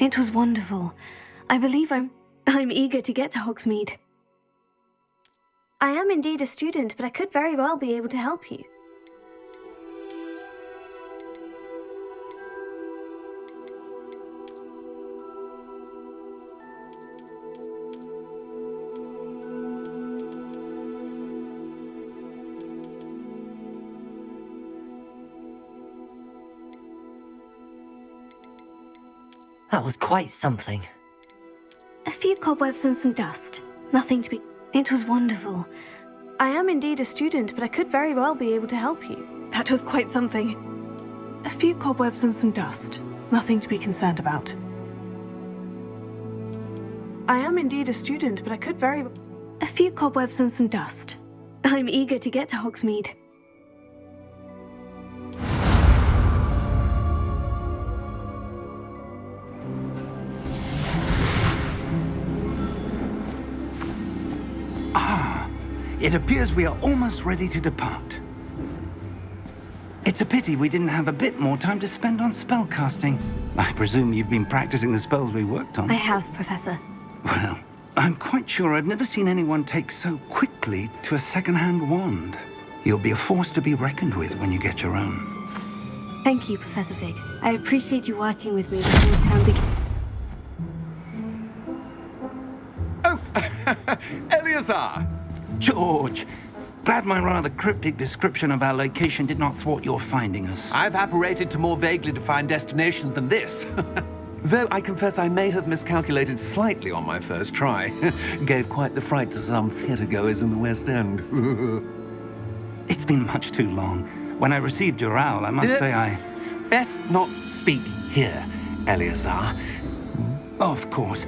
It was wonderful. I believe I'm eager to get to Hogsmeade. I am indeed a student, but I could very well be able to help you. That was quite something. A few cobwebs and some dust. Nothing to be... It was wonderful. I am indeed a student, but I could very well be able to help you. That was quite something. A few cobwebs and some dust. Nothing to be concerned about. I am indeed a student, but I could very... A few cobwebs and some dust. I'm eager to get to Hogsmeade. It appears we are almost ready to depart. It's a pity we didn't have a bit more time to spend on spellcasting. I presume you've been practicing the spells we worked on. I have, Professor. Well, I'm quite sure I've never seen anyone take so quickly to a second-hand wand. You'll be a force to be reckoned with when you get your own. Thank you, Professor Fig. I appreciate you working with me before the term begins. Oh, Eleazar! George, glad my rather cryptic description of our location did not thwart your finding us. I've apparated to more vaguely defined destinations than this. Though I confess I may have miscalculated slightly on my first try. Gave quite the fright to some theatregoers in the West End. It's been much too long. When I received your owl, I must say I... Best not speak here, Eleazar. Of course.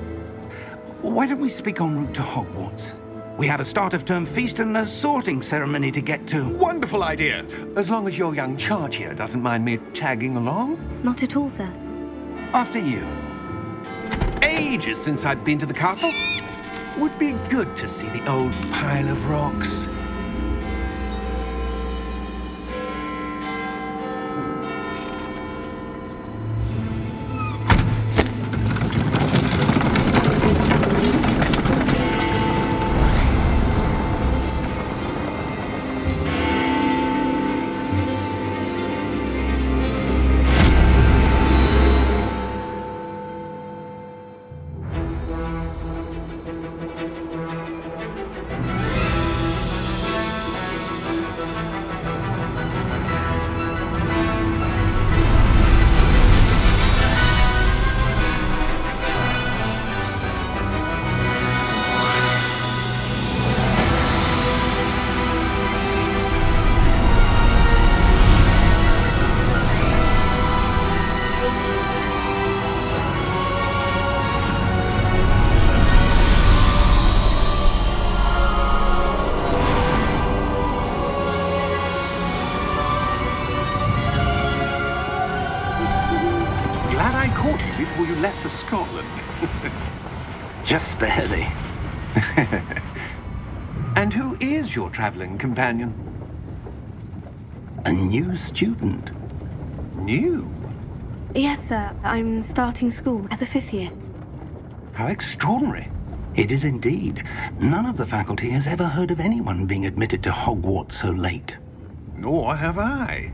Why don't we speak en route to Hogwarts? We have a start-of-term feast and a sorting ceremony to get to. Wonderful idea! As long as your young charge here doesn't mind me tagging along. Not at all, sir. After you. Ages since I'd been to the castle. Would be good to see the old pile of rocks. Before you left for Scotland. Just barely. And who is your traveling companion? A new student. New? Yes, sir. I'm starting school as a 5th year. How extraordinary. It is indeed. None of the faculty has ever heard of anyone being admitted to Hogwarts so late. Nor have I.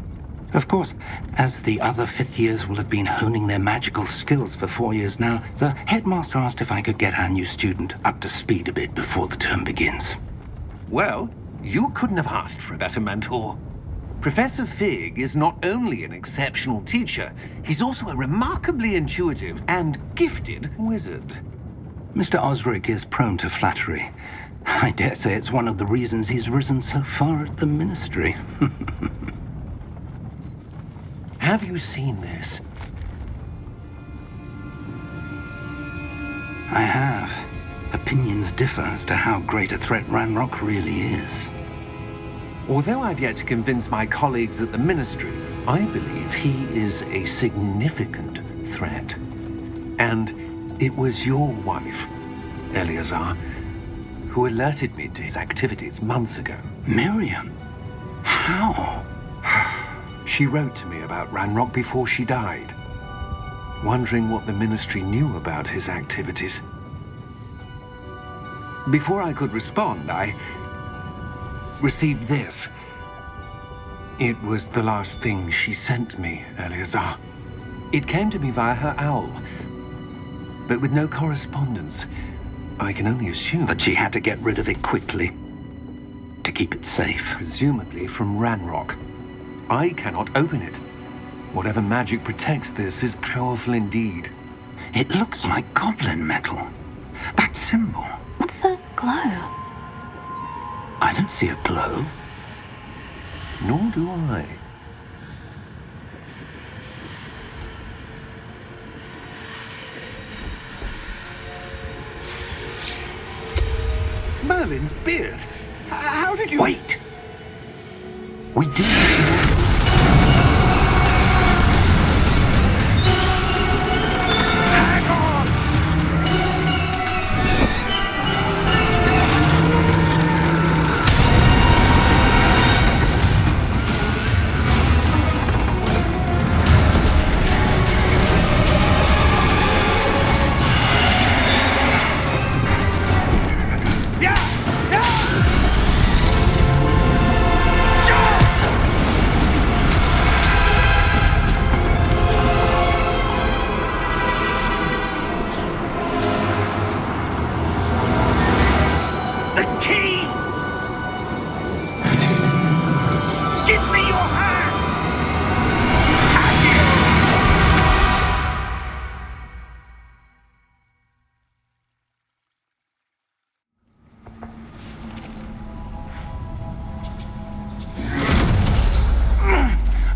Of course, as the other 5th years will have been honing their magical skills for 4 years now, the headmaster asked if I could get our new student up to speed a bit before the term begins. Well, you couldn't have asked for a better mentor. Professor Fig is not only an exceptional teacher, he's also a remarkably intuitive and gifted wizard. Mr. Osric is prone to flattery. I dare say it's one of the reasons he's risen so far at the ministry. Have you seen this? I have. Opinions differ as to how great a threat Ranrock really is. Although I've yet to convince my colleagues at the Ministry, I believe he is a significant threat. And it was your wife, Eleazar, who alerted me to his activities months ago. Miriam? How? She wrote to me about Ranrock before she died. wondering what the Ministry knew about his activities. Before I could respond, I received this. It was the last thing she sent me, Eleazar. It came to me via her owl, but with no correspondence. I can only assume That she had to get rid of it quickly to keep it safe. presumably from Ranrock. I cannot open it. Whatever magic protects this is powerful indeed. It looks like goblin metal. That symbol. What's the glow? I don't see a glow. Nor do I. Merlin's beard? How did you... Wait! We do... Hang on!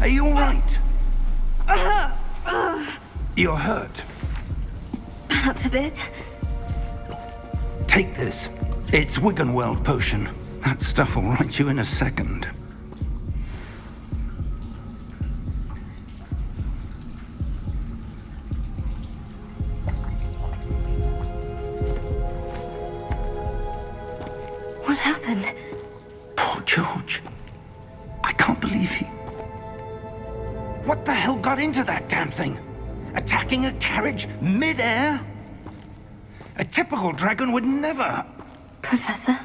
Are you all right? You're hurt. Perhaps a bit. Take this. It's Wiggenweld potion. That stuff will right you in a second. What happened? Poor George. I can't believe he... What the hell got into that damn thing? Attacking a carriage mid-air? A typical dragon would never... Professor?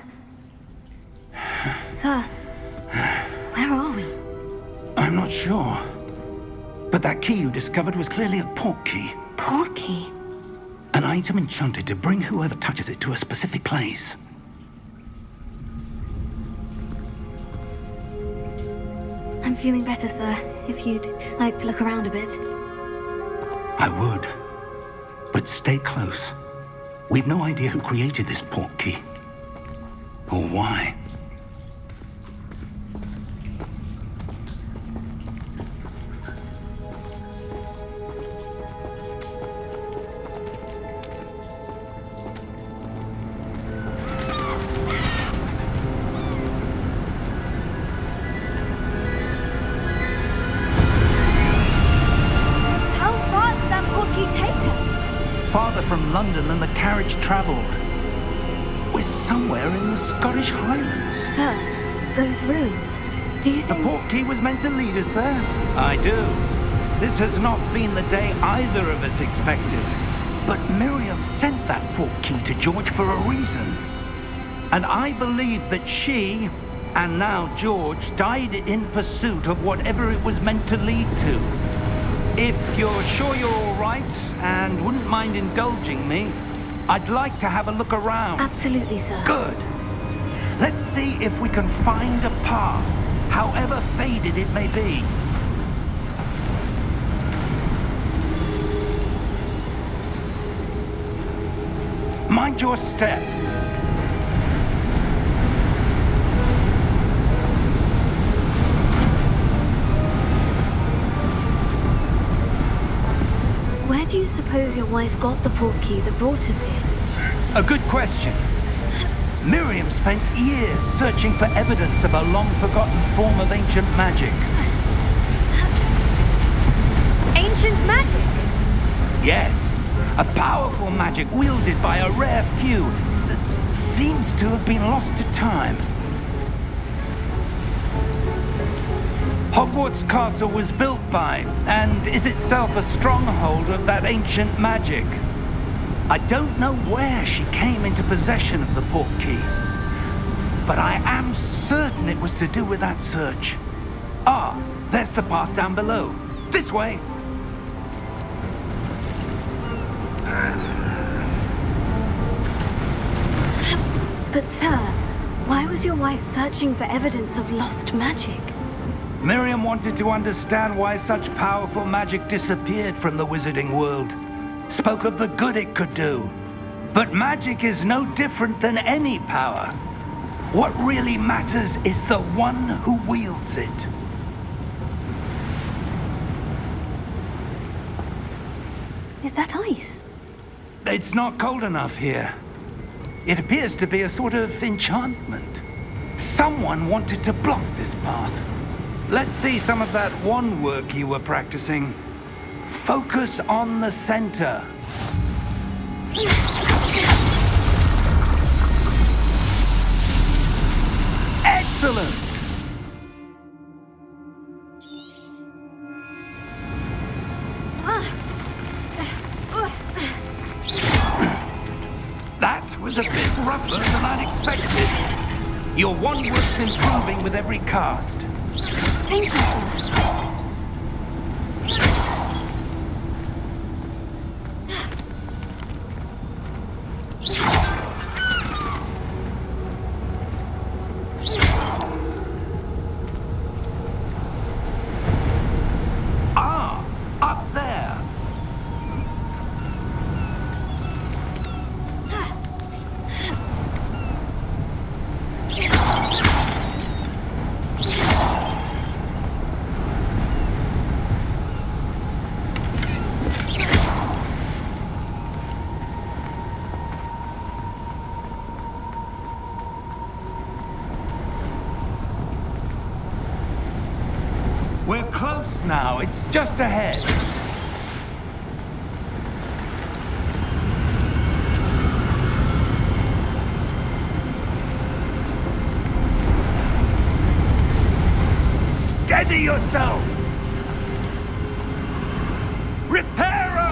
Sir, where are we? I'm not sure. But that key you discovered was clearly a port key. Port key? An item enchanted to bring whoever touches it to a specific place. I'm feeling better, sir. If you'd like to look around a bit. I would. But stay close. We've no idea who created this port key. Or why. Farther from London than the carriage travelled. We're somewhere in the Scottish Highlands. Sir, those ruins. Do you The think... port key was meant to lead us there? I do. This has not been the day either of us expected. But Miriam sent that port key to George for a reason. And I believe that she, and now George, died in pursuit of whatever it was meant to lead to. If you're sure you're all right and wouldn't mind indulging me, I'd like to have a look around. Absolutely, sir. Good. Let's see if we can find a path, however faded it may be. Mind your step. Where do you suppose your wife got the port key that brought us here? A good question. Miriam spent years searching for evidence of a long-forgotten form of ancient magic. Ancient magic? Yes, a powerful magic wielded by a rare few that seems to have been lost to time. Hogwarts Castle was built by, and is itself a stronghold of that ancient magic. I don't know where she came into possession of the portkey, but I am certain it was to do with that search. Ah, there's the path down below. This way. But sir, why was your wife searching for evidence of lost magic? Miriam wanted to understand why such powerful magic disappeared from the wizarding world. Spoke of the good it could do. But magic is no different than any power. What really matters is the one who wields it. Is that ice? It's not cold enough here. It appears to be a sort of enchantment. Someone wanted to block this path. Let's see some of that wand work you were practicing. Focus on the center. Excellent! That was a bit rougher than I'd expected. Your wand work's improving with every cast. Thank you, sir. Ah, up there. We're close now. It's just ahead. Steady yourself! Reparo!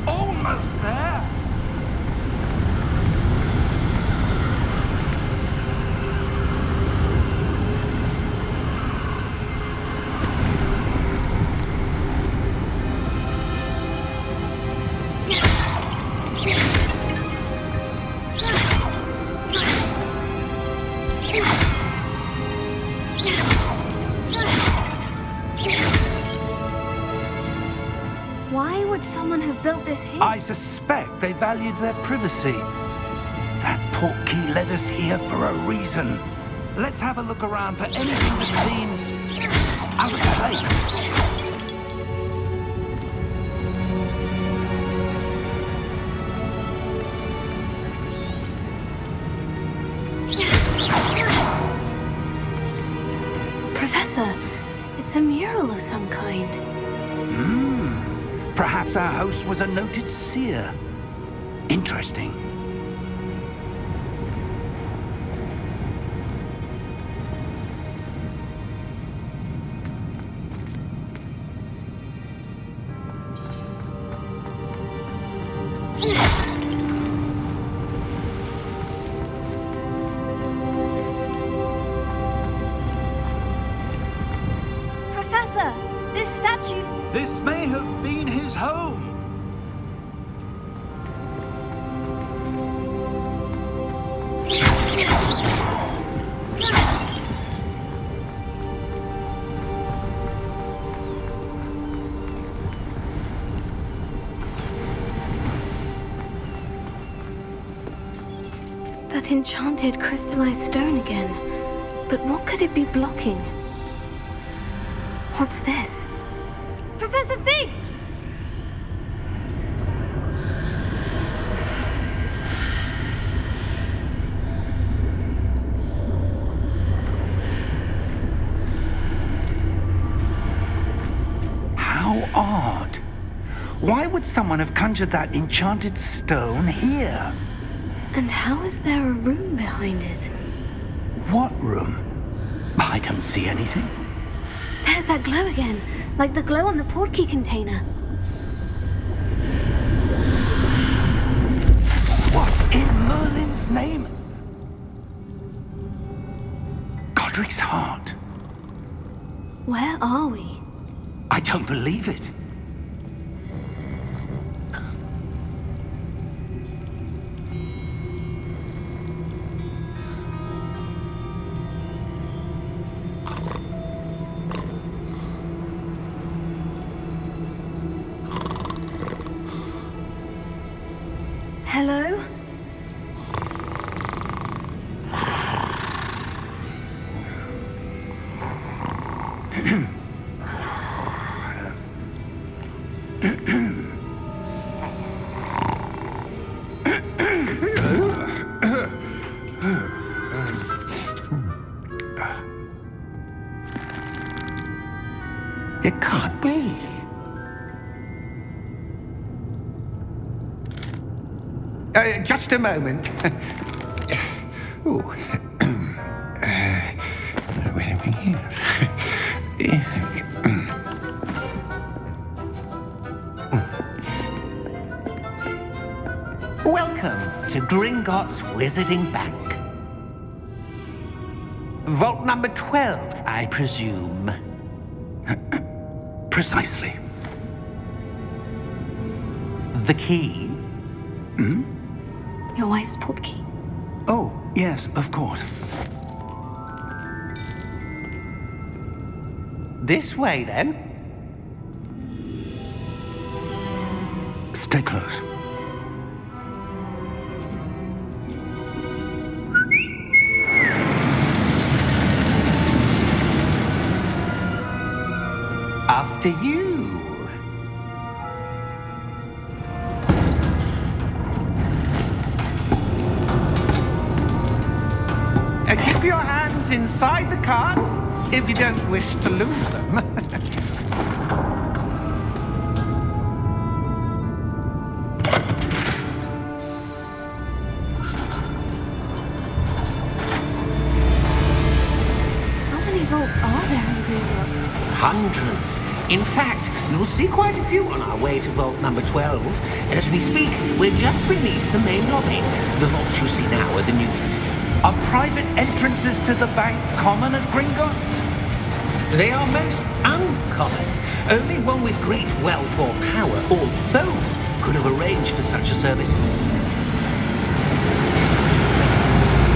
Almost there! Why would someone have built this here? I suspect they valued their privacy. That portkey led us here for a reason. Let's have a look around for anything that seems out of place. Professor, it's a mural of some kind. Perhaps our host was a noted seer. Interesting. Professor, this statue... This may have been his home. That enchanted crystallized stone again. But what could it be blocking? What's this? Professor Fig! odd. Why would someone have conjured that enchanted stone here? And how is there a room behind it? What room? I don't see anything. There's that glow again, like the glow on the portkey container. What in Merlin's name? Godric's heart. Where are we? I don't believe it. Hello? It can't be. Just a moment. Ooh. Where are we here? Welcome to Gringotts Wizarding Bank. Vault number 12, I presume. Precisely. The key? Your wife's portkey. Oh, yes, of course. This way, then. Stay close. After you. Keep your hands inside the cart if you don't wish to lose them. How many vaults are there in Gringotts? Hundreds. In fact, you'll see quite a few on our way to vault number 12. As we speak, we're just beneath the main lobby. The vaults you see now are the newest. Are private entrances to the bank common at Gringotts? They are most uncommon. Only one with great wealth or power, or both, could have arranged for such a service.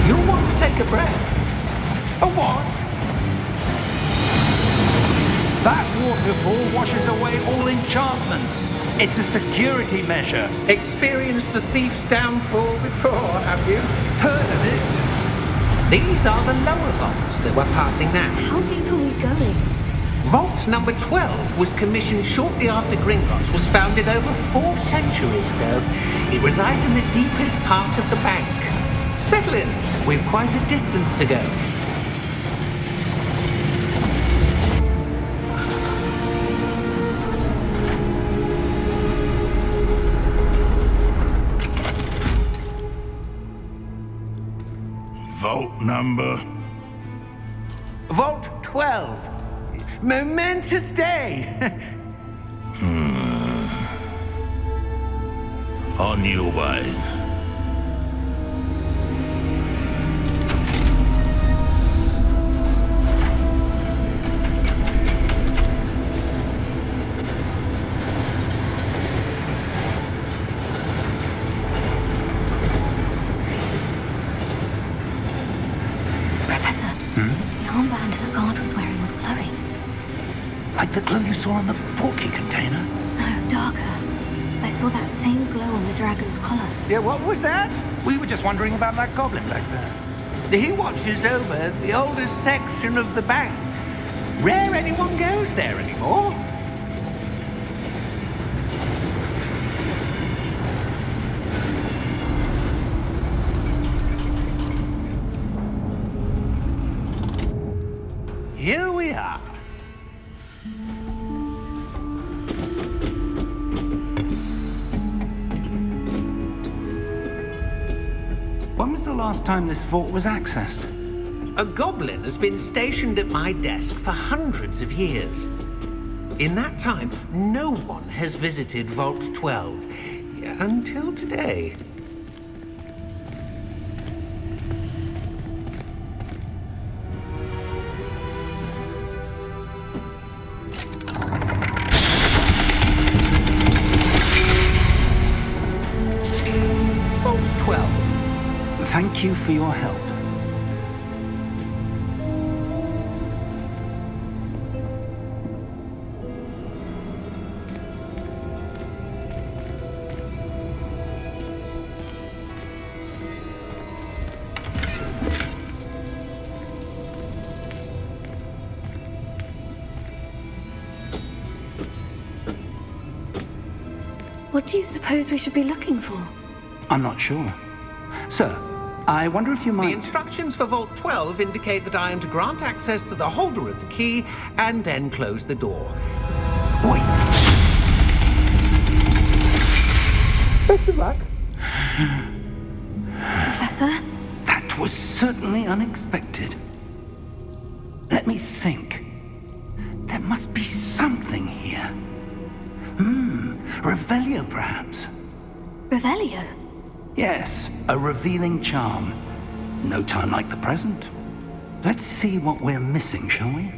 You'll want to take a breath. A what? That waterfall washes away all enchantments. It's a security measure. Experienced the thief's downfall before, have you? Heard of it? These are the lower vaults that we're passing now. How deep are we going? Vault number 12 was commissioned shortly after Gringotts was founded over 4 centuries ago. It resides in the deepest part of the bank. Settle in. We've quite a distance to go. Vault number? Vault 12. Momentous day. On your way. Professor, the armband that guard was wearing was glowing. Like the glow you saw on the portkey container? No, darker. I saw that same glow on the dragon's collar. Yeah, what was that? We were just wondering about that goblin back there. He watches over the oldest section of the bank. Rare anyone goes there anymore. Here we are. last time this vault was accessed? A goblin has been stationed at my desk for hundreds of years. In that time, no one has visited Vault 12 until today. Vault 12. Thank you for your help. What do you suppose we should be looking for? I'm not sure. Sir, I wonder if you The might... instructions for Vault 12 indicate that I am to grant access to the holder of the key and then close the door. Wait! Best of luck. Professor? That was certainly unexpected. Let me think. There must be something here. Revelio, perhaps? Revelio? Yes, a revealing charm. No time like the present. Let's see what we're missing, shall we?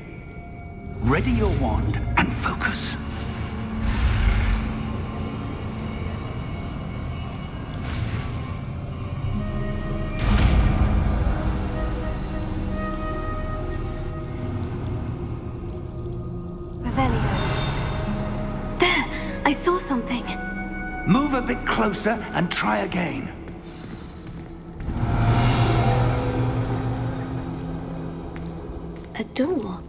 Ready your wand and focus. Revelio. There! I saw something. Move a bit closer and try again. A door.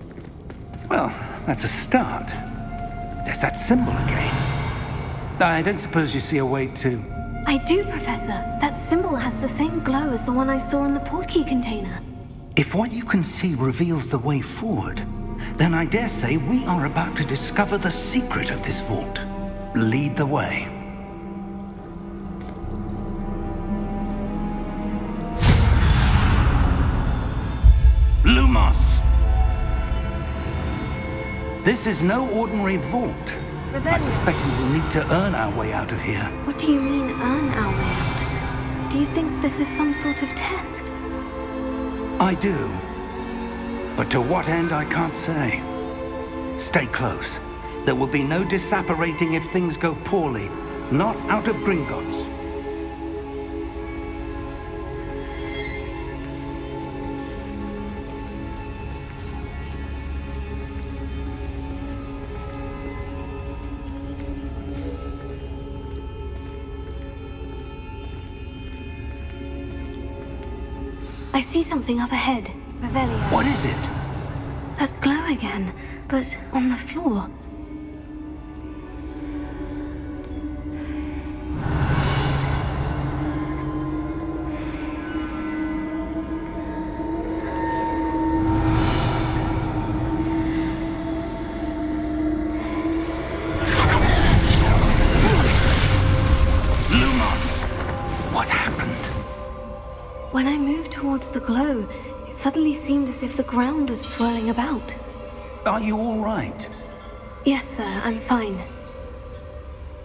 Well, that's a start. There's that symbol again. I don't suppose you see a way to... I do, Professor. That symbol has the same glow as the one I saw in the portkey container. If what you can see reveals the way forward, then I dare say we are about to discover the secret of this vault. Lead the way. Lumos! This is no ordinary vault. Revelio. I suspect we will need to earn our way out of here. What do you mean, earn our way out? Do you think this is some sort of test? I do. But to what end, I can't say. Stay close. There will be no disapparating if things go poorly. Not out of Gringotts. I see something up ahead. Revelio. What is it? That glow again, but on the floor. Lumos! What happened? When I moved towards the glow, it suddenly seemed as if the ground was swirling about. Are you all right? Yes, sir, I'm fine.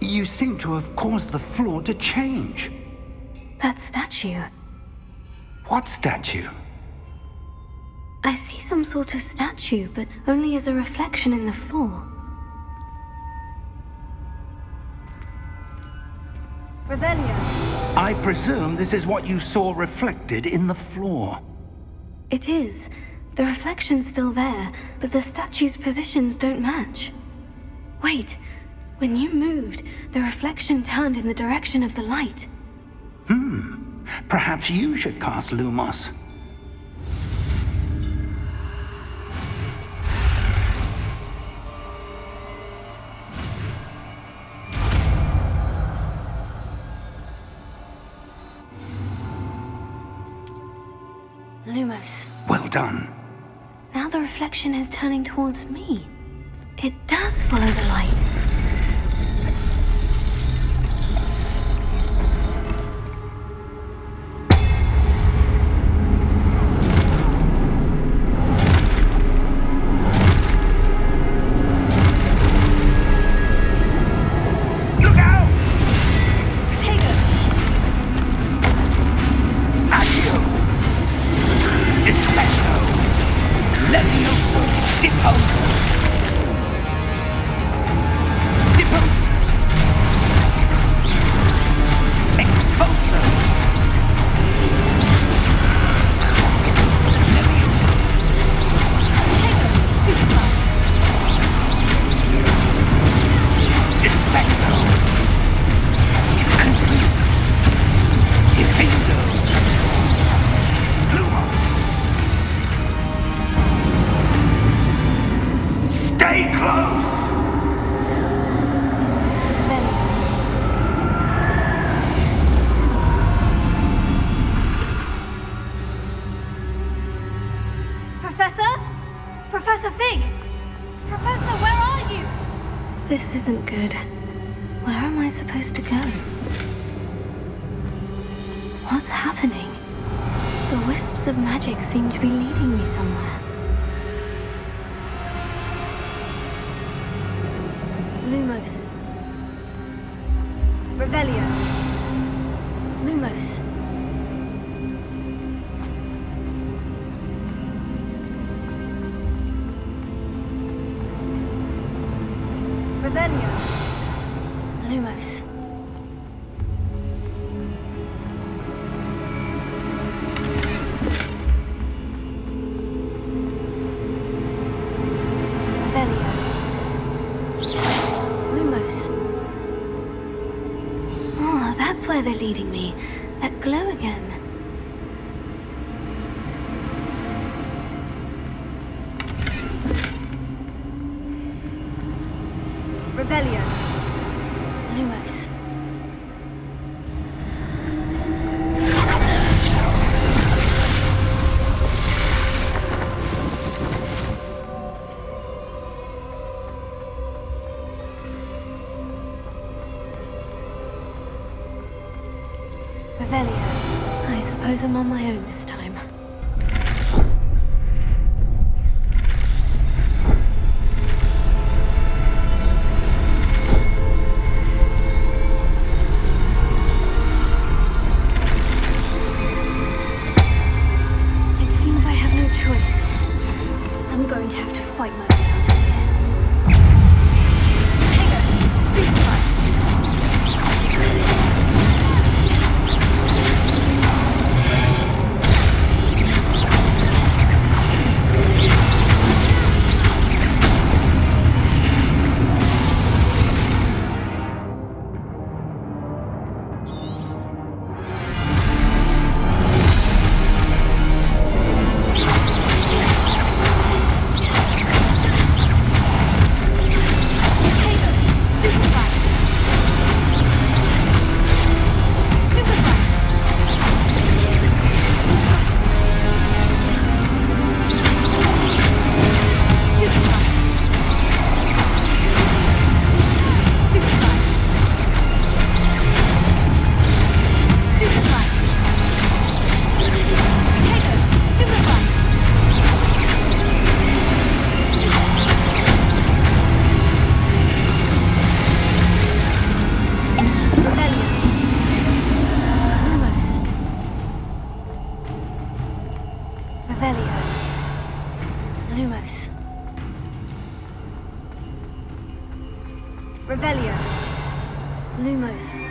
You seem to have caused the floor to change. That statue. What statue? I see some sort of statue, but only as a reflection in the floor. Revelio. I presume this is what you saw reflected in the floor. It is. The reflection's still there, but the statue's positions don't match. Wait, when you moved, the reflection turned in the direction of the light. Perhaps you should cast Lumos. Lumos. Well done. Now the reflection is turning towards me. It does follow the light. Professor? Professor Fig! Professor, where are you? This isn't good. Where am I supposed to go? What's happening? The wisps of magic seem to be leading me somewhere. Lumos. Revelio. Lumos. Revelio. Lumos. Revelio. Lumos. Oh, that's where they're leading me. That glow again. Revelio. Lumos. Revelio. I suppose I'm on my own this time. It seems I have no choice. I'm going to have to fight my way out of here. Taylor, stupefy! Revelio. Lumos.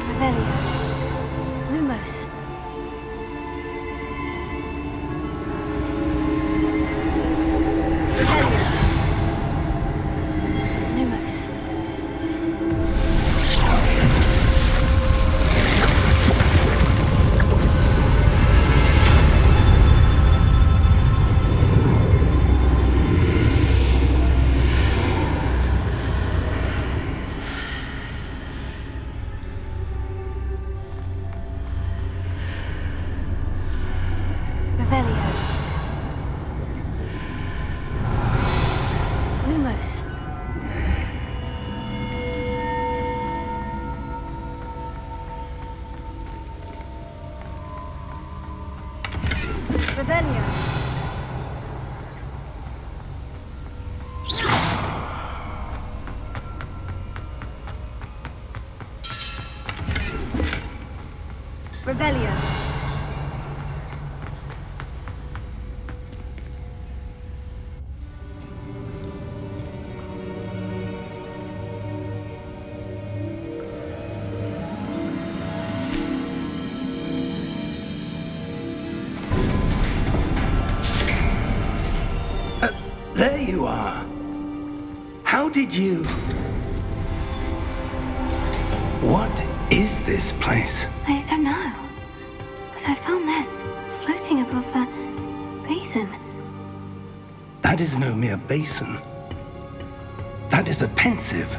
Revelio. Lumos. Revelio. Lumos. Revelio. Revelio. There you are. How did you... What is this place? I don't know. But I found this floating above that basin. That is no mere basin. That is a pensieve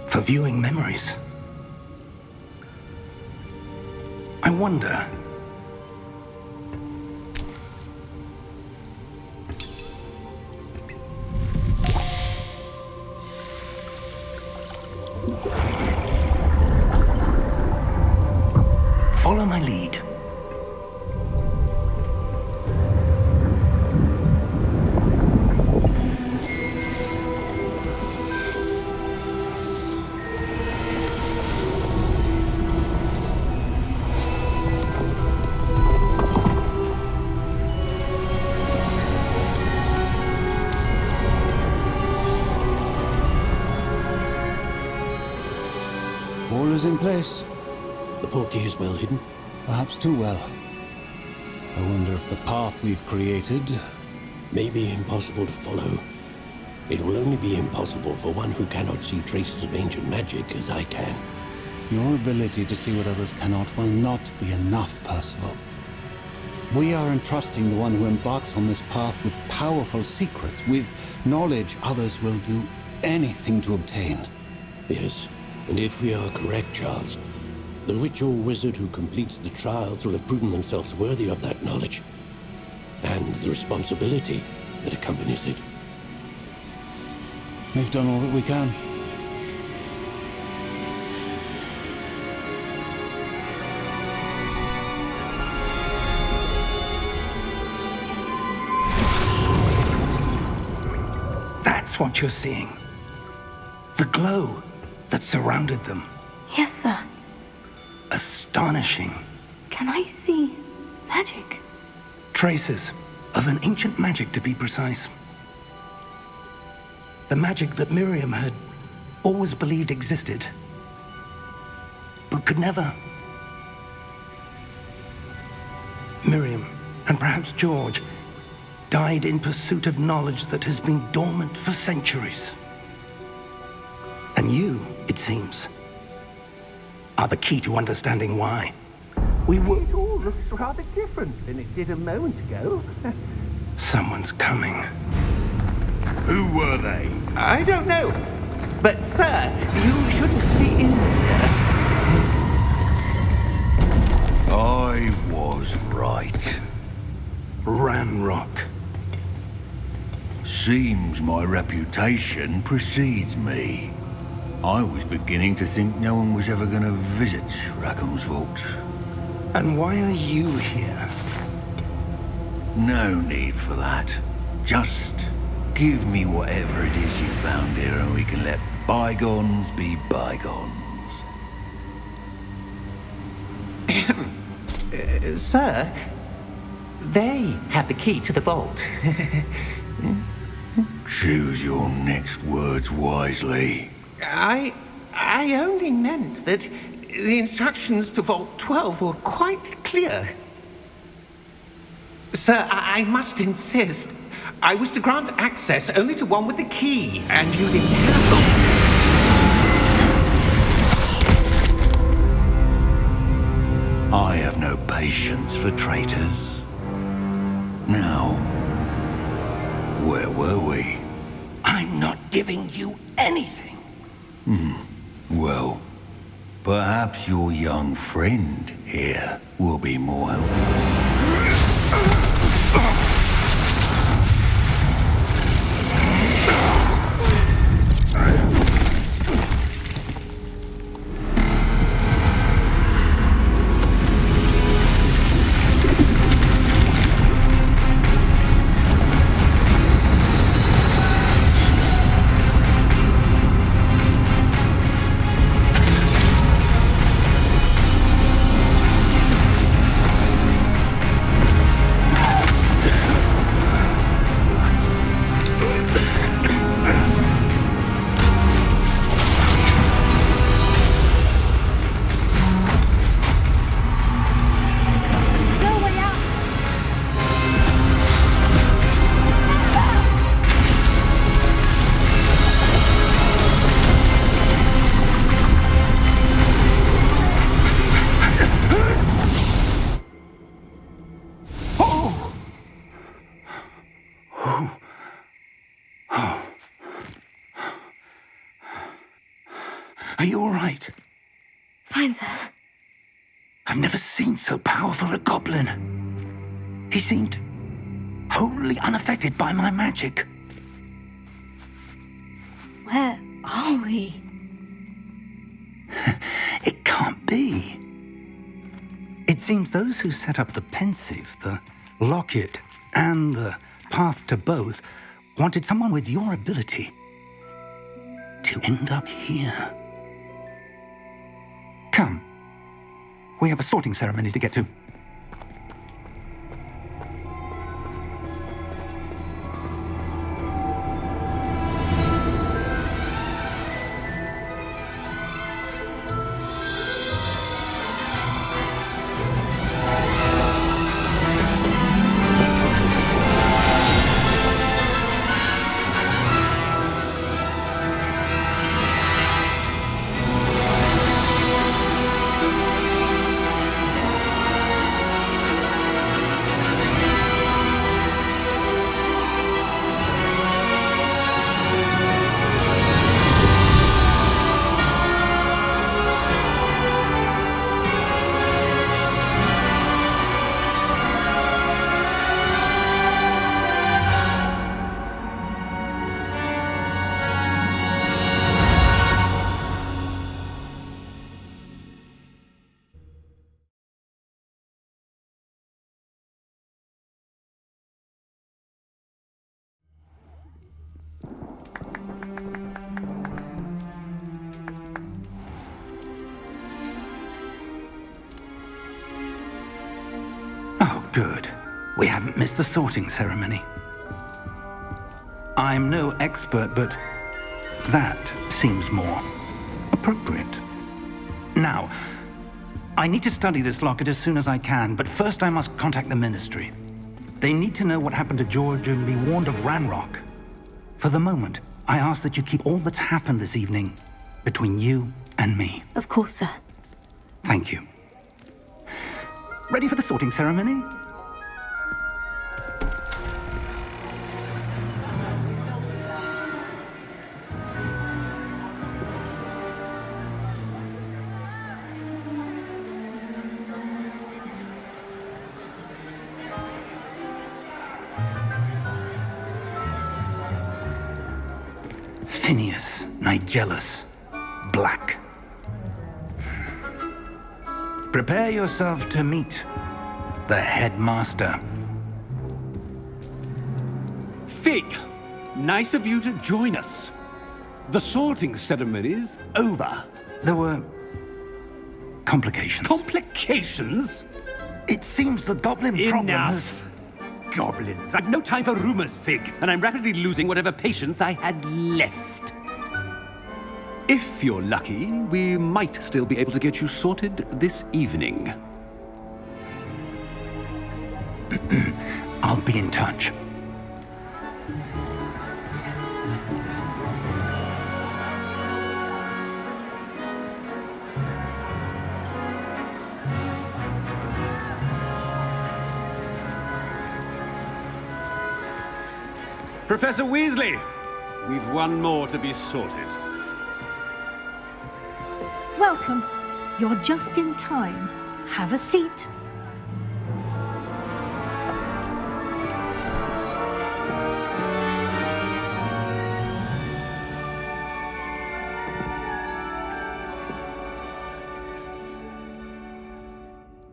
for viewing memories. I wonder... Follow my lead. All is in place. The portkey is well hidden. Perhaps too well. I wonder if the path we've created... May be impossible to follow. It will only be impossible for one who cannot see traces of ancient magic as I can. Your ability to see what others cannot will not be enough, Percival. We are entrusting the one who embarks on this path with powerful secrets, with knowledge others will do anything to obtain. Yes, and if we are correct, Charles, the witch or wizard who completes the trials will have proven themselves worthy of that knowledge, and the responsibility that accompanies it. We've done all that we can. That's what you're seeing. The glow that surrounded them. Yes, sir. Astonishing. Can I see magic? Traces of an ancient magic, to be precise. The magic that Miriam had always believed existed, but could never. Miriam, and perhaps George, died in pursuit of knowledge that has been dormant for centuries. And you, it seems, are the key to understanding why. We were... It all looks rather different than it did a moment ago. Someone's coming. Who were they? I don't know. But, sir, you shouldn't be in here. I was right. Ranrock. Seems my reputation precedes me. I was beginning to think no one was ever going to visit Rackham's Vault. And why are you here? No need for that. Just give me whatever it is you found here and we can let bygones be bygones. Sir, they have the key to the vault. Choose your next words wisely. I only meant that the instructions to Vault 12 were quite clear. Sir, I must insist. I was to grant access only to one with the key, and you didn't have them. I have no patience for traitors. Now, where were we? I'm not giving you anything. Well, perhaps your young friend here will be more helpful. Are you all right? Fine, sir. I've never seen so powerful a goblin. He seemed wholly unaffected by my magic. Where are we? It can't be. It seems those who set up the Pensieve, the locket, and the path to both wanted someone with your ability to end up here. Come. We have a sorting ceremony to get to. Good. We haven't missed the sorting ceremony. I'm no expert, but that seems more appropriate. Now, I need to study this locket as soon as I can, but first I must contact the Ministry. They need to know what happened to George and be warned of Ranrock. For the moment, I ask that you keep all that's happened this evening between you and me. Of course, sir. Thank you. Ready for the sorting ceremony? Phineas, Nigellus, Black. Prepare yourself to meet the headmaster. Fig, nice of you to join us. The sorting ceremony's over. There were complications. Complications? It seems the goblin problem has... Enough! Goblins. I've no time for rumors, Fig, and I'm rapidly losing whatever patience I had left. If you're lucky, we might still be able to get you sorted this evening. I'll be in touch. Professor Weasley, we've one more to be sorted. Welcome. You're just in time. Have a seat.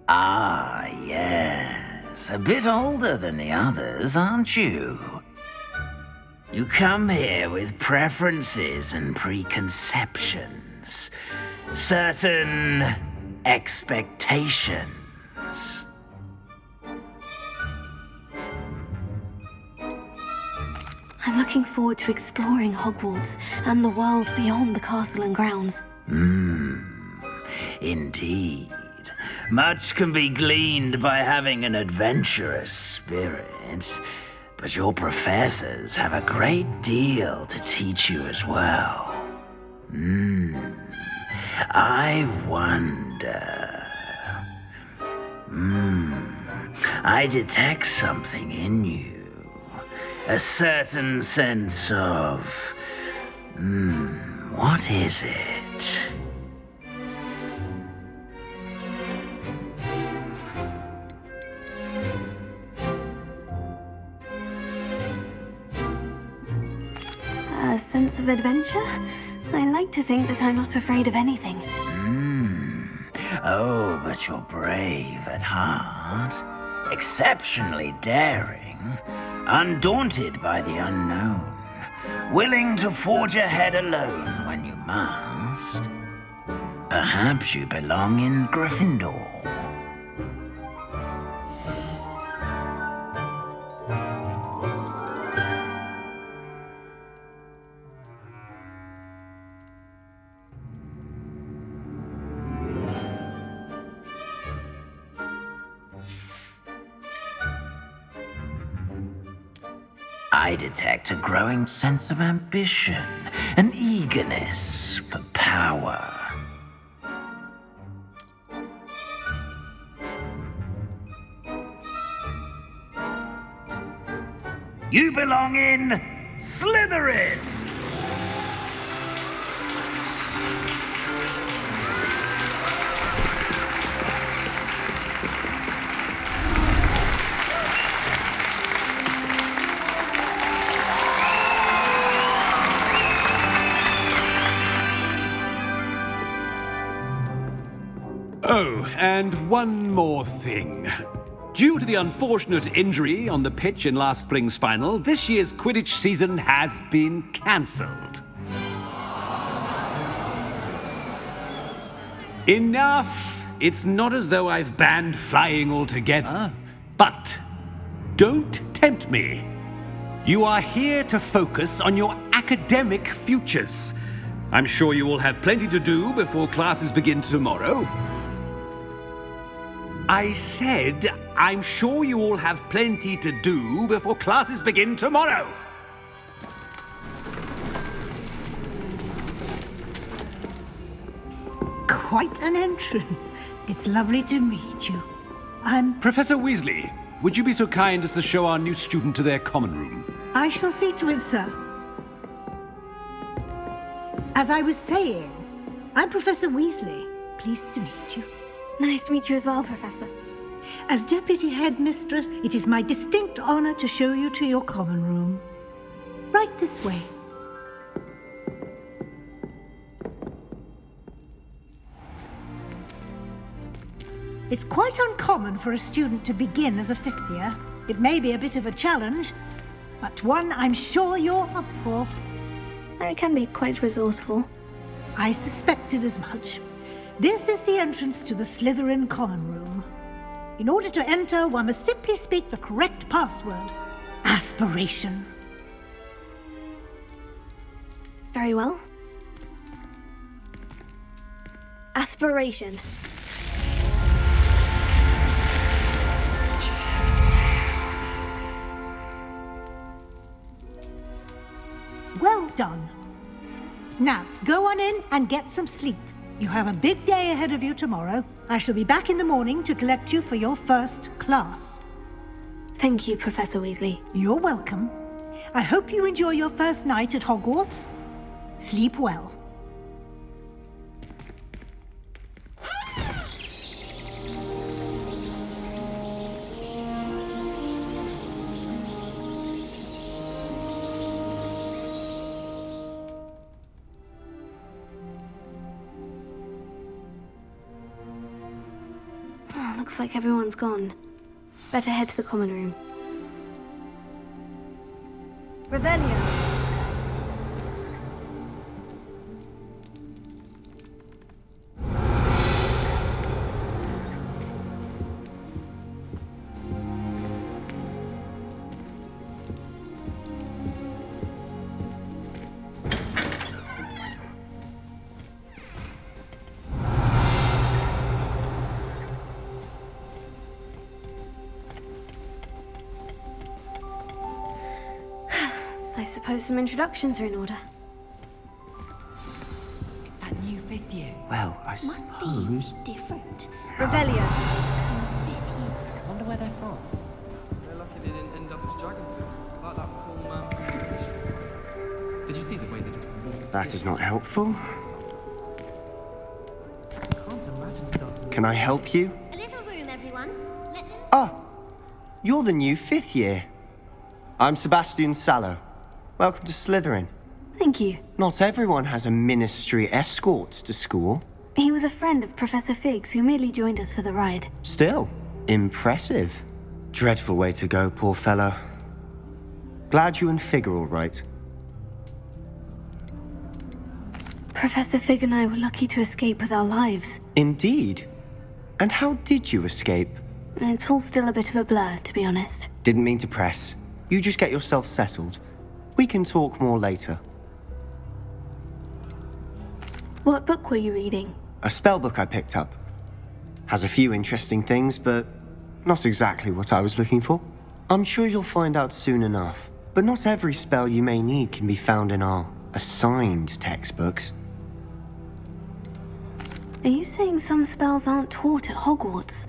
Ah, yes. A bit older than the others, aren't you? You come here with preferences and preconceptions. Certain expectations. I'm looking forward to exploring Hogwarts and the world beyond the castle and grounds. Indeed. Much can be gleaned by having an adventurous spirit, but your professors have a great deal to teach you as well. I wonder... I detect something in you. A certain sense of... what is it? sense of adventure. I like to think that I'm not afraid of anything. Oh, but you're brave at heart. Exceptionally daring. Undaunted by the unknown. Willing to forge ahead alone when you must. Perhaps you belong in Gryffindor. I detect a growing sense of ambition, an eagerness for power. You belong in Slytherin! Oh, and one more thing. Due to the unfortunate injury on the pitch in last spring's final, this year's Quidditch season has been cancelled. Enough! It's not as though I've banned flying altogether, but don't tempt me. You are here to focus on your academic futures. I'm sure you will have plenty to do before classes begin tomorrow. I said, I'm sure you all have plenty to do before classes begin tomorrow. Quite an entrance. It's lovely to meet you. I'm... Professor Weasley, would you be so kind as to show our new student to their common room? I shall see to it, sir. As I was saying, I'm Professor Weasley. Pleased to meet you. Nice to meet you as well, Professor. As Deputy Headmistress, it is my distinct honor to show you to your common room. Right this way. It's quite uncommon for a student to begin as a fifth year. It may be a bit of a challenge, but one I'm sure you're up for. I can be quite resourceful. I suspected as much. This is the entrance to the Slytherin common room. In order to enter, one must simply speak the correct password. Aspiration. Very well. Aspiration. Well done. Now, go on in and get some sleep. You have a big day ahead of you tomorrow. I shall be back in the morning to collect you for your first class. Thank you, Professor Weasley. You're welcome. I hope you enjoy your first night at Hogwarts. Sleep well. Looks like everyone's gone. Better head to the common room. Revelio! I suppose some introductions are in order. It's that new fifth year. Well, I suppose... different. Revelio. I wonder where they're from. They're lucky they didn't end up as Dragonfield, like that poor man from the Legion. Did you see the way they just walked? That is not helpful. I can't imagine stuff. Can I help you? A little room, everyone. Let them... Ah, you're the new fifth year. I'm Sebastian Sallow. Welcome to Slytherin. thank you. Not everyone has a ministry escort to school. He was a friend of Professor Fig's who merely joined us for the ride. Still, impressive. Dreadful way to go, poor fellow. Glad you and Fig are all right. Professor Fig and I were lucky to escape with our lives. Indeed. And how did you escape? It's all still a bit of a blur, to be honest. Didn't mean to press. You just get yourself settled. We can talk more later. What book were you reading? A spell book I picked up. Has a few interesting things, but not exactly what I was looking for. I'm sure you'll find out soon enough. But not every spell you may need can be found in our assigned textbooks. Are you saying some spells aren't taught at Hogwarts?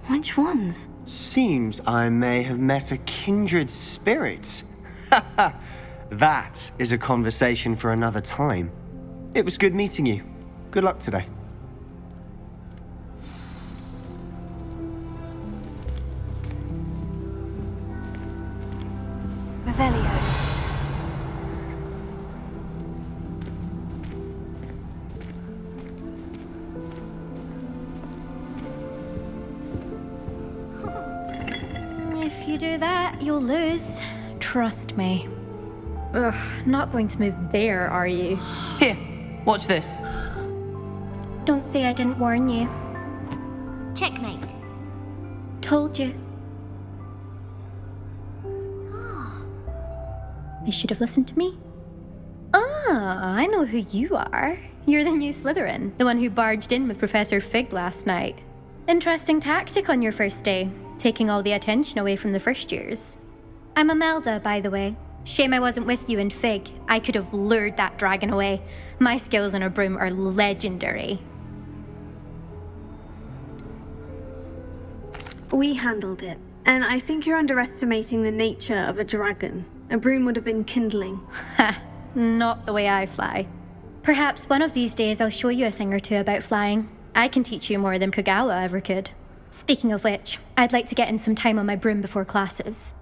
Which ones? Seems I may have met a kindred spirit. That is a conversation for another time. It was good meeting you. Good luck today. Revelio. If you do that, you'll lose. Trust me. Ugh, not going to move there, are you? Here, watch this. Don't say I didn't warn you. Checkmate. Told you. You should have listened to me. Ah, I know who you are. You're the new Slytherin, the one who barged in with Professor Fig last night. Interesting tactic on your first day, taking all the attention away from the first years. I'm Imelda, by the way. Shame I wasn't with you in Fig. I could have lured that dragon away. My skills on a broom are legendary. We handled it, and I think you're underestimating the nature of a dragon. A broom would have been kindling. Ha, not the way I fly. Perhaps one of these days I'll show you a thing or two about flying. I can teach you more than Kogawa ever could. Speaking of which, I'd like to get in some time on my broom before classes.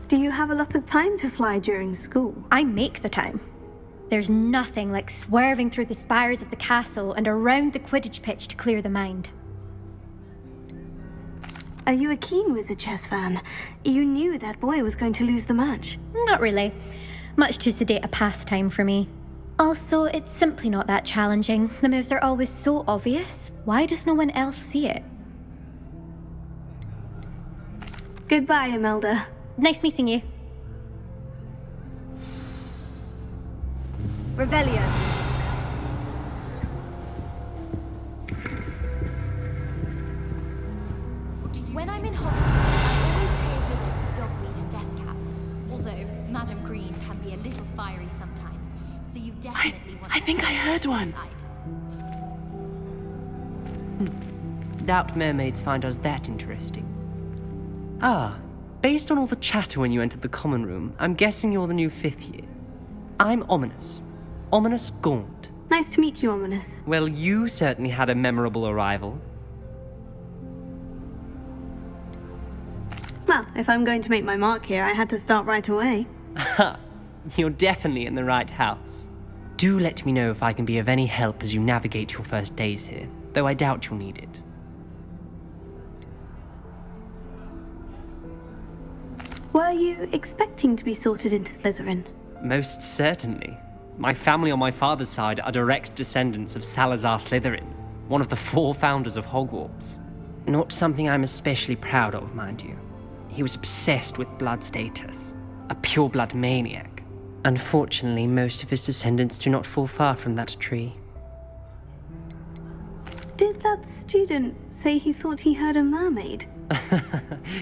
Do you have a lot of time to fly during school? I make the time. There's nothing like swerving through the spires of the castle and around the Quidditch pitch to clear the mind. Are you a keen Wizard Chess fan? You knew that boy was going to lose the match. Not really. Much too sedate a pastime for me. Also, it's simply not that challenging. The moves are always so obvious. Why does no one else see it? Goodbye, Imelda. Nice meeting you. Revelio. When I'm in Hogsmeade, I always pay a visit to Dogweed and Deathcap. Although Madam Green can be a little fiery sometimes, so you definitely want to... I think I heard one. Doubt mermaids find us that interesting. Ah, based on all the chatter when you entered the common room, I'm guessing you're the new 5th year. I'm Ominous. Ominous Gaunt. Nice to meet you, Ominous. Well, you certainly had a memorable arrival. Well, if I'm going to make my mark here, I had to start right away. Ha! You're definitely in the right house. Do let me know if I can be of any help as you navigate your first days here, though I doubt you'll need it. Were you expecting to be sorted into Slytherin? Most certainly. My family on my father's side are direct descendants of Salazar Slytherin, one of the 4 founders of Hogwarts. Not something I'm especially proud of, mind you. He was obsessed with blood status, a pure-blood maniac. Unfortunately, most of his descendants do not fall far from that tree. Did that student say he thought he heard a mermaid?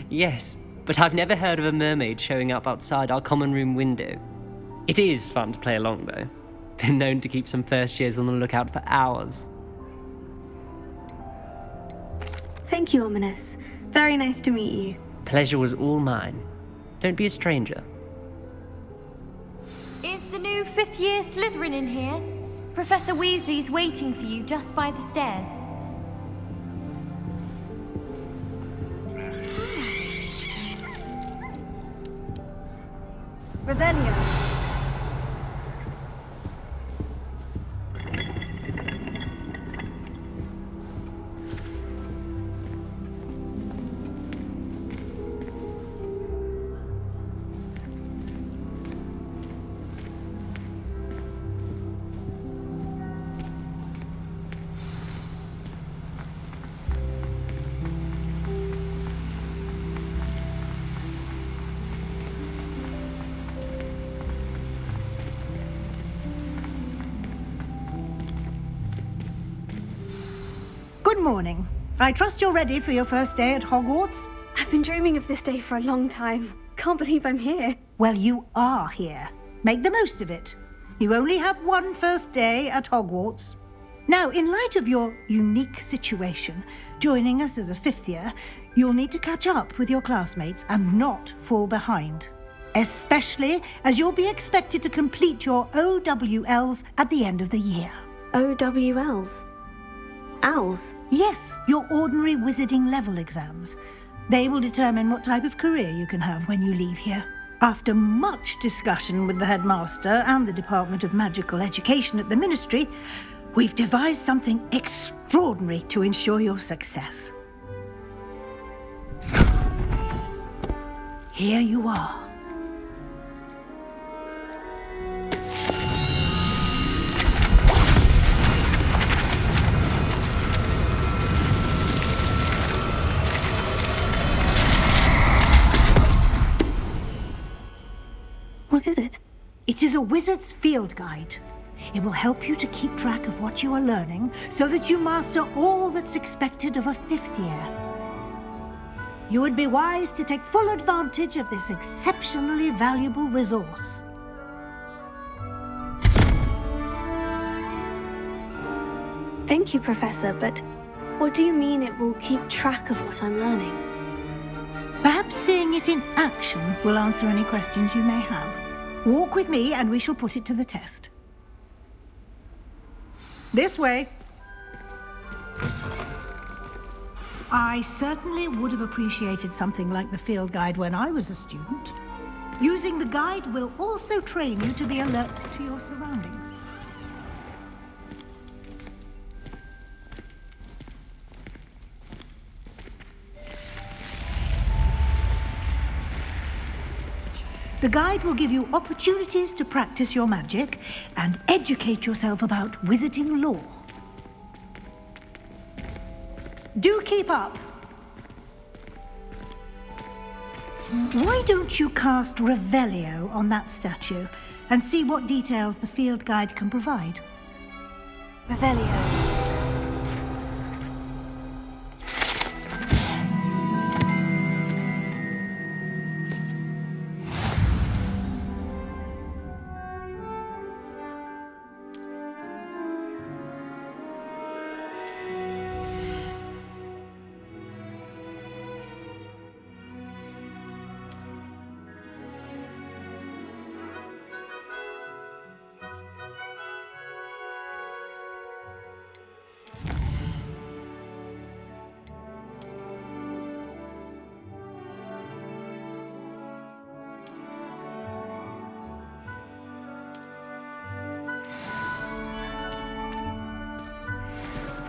Yes, but I've never heard of a mermaid showing up outside our common room window. It is fun to play along, though. Been known to keep some first years on the lookout for hours. Thank you, Ominous. Very nice to meet you. Pleasure was all mine. Don't be a stranger. Is the new 5th year Slytherin in here? Professor Weasley's waiting for you just by the stairs. Revelio. Good morning. I trust you're ready for your first day at Hogwarts? I've been dreaming of this day for a long time. Can't believe I'm here. Well, you are here. Make the most of it. You only have one first day at Hogwarts. Now, in light of your unique situation, joining us as a fifth year, you'll need to catch up with your classmates and not fall behind. Especially as you'll be expected to complete your OWLs at the end of the year. OWLs? Owls? Yes, your ordinary wizarding level exams. They will determine what type of career you can have when you leave here. After much discussion with the headmaster and the Department of Magical Education at the Ministry, we've devised something extraordinary to ensure your success. Here you are. What is it? It is a wizard's field guide. It will help you to keep track of what you are learning so that you master all that's expected of a fifth year. You would be wise to take full advantage of this exceptionally valuable resource. Thank you, Professor, but what do you mean it will keep track of what I'm learning? Perhaps seeing it in action will answer any questions you may have. Walk with me and we shall put it to the test. This way. I certainly would have appreciated something like the field guide when I was a student. Using the guide will also train you to be alert to your surroundings. The guide will give you opportunities to practice your magic and educate yourself about wizarding lore. Do keep up. Why don't you cast Revelio on that statue and see what details the field guide can provide? Revelio.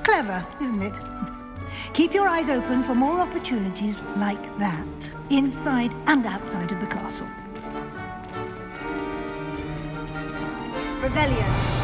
Clever, isn't it? Keep your eyes open for more opportunities like that, inside and outside of the castle. Revelio.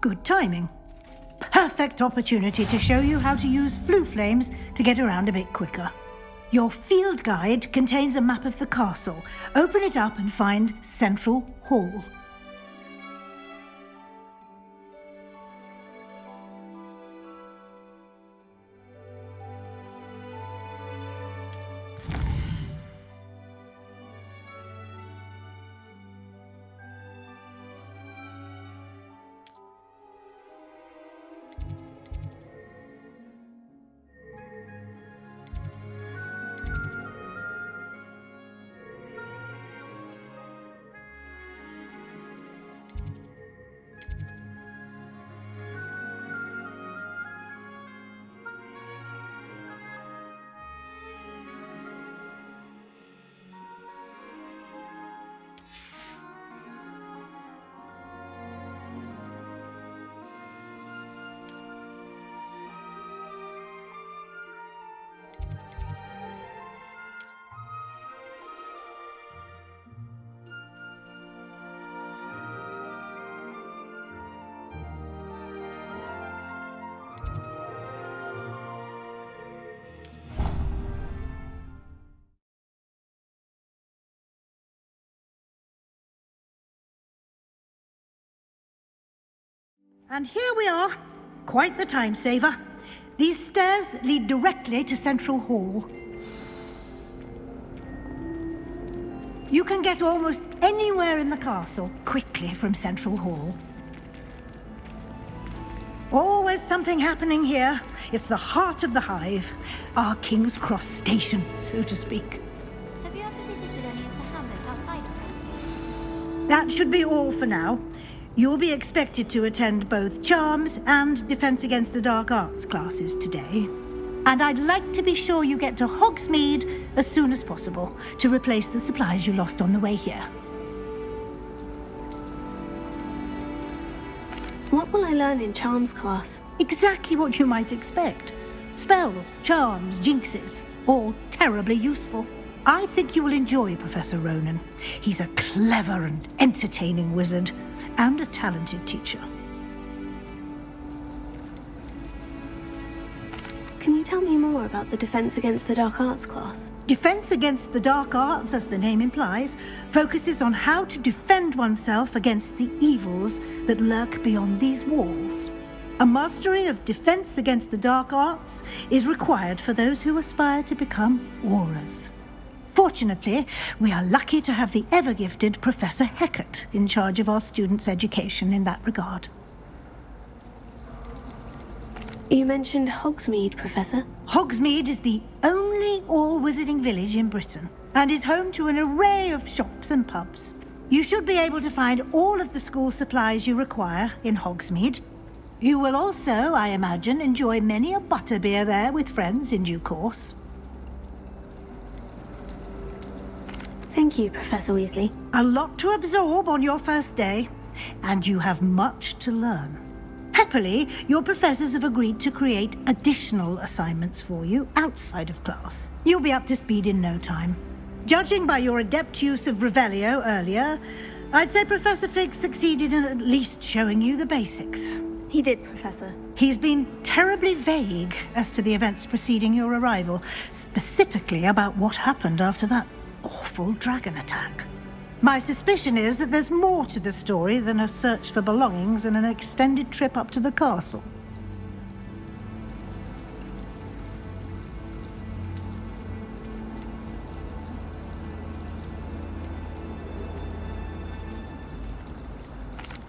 Good timing. Perfect opportunity to show you how to use flue flames to get around a bit quicker. Your field guide contains a map of the castle. Open it up and find Central Hall. And here we are. Quite the time saver. These stairs lead directly to Central Hall. You can get almost anywhere in the castle quickly from Central Hall. Always something happening here. It's the heart of the hive. Our King's Cross station, so to speak. Have you ever visited any of the hamlets outside of Hogsmeade? That should be all for now. You'll be expected to attend both Charms and Defense Against the Dark Arts classes today. And I'd like to be sure you get to Hogsmeade as soon as possible to replace the supplies you lost on the way here. What will I learn in Charms class? Exactly what you might expect. Spells, charms, jinxes, all terribly useful. I think you will enjoy Professor Ronen. He's a clever and entertaining wizard, and a talented teacher. Can you tell me more about the Defense Against the Dark Arts class? Defense Against the Dark Arts, as the name implies, focuses on how to defend oneself against the evils that lurk beyond these walls. A mastery of Defense Against the Dark Arts is required for those who aspire to become Aurors. Fortunately, we are lucky to have the ever-gifted Professor Hecat in charge of our students' education in that regard. You mentioned Hogsmeade, Professor. Hogsmeade is the only all-wizarding village in Britain, and is home to an array of shops and pubs. You should be able to find all of the school supplies you require in Hogsmeade. You will also, I imagine, enjoy many a butterbeer there with friends in due course. Thank you, Professor Weasley. A lot to absorb on your first day, and you have much to learn. Happily, your professors have agreed to create additional assignments for you outside of class. You'll be up to speed in no time. Judging by your adept use of Revelio earlier, I'd say Professor Fig succeeded in at least showing you the basics. He did, Professor. He's been terribly vague as to the events preceding your arrival, specifically about what happened after that awful dragon attack. My suspicion is that there's more to the story than a search for belongings and an extended trip up to the castle.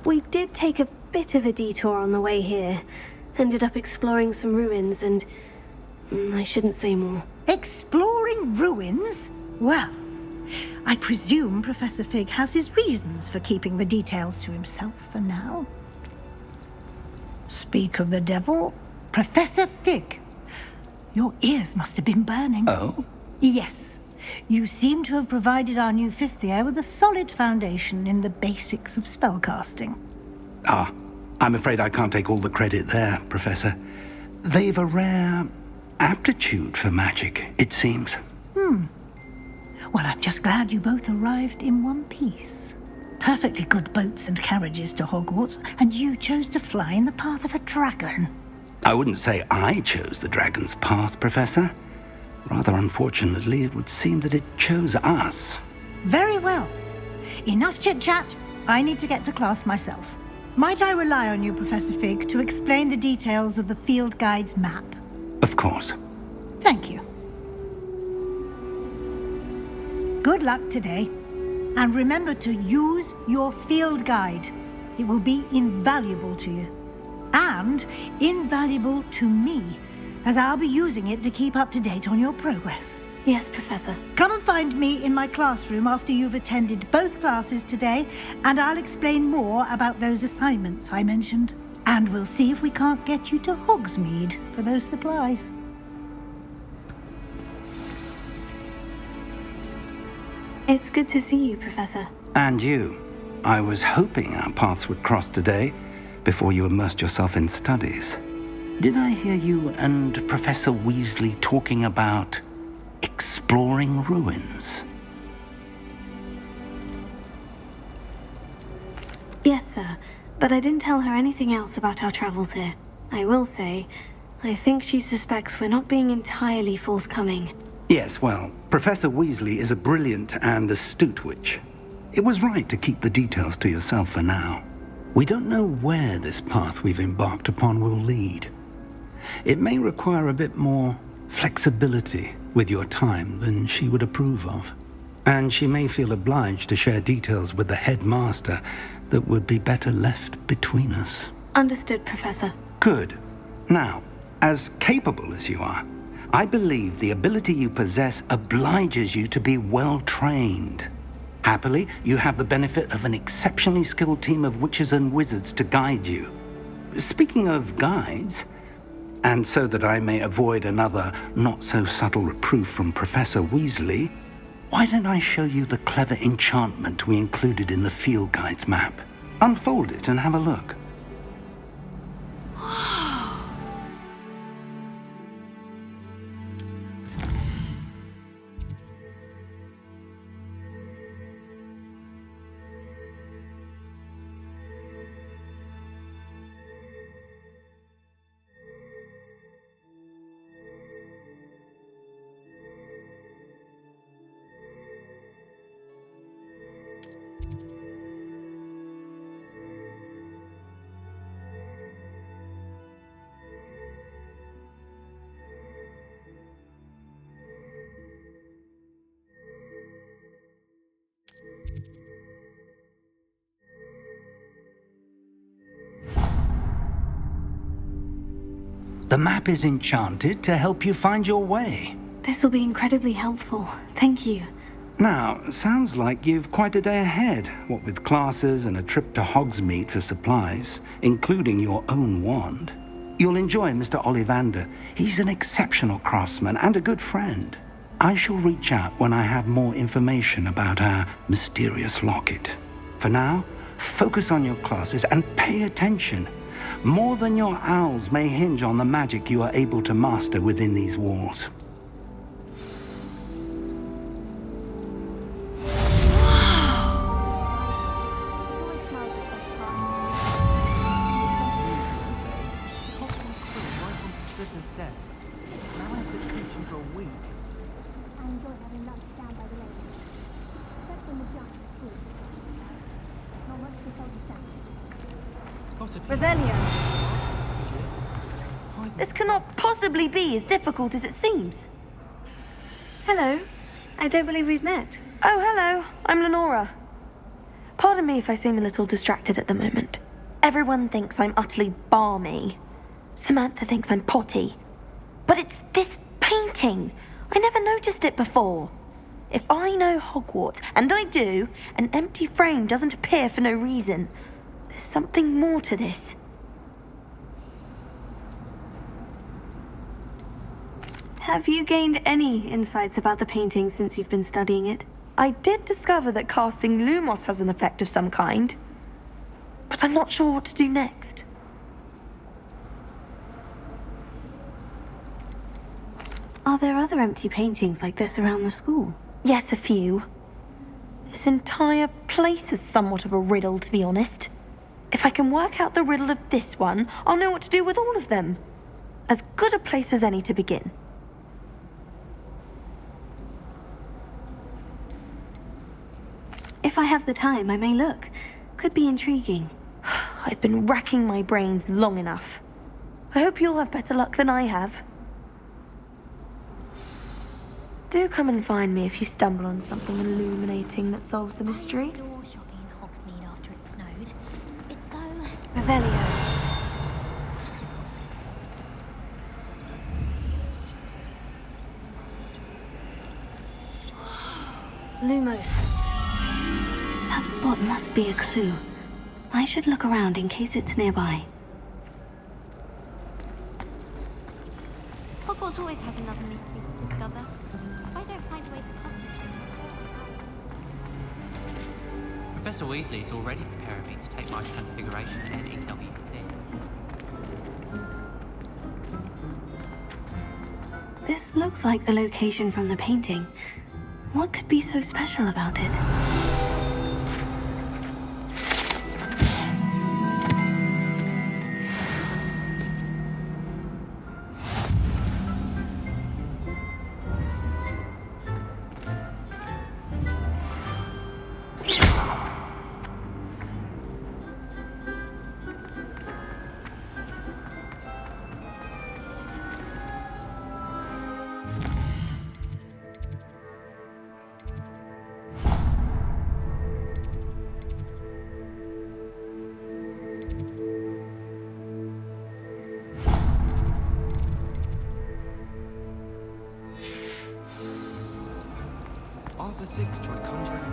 We did take a bit of a detour on the way here. Ended up exploring some ruins and... I shouldn't say more. Exploring ruins? Well, I presume Professor Fig has his reasons for keeping the details to himself for now. Speak of the devil, Professor Fig. Your ears must have been burning. Oh? Yes. You seem to have provided our new fifth year with a solid foundation in the basics of spellcasting. Ah, I'm afraid I can't take all the credit there, Professor. They've a rare aptitude for magic, it seems. Well, I'm just glad you both arrived in one piece. Perfectly good boats and carriages to Hogwarts, and you chose to fly in the path of a dragon. I wouldn't say I chose the dragon's path, Professor. Rather unfortunately, it would seem that it chose us. Very well. Enough chit-chat. I need to get to class myself. Might I rely on you, Professor Fig, to explain the details of the field guide's map? Of course. Thank you. Good luck today, and remember to use your field guide. It will be invaluable to you, and invaluable to me, as I'll be using it to keep up to date on your progress. Yes, Professor. Come and find me in my classroom after you've attended both classes today, and I'll explain more about those assignments I mentioned. And we'll see if we can't get you to Hogsmeade for those supplies. It's good to see you, Professor. And you. I was hoping our paths would cross today, before you immersed yourself in studies. Did I hear you and Professor Weasley talking about exploring ruins? Yes, sir, but I didn't tell her anything else about our travels here. I will say, I think she suspects we're not being entirely forthcoming. Yes, well, Professor Weasley is a brilliant and astute witch. It was right to keep the details to yourself for now. We don't know where this path we've embarked upon will lead. It may require a bit more flexibility with your time than she would approve of. And she may feel obliged to share details with the headmaster that would be better left between us. Understood, Professor. Good. Now, as capable as you are, I believe the ability you possess obliges you to be well trained. Happily, you have the benefit of an exceptionally skilled team of witches and wizards to guide you. Speaking of guides, and so that I may avoid another not-so-subtle reproof from Professor Weasley, why don't I show you the clever enchantment we included in the field guide's map? Unfold it and have a look. The map is enchanted to help you find your way. This will be incredibly helpful. Thank you. Now, sounds like you've quite a day ahead, what with classes and a trip to Hogsmeade for supplies, including your own wand. You'll enjoy Mr. Ollivander. He's an exceptional craftsman and a good friend. I shall reach out when I have more information about our mysterious locket. For now, focus on your classes and pay attention. More than your owls may hinge on the magic you are able to master within these walls. Revelio. This cannot possibly be as difficult as it seems. Hello. I don't believe we've met. Oh, hello. I'm Lenora. Pardon me if I seem a little distracted at the moment. Everyone thinks I'm utterly balmy. Samantha thinks I'm potty. But it's this painting. I never noticed it before. If I know Hogwarts, and I do, an empty frame doesn't appear for no reason. There's something more to this. Have you gained any insights about the painting since you've been studying it? I did discover that casting Lumos has an effect of some kind, but I'm not sure what to do next. Are there other empty paintings like this around the school? Yes, a few. This entire place is somewhat of a riddle, to be honest. If I can work out the riddle of this one, I'll know what to do with all of them. As good a place as any to begin. If I have the time, I may look. Could be intriguing. I've been racking my brains long enough. I hope you'll have better luck than I have. Do come and find me if you stumble on something illuminating that solves the mystery. Door shopping in Hogsmeade after it snowed. It's so... Revelio. Lumos. That spot must be a clue. I should look around in case it's nearby. Hogwarts always has another mystery to discover. If I don't find a way to concentrate... Professor Weasley's already preparing me to take my transfiguration at EWT. This looks like the location from the painting. What could be so special about it? Arthur VI tried conjuring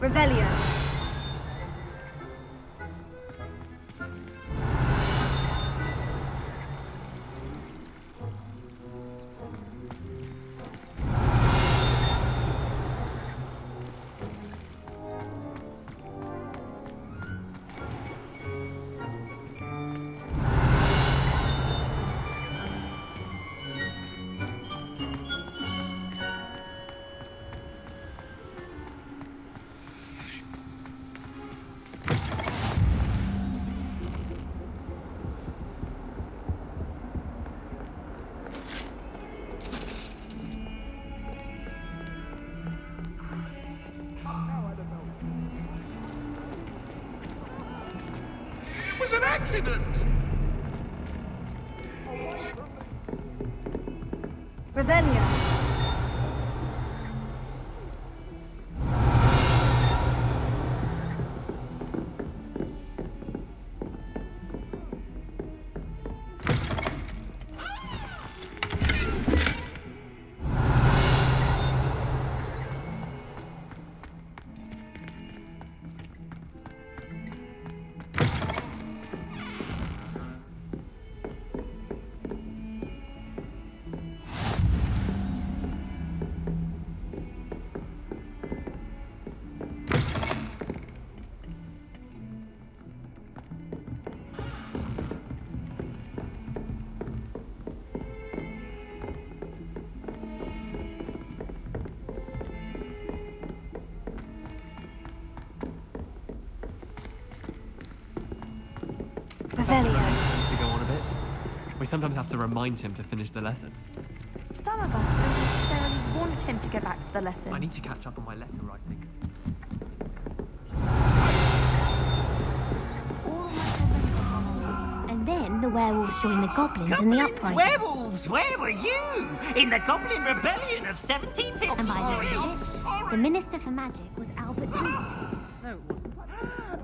Revelio. Revelio. It was an accident! Revelio. Needs to go on a bit. We sometimes have to remind him to finish the lesson. Some of us don't necessarily want him to go back to the lesson. I need to catch up on my letter writing. And then the werewolves joined the goblins in the uprising. Werewolves, where were you? In the Goblin Rebellion of 1750. And by the end of it, the Minister for Magic was Albert Boot. No, it wasn't.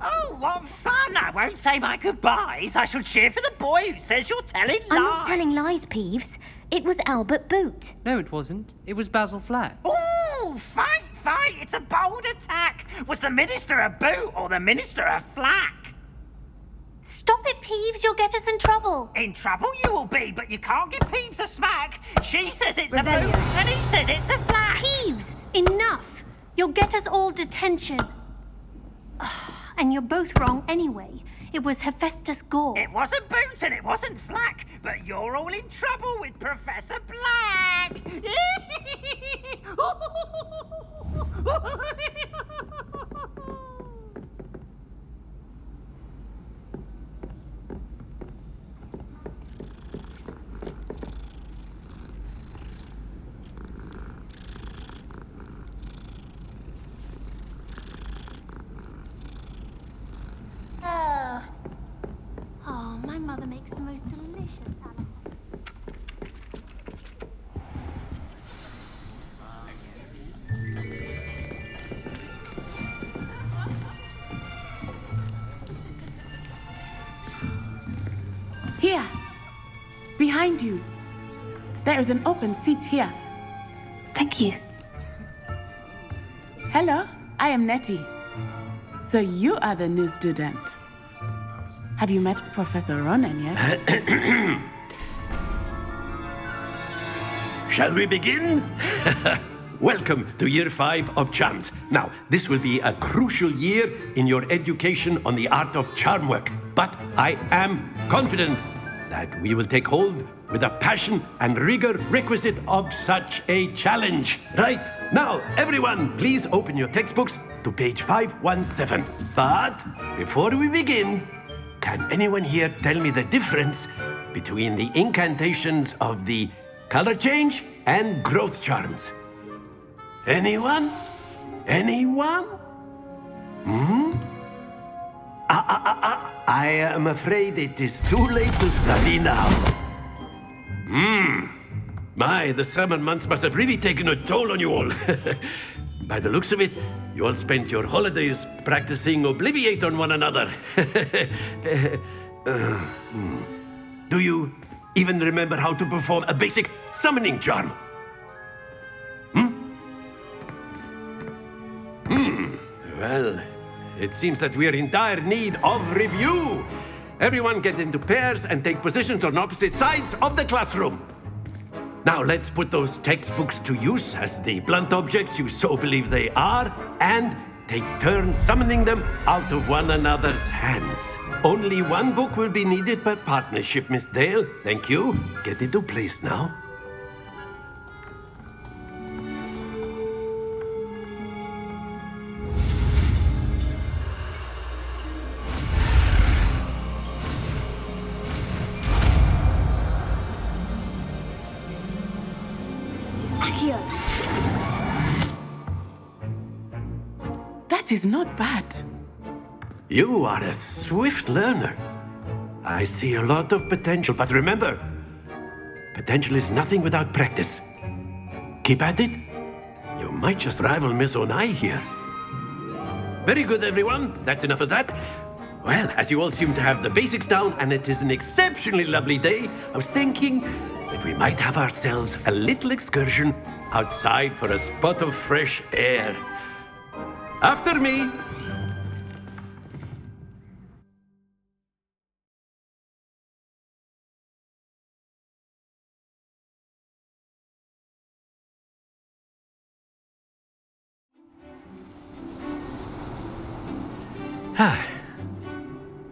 Oh, what fun! I won't say my goodbyes. I shall cheer for the boy who says you're telling lies. I'm not telling lies, Peeves. It was Albert Boot. No, it wasn't. It was Basil Flack. Ooh, fight, fight! It's a bold attack. Was the Minister a boot or the Minister a flack? Stop it, Peeves. You'll get us in trouble. In trouble you will be, but you can't give Peeves a smack. She says it's Revelio. a boot, and he says it's a flat. Peeves, enough. You'll get us all detention. And you're both wrong anyway. It was Hephaestus Gore. It wasn't boot and it wasn't flack, but you're all in trouble with Professor Black. Oh, my mother makes the most delicious salad. Here, behind you. There is an open seat here. Thank you. Hello, I am Nettie. So you are the new student. Have you met Professor Ronen yet? Shall we begin? Welcome to Year 5 of Charms. Now, this will be a crucial year in your education on the art of charm work. But I am confident that we will take hold with the passion and rigor requisite of such a challenge. Right, now, everyone, please open your textbooks to page 517. But before we begin, can anyone here tell me the difference between the incantations of the color change and growth charms? Anyone? Anyone? I am afraid it is too late to study now. My, the summer months must have really taken a toll on you all. By the looks of it, you all spent your holidays practicing Obliviate on one another. Do you even remember how to perform a basic summoning charm? Well, it seems that we are in dire need of review. Everyone get into pairs and take positions on opposite sides of the classroom. Now let's put those textbooks to use as the blunt objects you so believe they are, and take turns summoning them out of one another's hands. Only one book will be needed per partnership, Miss Dale. Thank you. Get into place now. That is not bad. You are a swift learner. I see a lot of potential, but remember, potential is nothing without practice. Keep at it. You might just rival Miss Onai here. Very good, everyone. That's enough of that. Well, as you all seem to have the basics down, and it is an exceptionally lovely day, I was thinking that we might have ourselves a little excursion outside for a spot of fresh air. After me.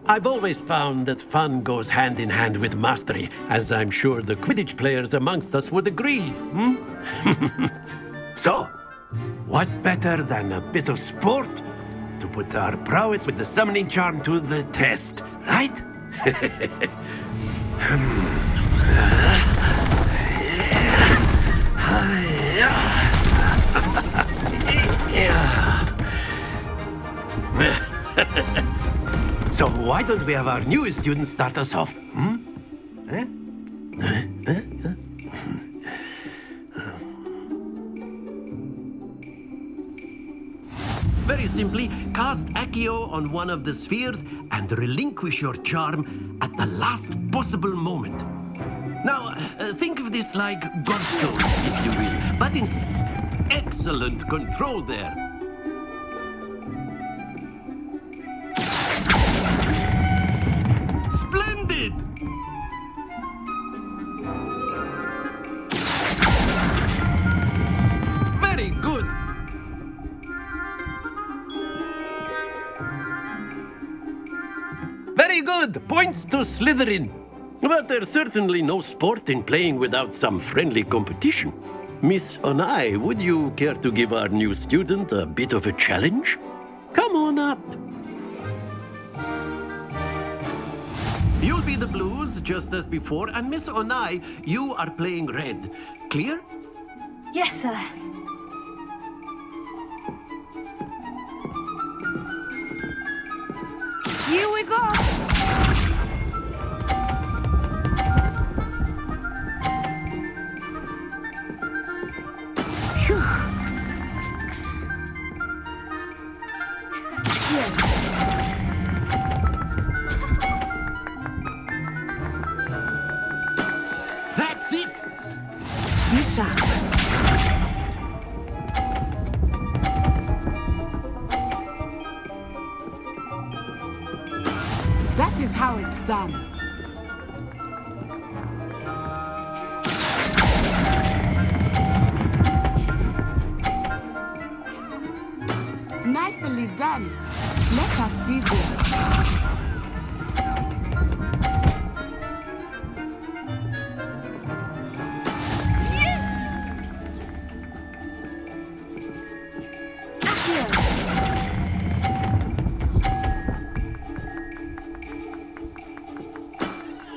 I've always found that fun goes hand in hand with mastery, as I'm sure the Quidditch players amongst us would agree. So, what better than a bit of sport to put our prowess with the summoning charm to the test, right? So why don't we have our newest student start us off? Very simply, cast Accio on one of the spheres and relinquish your charm at the last possible moment. Now, think of this like Gobstones, if you will, but instead, excellent control there. Good! Points to Slytherin. But there's certainly no sport in playing without some friendly competition. Miss Onai, would you care to give our new student a bit of a challenge? Come on up. You'll be the blues, just as before, and Miss Onai, you are playing red. Clear? Yes, sir. Here we go! Phew. That's it! Be sharp. That is how it's done. Nicely done. Let us see this.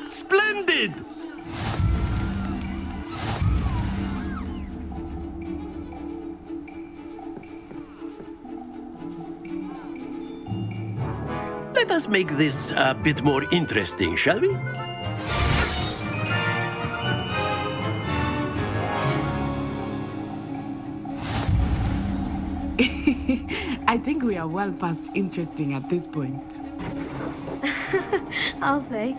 Splendid! Let us make this a bit more interesting, shall we? I think we are well past interesting at this point. I'll say.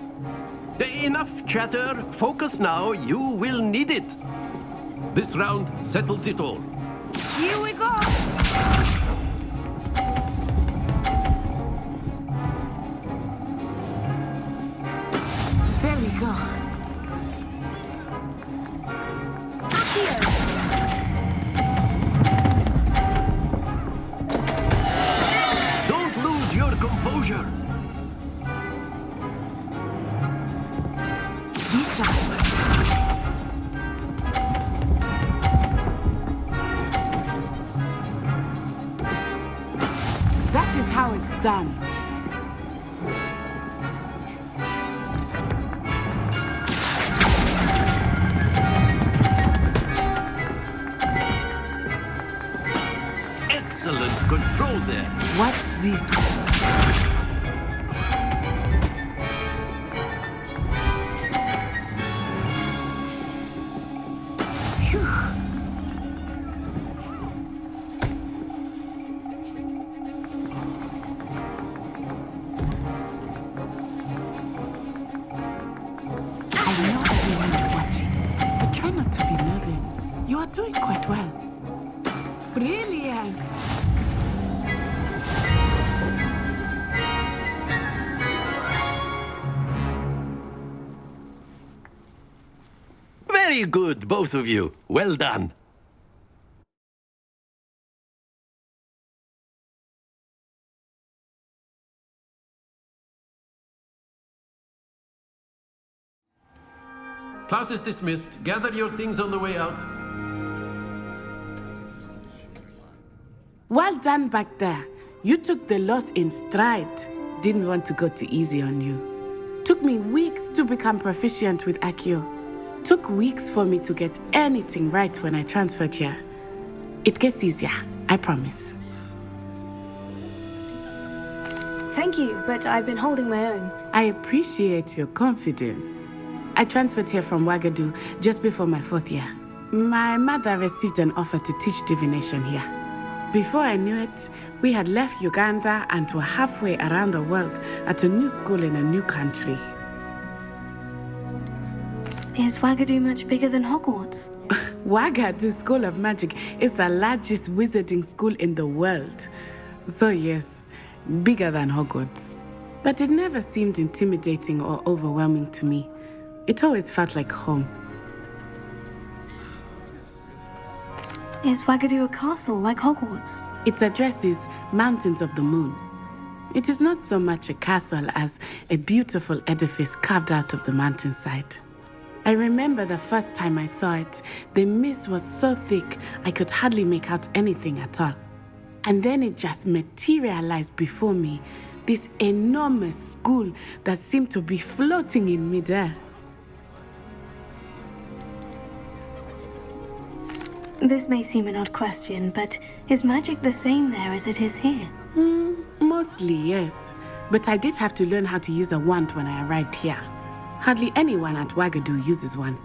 Enough chatter. Focus now. You will need it. This round settles it all. Here we go! There we go. Don't lose your composure. Be sharp. That is how it's done. Excellent control there. Watch this. Phew. I know everyone is watching, but try not to be nervous. You are doing quite well. Brilliant! Very good, both of you. Well done. Class is dismissed. Gather your things on the way out. Well done back there. You took the loss in stride. Didn't want to go too easy on you. Took me weeks to become proficient with Accio. Took weeks for me to get anything right when I transferred here. It gets easier, I promise. Thank you, but I've been holding my own. I appreciate your confidence. I transferred here from Wagadu just before my 4th year. My mother received an offer to teach divination here. Before I knew it, we had left Uganda and were halfway around the world at a new school in a new country. Is Wagadu much bigger than Hogwarts? Wagadu School of Magic is the largest wizarding school in the world. So yes, bigger than Hogwarts. But it never seemed intimidating or overwhelming to me. It always felt like home. Is Wagadu a castle like Hogwarts? Its address is Mountains of the Moon. It is not so much a castle as a beautiful edifice carved out of the mountainside. I remember the first time I saw it, the mist was so thick I could hardly make out anything at all. And then it just materialized before me, this enormous school that seemed to be floating in midair. This may seem an odd question, but is magic the same there as it is here? Mostly, yes. But I did have to learn how to use a wand when I arrived here. Hardly anyone at Wagadu uses one.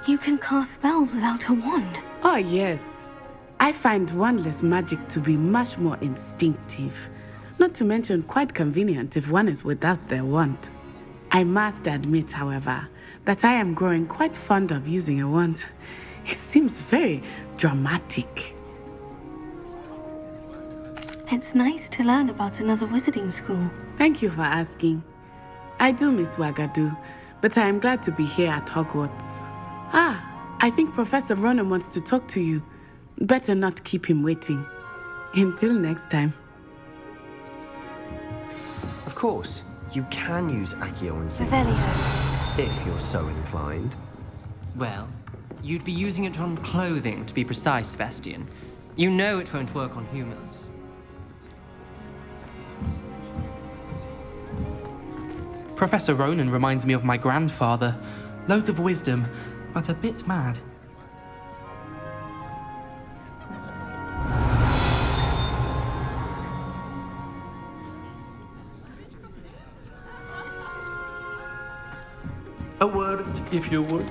You can cast spells without a wand? Oh, yes. I find wandless magic to be much more instinctive. Not to mention quite convenient if one is without their wand. I must admit, however, that I am growing quite fond of using a wand. It seems very dramatic. It's nice to learn about another wizarding school. Thank you for asking. I do miss Wagadu, but I am glad to be here at Hogwarts. I think Professor Ronen wants to talk to you. Better not keep him waiting. Until next time. Of course, you can use Accio on humans. Revelio. If you're so inclined. Well, you'd be using it on clothing, to be precise, Sebastian. You know it won't work on humans. Professor Ronen reminds me of my grandfather. Loads of wisdom, but a bit mad. A word, if you would.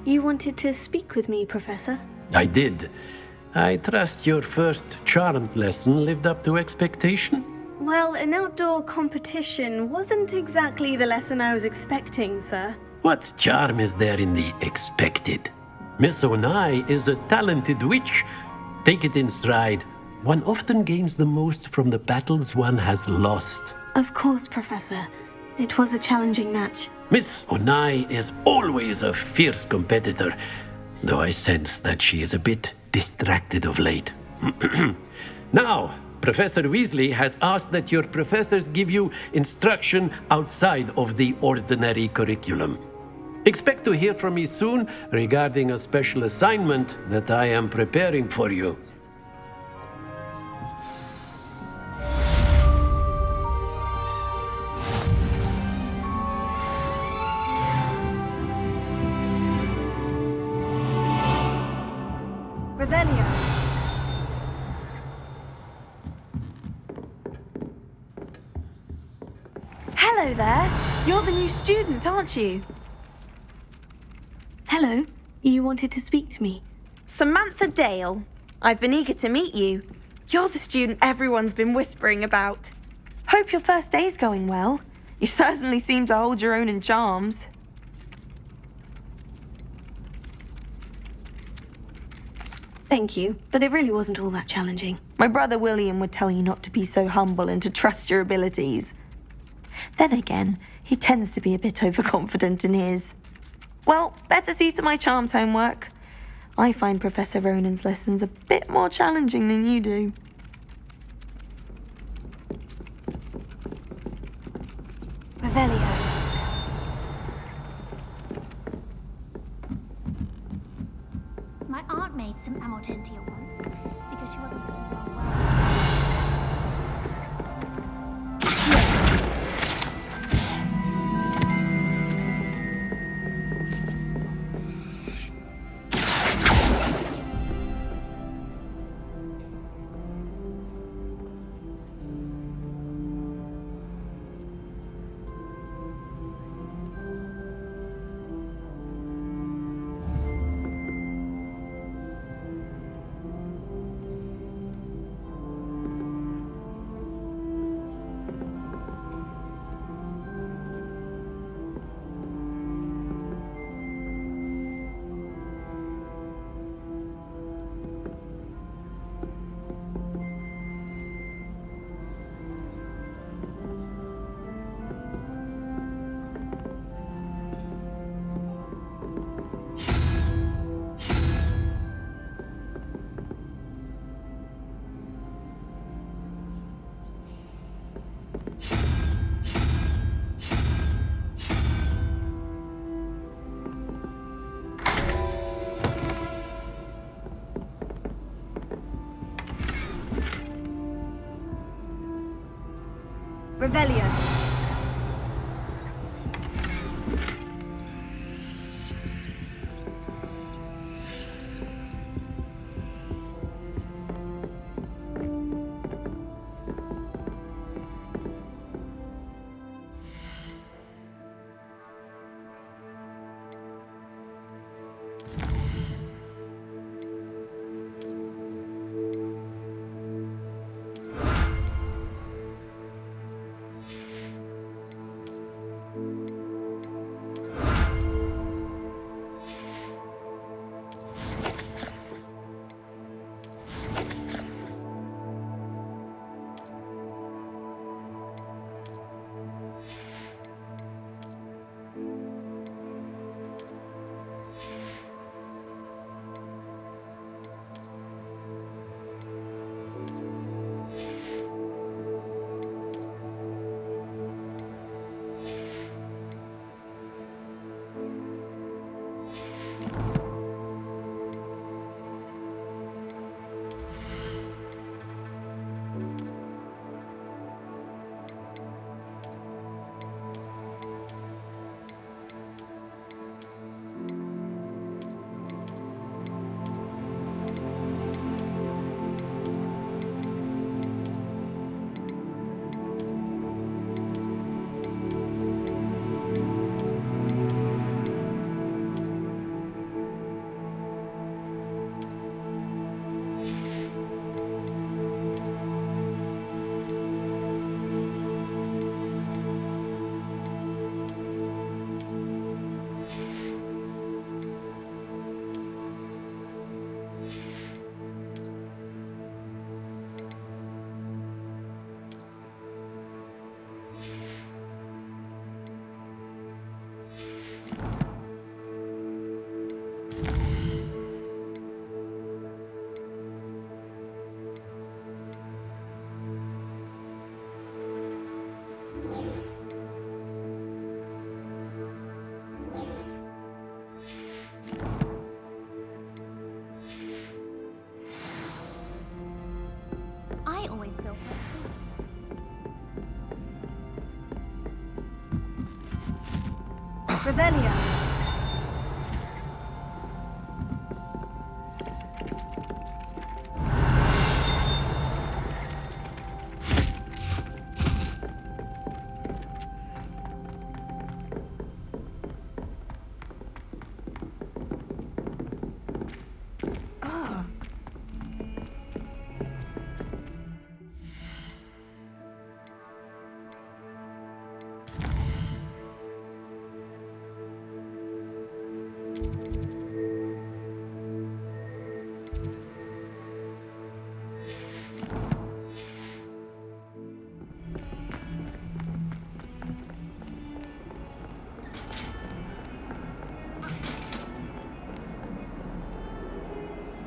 You wanted to speak with me, Professor? I did. I trust your first charms lesson lived up to expectation? Well, an outdoor competition wasn't exactly the lesson I was expecting, sir. What charm is there in the expected? Miss Onai is a talented witch. Take it in stride. One often gains the most from the battles one has lost. Of course, Professor. It was a challenging match. Miss Onai is always a fierce competitor, though I sense that she is a bit distracted of late. Now, Professor Weasley has asked that your professors give you instruction outside of the ordinary curriculum. Expect to hear from me soon regarding a special assignment that I am preparing for you. Revelio. Hello there. You're the new student, aren't you? Hello. You wanted to speak to me? Samantha Dale. I've been eager to meet you. You're the student everyone's been whispering about. Hope your first day's going well. You certainly seem to hold your own in charms. Thank you, but it really wasn't all that challenging. My brother William would tell you not to be so humble and to trust your abilities. Then again, he tends to be a bit overconfident in his. Well, better see to my charms homework. I find Professor Ronen's lessons a bit more challenging than you do. Revelio. My aunt made some Amortentia once, because she wasn't feeling well. Revelio. I always feel Revelio.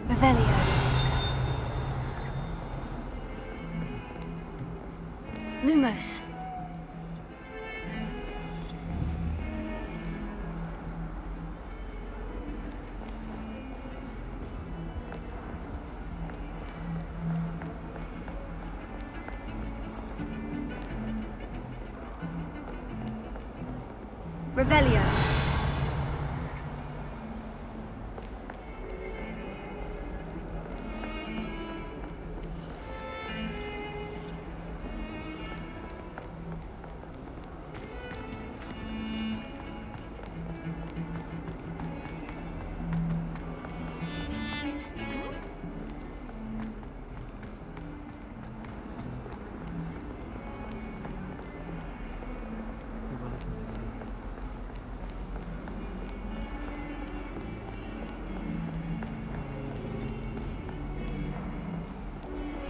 Revelio. Lumos. Revelio.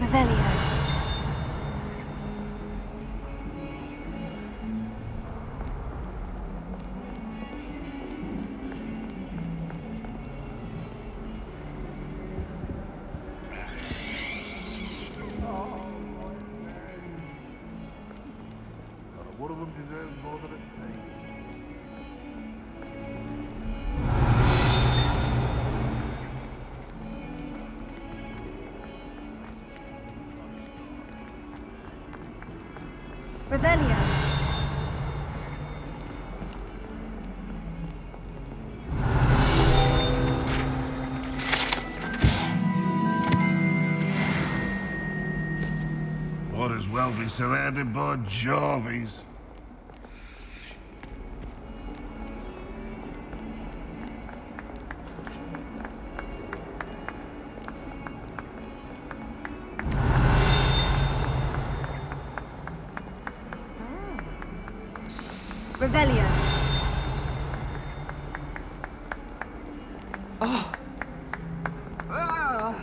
Revelio. One of them deserves more than it takes. Revelio. Might as well be surrounded by Jarvies. Revelio. Oh. Ah.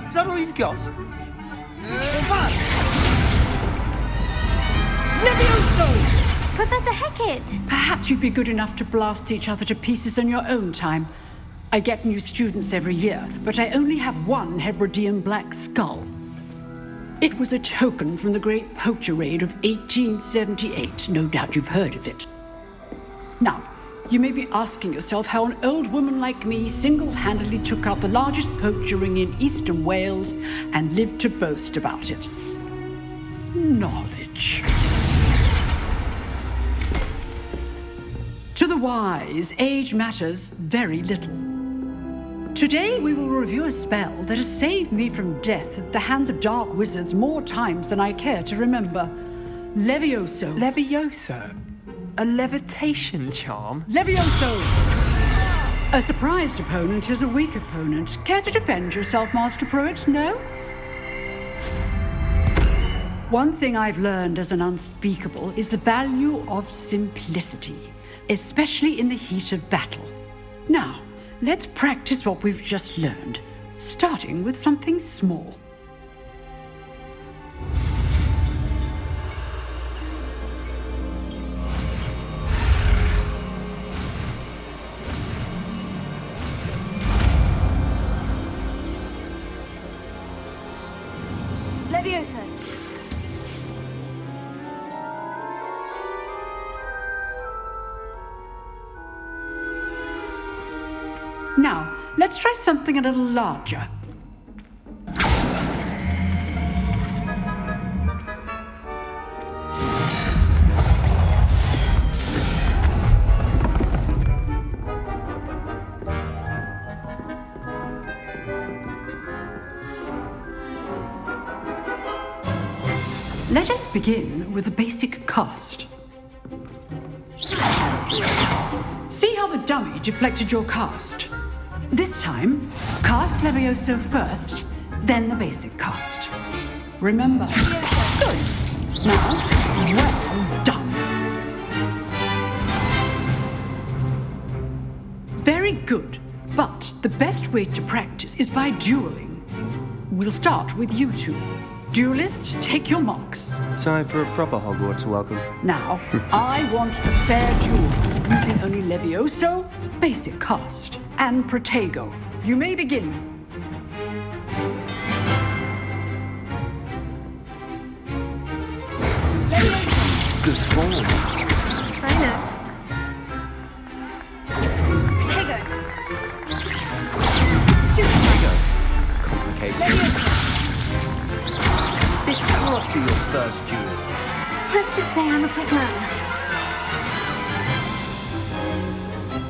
Is that all you've got? Levioso! Professor Hecat! Perhaps you'd be good enough to blast each other to pieces on your own time. I get new students every year, but I only have one Hebridean black skull. It was a token from the Great Poacher Raid of 1878. No doubt you've heard of it. Now, you may be asking yourself how an old woman like me single-handedly took out the largest poacher ring in eastern Wales and lived to boast about it. Knowledge. To the wise, age matters very little. Today we will review a spell that has saved me from death at the hands of dark wizards more times than I care to remember. Levioso. Levioso? A levitation charm? Levioso! A surprised opponent is a weak opponent. Care to defend yourself, Master Pruitt? No? One thing I've learned as an unspeakable is the value of simplicity, especially in the heat of battle. Now, let's practice what we've just learned, starting with something small. Levioso. Now, let's try something a little larger. Let us begin with the basic cast. See how the dummy deflected your cast? This time, cast Levioso first, then the basic cast. Remember. Good. Now, well done. Very good. But the best way to practice is by dueling. We'll start with you two. Duelists, take your marks. Time for a proper Hogwarts welcome. Now, I want a fair duel, using only Levioso, basic cast, and Protego. You may begin. Good form. I know. Protego. Stupid. Complicated. This can't be your first duel. Let's just say I'm a quick learner.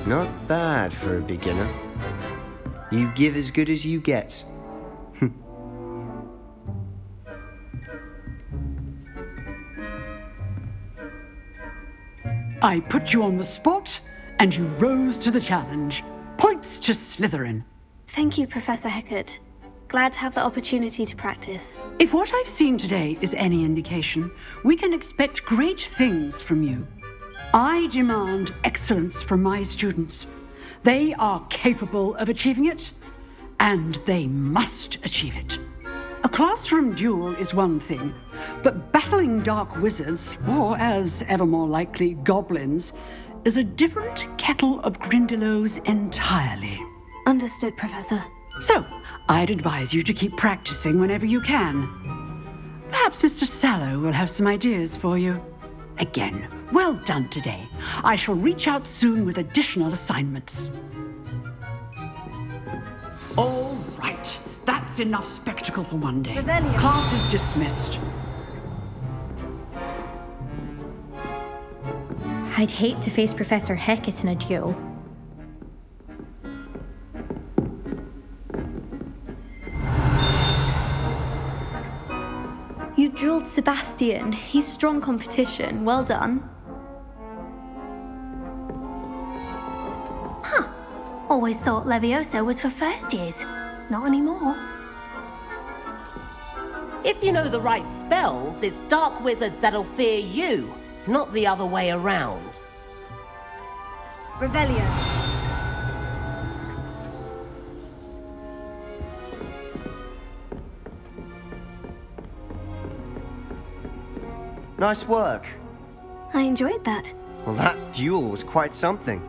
Not bad for a beginner. You give as good as you get. I put you on the spot, and you rose to the challenge. Points to Slytherin. Thank you, Professor Hecat. Glad to have the opportunity to practice. If what I've seen today is any indication, we can expect great things from you. I demand excellence from my students. They are capable of achieving it, and they must achieve it. A classroom duel is one thing, but battling dark wizards, or as ever more likely, goblins, is a different kettle of Grindylows entirely. Understood, Professor. So, I'd advise you to keep practicing whenever you can. Perhaps Mr. Sallow will have some ideas for you. Again, well done today. I shall reach out soon with additional assignments. All right. That's enough spectacle for one day. Revelio. Class is dismissed. I'd hate to face Professor Hecat in a duel. You drilled Sebastian. He's strong competition. Well done. Huh. Always thought Levioso was for first years. Not anymore. If you know the right spells, it's dark wizards that'll fear you, not the other way around. Revelio. Nice work. I enjoyed that. Well, that duel was quite something.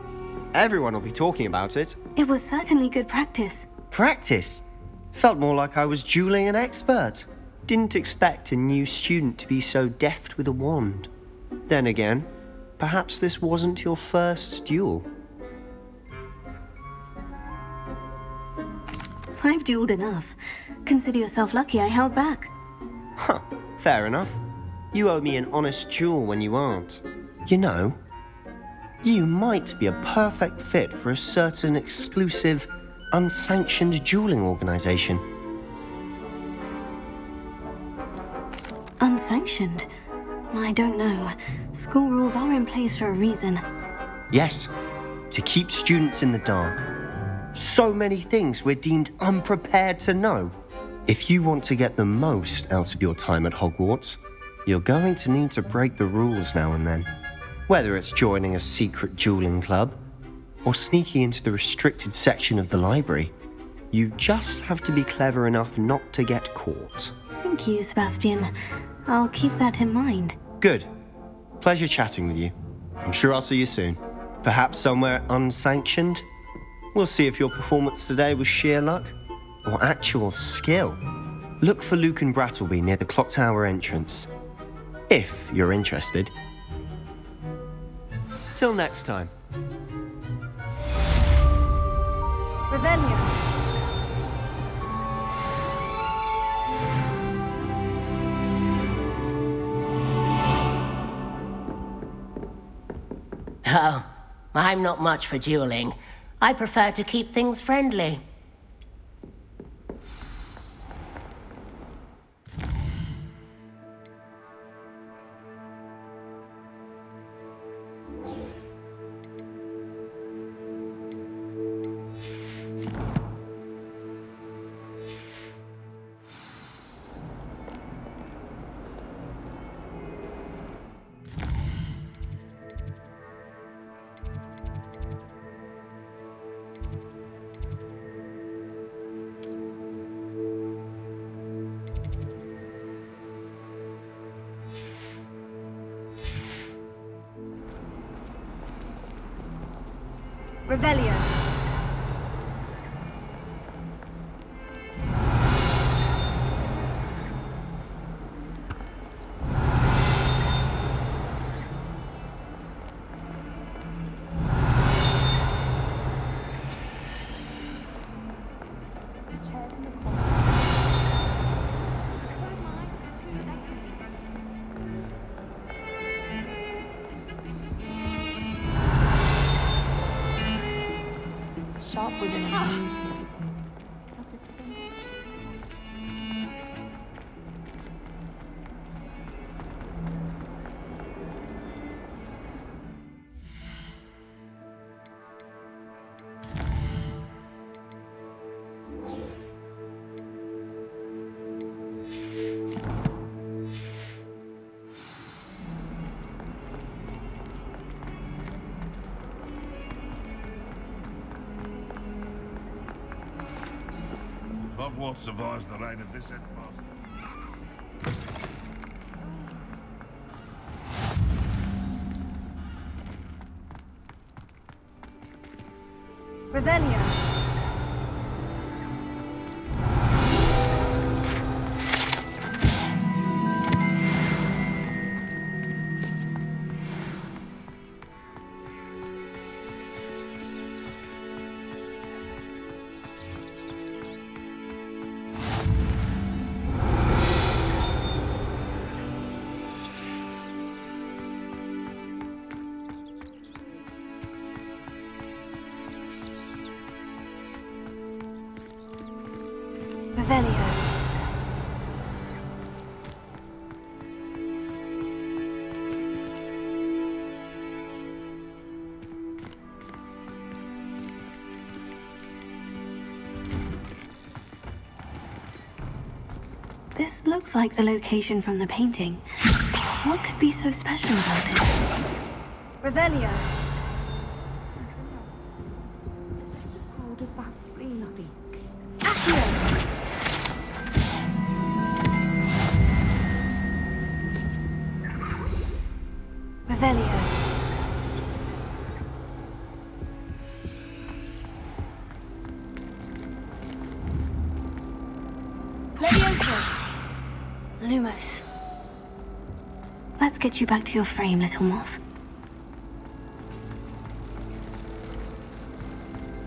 Everyone will be talking about it. It was certainly good practice. Practice? Felt more like I was dueling an expert. Didn't expect a new student to be so deft with a wand. Then again, perhaps this wasn't your first duel. I've dueled enough. Consider yourself lucky I held back. Huh, fair enough. You owe me an honest duel when you aren't. You know, you might be a perfect fit for a certain exclusive, unsanctioned dueling organization. Unsanctioned? I don't know. School rules are in place for a reason. Yes, to keep students in the dark. So many things we're deemed unprepared to know. If you want to get the most out of your time at Hogwarts, you're going to need to break the rules now and then. Whether it's joining a secret dueling club, or sneaking into the restricted section of the library, you just have to be clever enough not to get caught. Thank you, Sebastian. I'll keep that in mind. Good. Pleasure chatting with you. I'm sure I'll see you soon. Perhaps somewhere unsanctioned? We'll see if your performance today was sheer luck or actual skill. Look for Luke and Brattleby near the clock tower entrance, if you're interested. Till next time. Revelio. Oh, I'm not much for dueling. I prefer to keep things friendly. Revelio. Sharp was in a mood. Hogwarts survives the reign of this headmaster. Revelio. This looks like the location from the painting. What could be so special about it? Revelio. Revelio. Levioso. Lumos. Let's get you back to your frame, little moth.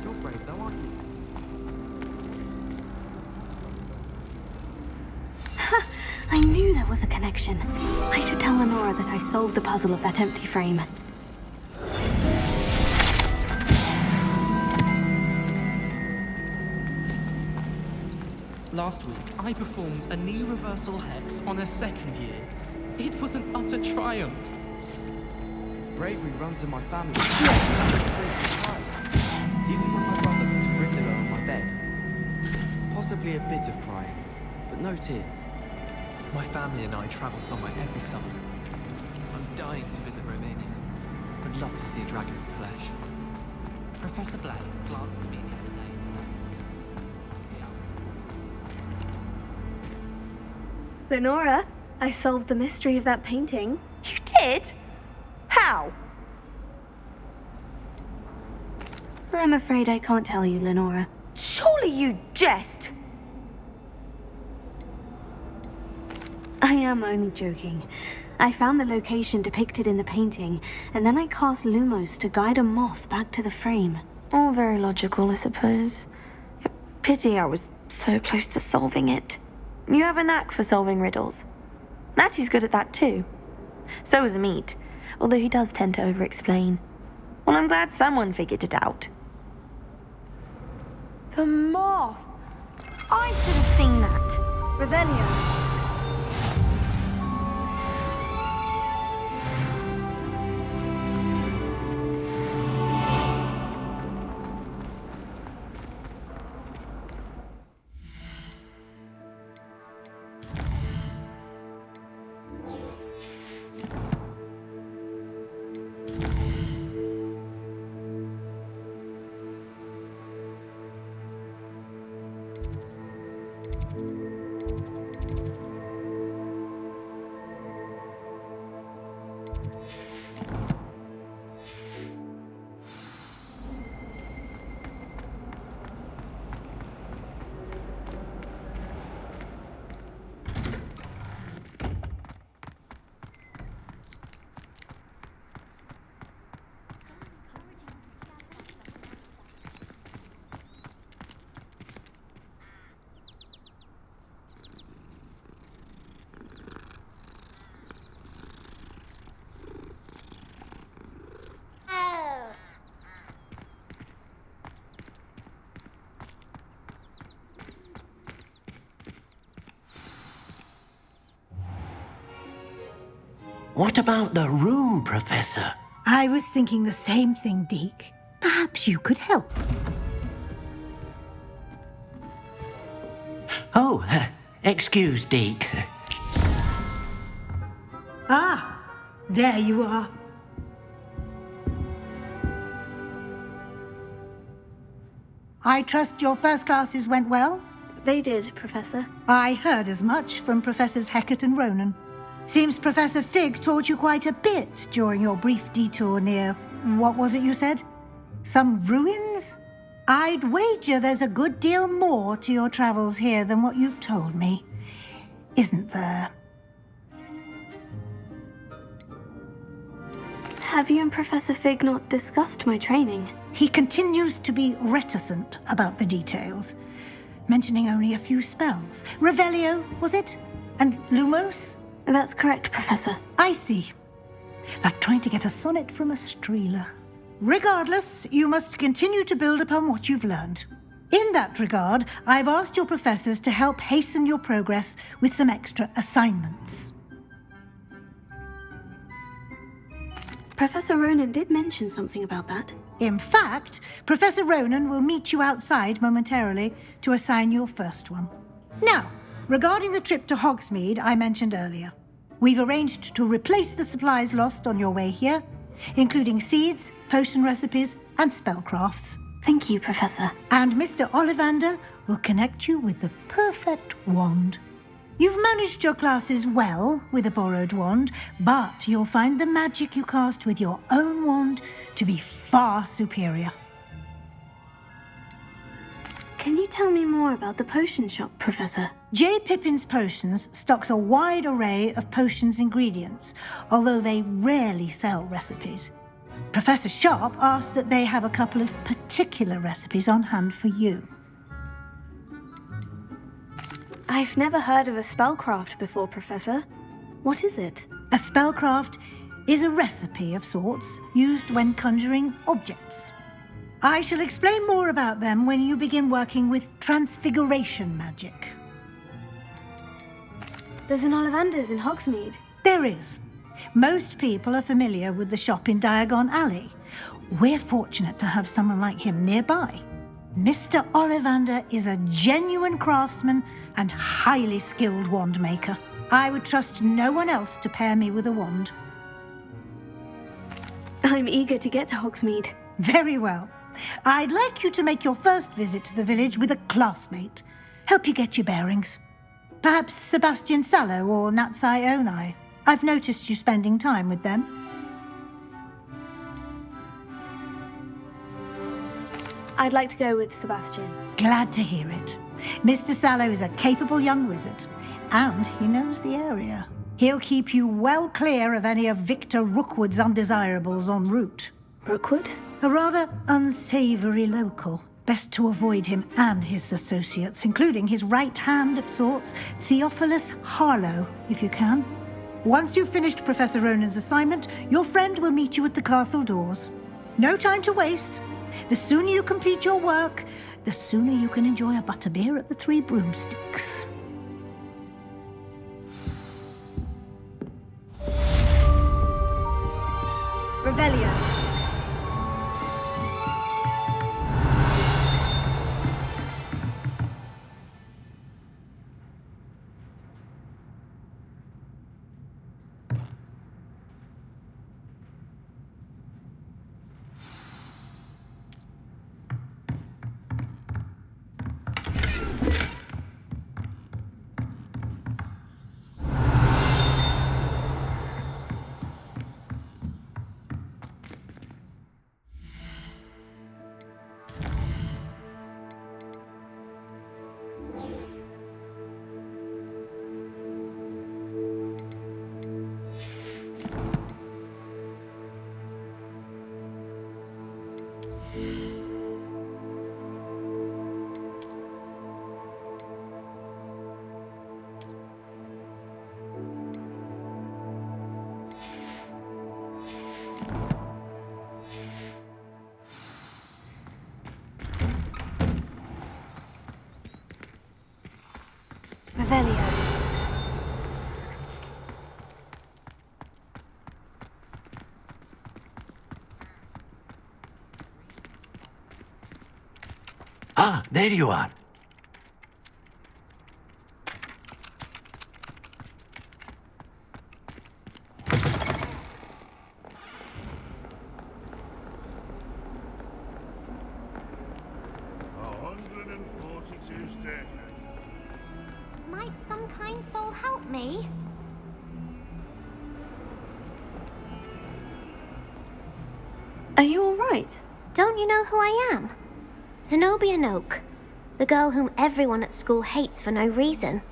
You're brave though, aren't you? I knew there was a connection. I should tell Lenora that I solved the puzzle of that empty frame. Last week, I performed a knee reversal hex on a second year. It was an utter triumph. Bravery runs in my family. Even when my brother put a Riddler on my bed. Possibly a bit of crying, but no tears. My family and I travel somewhere every summer. I'm dying to visit Romania. Would love to see a dragon in the flesh. Professor Black glanced at me the other day. Lenora, I solved the mystery of that painting. You did? How? I'm afraid I can't tell you, Lenora. Surely you jest. I am only joking. I found the location depicted in the painting, and then I cast Lumos to guide a moth back to the frame. All very logical, I suppose. Pity I was so close to solving it. You have a knack for solving riddles. Natty's good at that too. So is Meat, although he does tend to over-explain. Well, I'm glad someone figured it out. The moth! I should have seen that. Revelio. What about the room, Professor? I was thinking the same thing, Deke. Perhaps you could help. Oh, excuse, Deke. Ah, there you are. I trust your first classes went well? They did, Professor. I heard as much from Professors Hecat and Ronen. Seems Professor Fig taught you quite a bit during your brief detour near... what was it you said? Some ruins? I'd wager there's a good deal more to your travels here than what you've told me. Isn't there? Have you and Professor Fig not discussed my training? He continues to be reticent about the details, mentioning only a few spells. Revelio, was it? And Lumos? That's correct, Professor. I see. Like trying to get a sonnet from a streeler. Regardless, you must continue to build upon what you've learned. In that regard, I've asked your professors to help hasten your progress with some extra assignments. Professor Ronen did mention something about that. In fact, Professor Ronen will meet you outside momentarily to assign your first one. Now, regarding the trip to Hogsmeade I mentioned earlier, we've arranged to replace the supplies lost on your way here, including seeds, potion recipes, and spellcrafts. Thank you, Professor. And Mr. Ollivander will connect you with the perfect wand. You've managed your classes well with a borrowed wand, but you'll find the magic you cast with your own wand to be far superior. Can you tell me more about the potion shop, Professor? J. Pippin's Potions stocks a wide array of potions ingredients, although they rarely sell recipes. Professor Sharp asked that they have a couple of particular recipes on hand for you. I've never heard of a spellcraft before, Professor. What is it? A spellcraft is a recipe of sorts used when conjuring objects. I shall explain more about them when you begin working with transfiguration magic. There's an Ollivanders in Hogsmeade. There is. Most people are familiar with the shop in Diagon Alley. We're fortunate to have someone like him nearby. Mr. Ollivander is a genuine craftsman and highly skilled wand maker. I would trust no one else to pair me with a wand. I'm eager to get to Hogsmeade. Very well. I'd like you to make your first visit to the village with a classmate. Help you get your bearings. Perhaps Sebastian Sallow or Natsai Onai. I've noticed you spending time with them. I'd like to go with Sebastian. Glad to hear it. Mr. Sallow is a capable young wizard, and he knows the area. He'll keep you well clear of any of Victor Rookwood's undesirables en route. Rookwood? A rather unsavory local. Best to avoid him and his associates, including his right hand of sorts, Theophilus Harlow, if you can. Once you've finished Professor Ronen's assignment, your friend will meet you at the castle doors. No time to waste. The sooner you complete your work, the sooner you can enjoy a butterbeer at the Three Broomsticks. Revelio. Revelio. Ah, there you are. Might some kind soul help me? Are you all right? Don't you know who I am? Zenobia Noak, the girl whom everyone at school hates for no reason.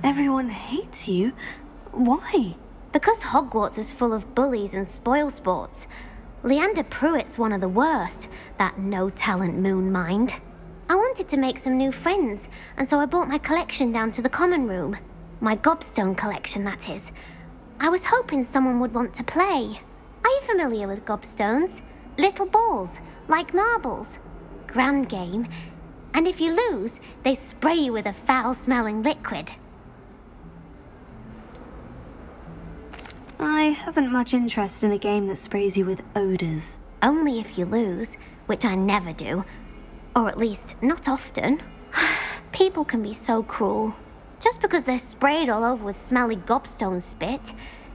Everyone hates you? Why? Because Hogwarts is full of bullies and spoilsports. Leander Pruitt's one of the worst, that no-talent moon mind. I wanted to make some new friends, and so I brought my collection down to the common room. My Gobstone collection, that is. I was hoping someone would want to play. Are you familiar with Gobstones? Little balls, like marbles. Grand game. And if you lose, they spray you with a foul-smelling liquid. I haven't much interest in a game that sprays you with odors. Only if you lose, which I never do. Or at least, not often. People can be so cruel. Just because they're sprayed all over with smelly Gobstone spit,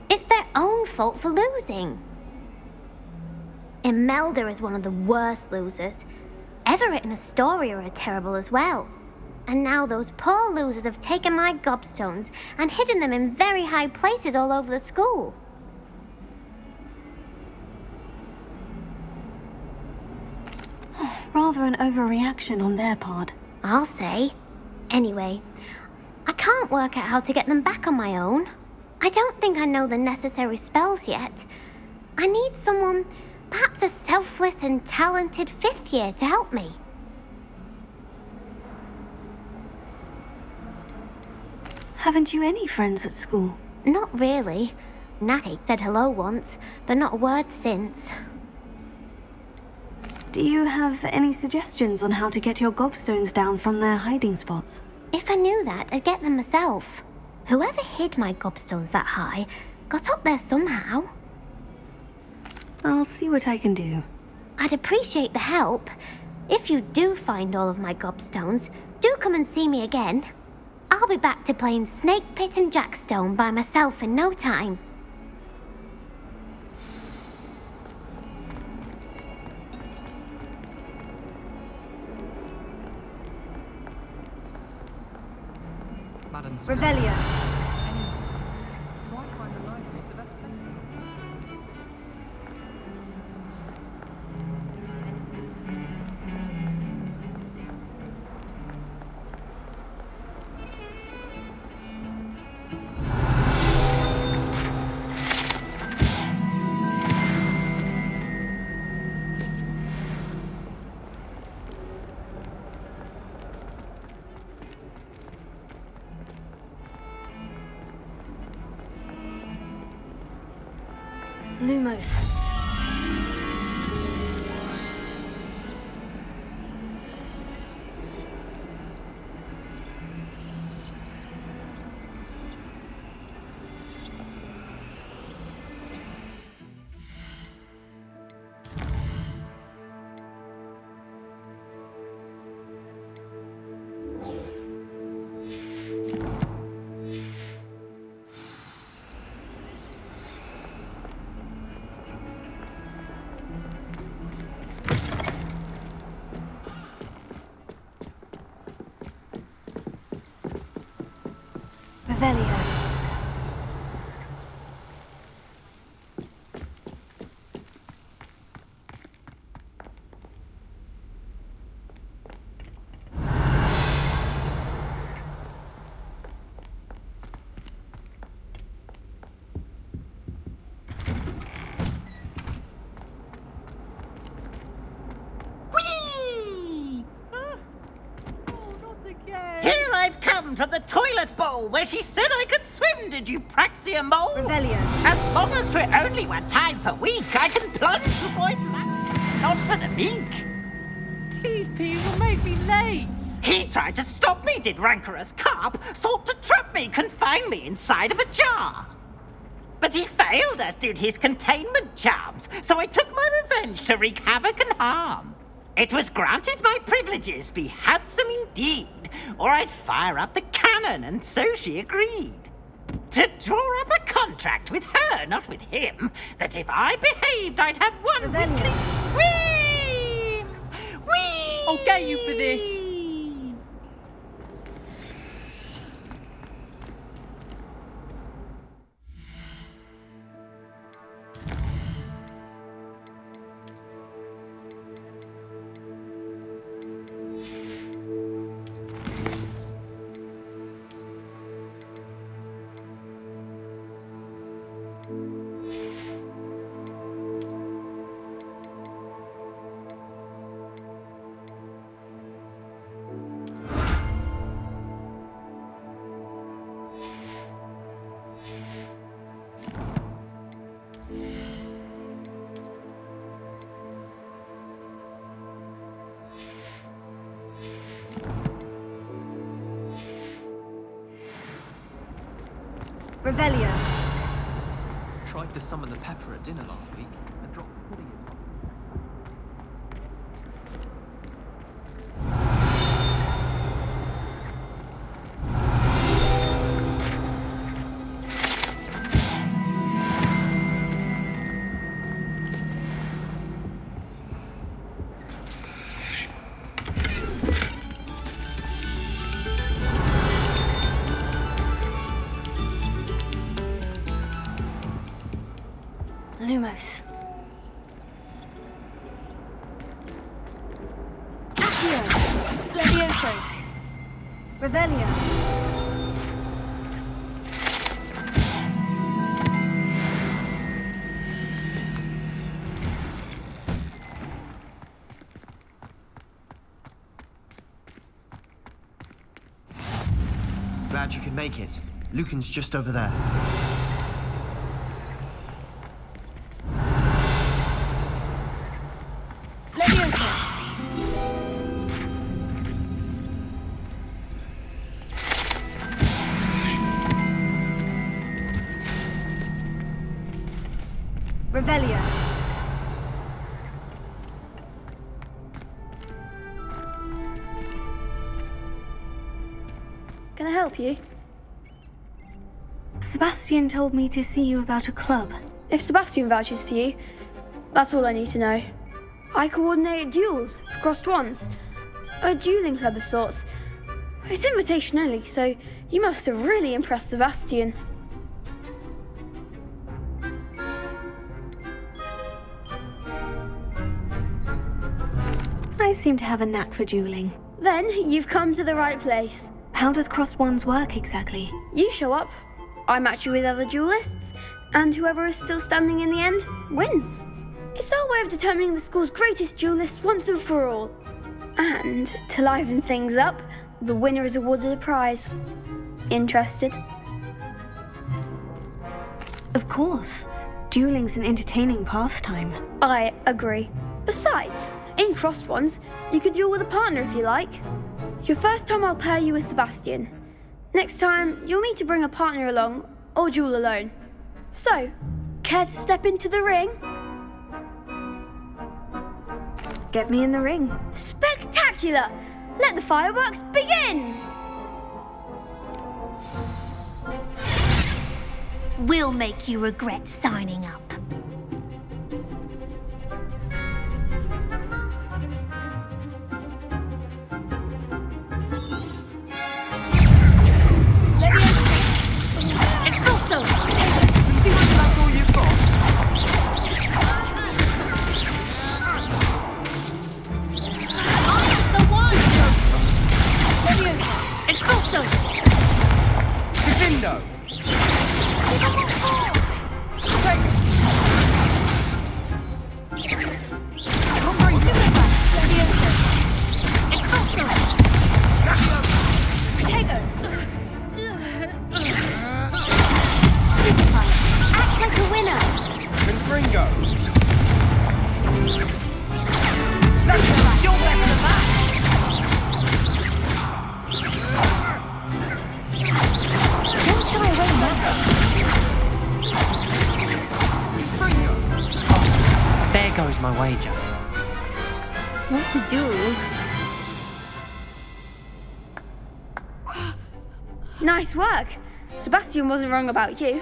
it's their own fault for losing. Imelda is one of the worst losers. Everett and Astoria are terrible as well. And now those poor losers have taken my Gobstones and hidden them in very high places all over the school. Rather an overreaction on their part. I'll say. Anyway, I can't work out how to get them back on my own. I don't think I know the necessary spells yet. I need someone, perhaps a selfless and talented 5th year to help me. Haven't you any friends at school? Not really. Natty said hello once, but not a word since. Do you have any suggestions on how to get your Gobstones down from their hiding spots? If I knew that, I'd get them myself. Whoever hid my Gobstones that high got up there somehow. I'll see what I can do. I'd appreciate the help. If you do find all of my Gobstones, do come and see me again. I'll be back to playing Snake Pit and Jackstone by myself in no time. Madam Revelio. So I find the library is the best place for them. Lumos. Revelio. Here I've come from the toilet bowl where she said I could swim, did you praxia mole? Revelio. As long as we're only 1 time per week, I can plunge the boy's mouth. Not for the meek. Please, P, you'll make me late. He tried to stop me, did rancorous carp, sought to trap me, confine me inside of a jar. But he failed, as did his containment charms, so I took my revenge to wreak havoc and harm. It was granted my privileges be handsome indeed, or I'd fire up the cannon, and so she agreed. To draw up a contract with her, not with him, that if I behaved, I'd have one weekly swim! Whee! I'll get you for this. Revelio. Tried to summon the pepper at dinner last week and dropped the pudding in. Lumos. Accio. Levioso. Revelio. Glad you could make it. Lucan's just over there. Revelio. Can I help you? Sebastian told me to see you about a club. If Sebastian vouches for you, that's all I need to know. I coordinate duels for crossed wands. A dueling club of sorts. It's invitation only, so you must have really impressed Sebastian. I seem to have a knack for dueling. Then you've come to the right place. How does crossed wands work exactly? You show up, I match you with other duelists, and whoever is still standing in the end wins. It's our way of determining the school's greatest duelist once and for all. And to liven things up, the winner is awarded a prize. Interested? Of course. Dueling's an entertaining pastime. I agree. Besides, in crossed wands, you could duel with a partner if you like. Your first time I'll pair you with Sebastian. Next time, you'll need to bring a partner along, or duel alone. So, care to step into the ring? Get me in the ring. Spectacular! Let the fireworks begin! We'll make you regret signing up. Expulso! Stupid, that's all you've got? I am the one! Expulso! Defendo! Take it! Expulso! Act like a winner! Confringo! You're better than that! Don't shy away now. There goes my wager. What to do? Nice work. Sebastian wasn't wrong about you.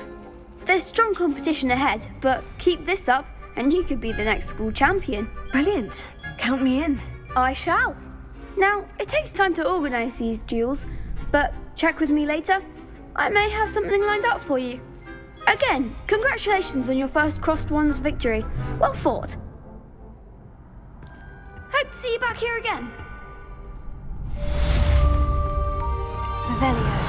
There's strong competition ahead, but keep this up and you could be the next school champion. Brilliant. Count me in. I shall. Now, it takes time to organise these duels, but check with me later. I may have something lined up for you. Again, congratulations on your first crossed wands victory. Well fought. Hope to see you back here again. Revelio.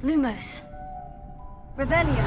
Lumos. Revelio.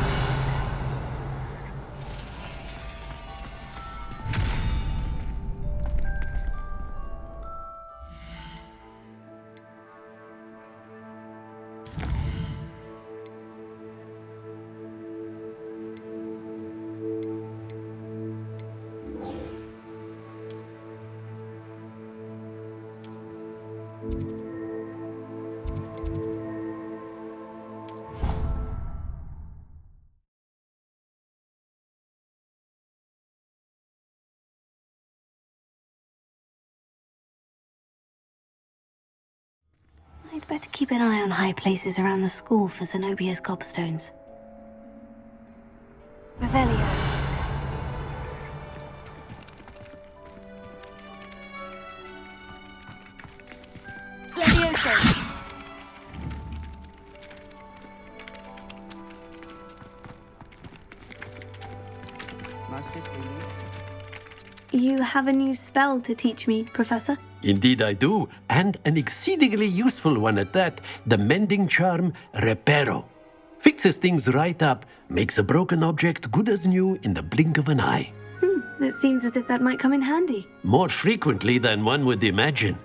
better keep an eye on high places around the school for Zenobia's gobstones. Revelio. Levioso. You have a new spell to teach me, Professor? Indeed I do, and an exceedingly useful one at that. The mending charm, Reparo. Fixes things right up, makes a broken object good as new in the blink of an eye. It seems as if that might come in handy. More frequently than one would imagine.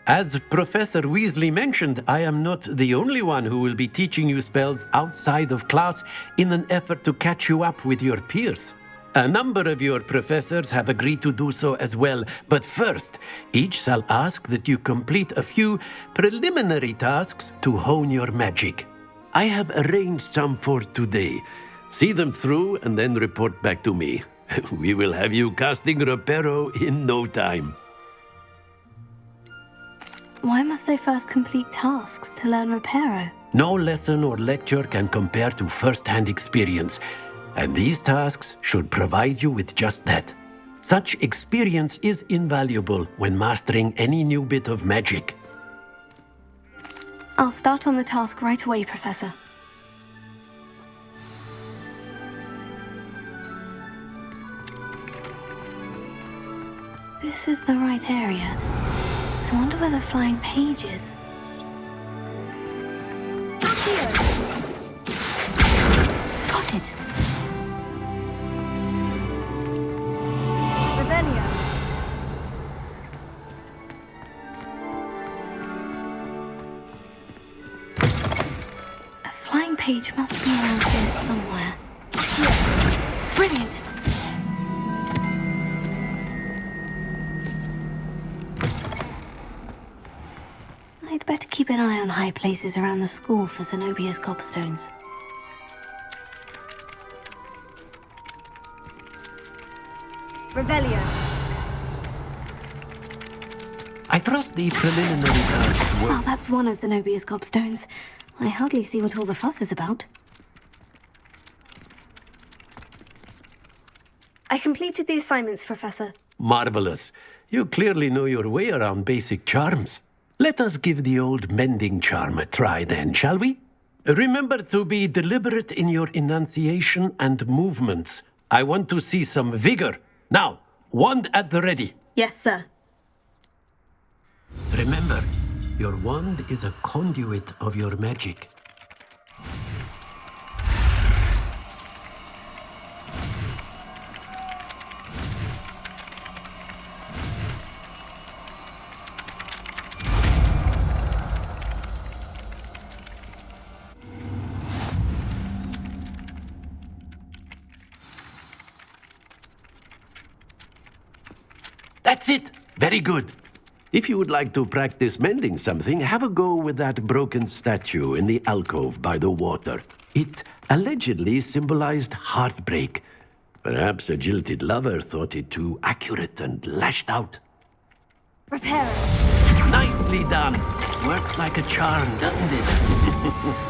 As Professor Weasley mentioned, I am not the only one who will be teaching you spells outside of class in an effort to catch you up with your peers. A number of your professors have agreed to do so as well, but first, each shall ask that you complete a few preliminary tasks to hone your magic. I have arranged some for today. See them through and then report back to me. We will have you casting Reparo in no time. Why must I first complete tasks to learn Reparo? No lesson or lecture can compare to first-hand experience, and these tasks should provide you with just that. Such experience is invaluable when mastering any new bit of magic. I'll start on the task right away, Professor. This is the right area. I wonder where the flying page is. Got it. Revelio. A flying page must be around here somewhere. Here. Brilliant. I'd better keep an eye on high places around the school for Zenobia's gobstones. Revelio. I trust the preliminary tasks were... Well, that's one of Zenobia's gobstones. I hardly see what all the fuss is about. I completed the assignments, Professor. Marvelous. You clearly know your way around basic charms. Let us give the old mending charm a try then, shall we? Remember to be deliberate in your enunciation and movements. I want to see some vigor. Now, wand at the ready. Yes, sir. Remember, your wand is a conduit of your magic. That's it! Very good. If you would like to practice mending something, have a go with that broken statue in the alcove by the water. It allegedly symbolized heartbreak. Perhaps a jilted lover thought it too accurate and lashed out. Repair. Nicely done. Works like a charm, doesn't it?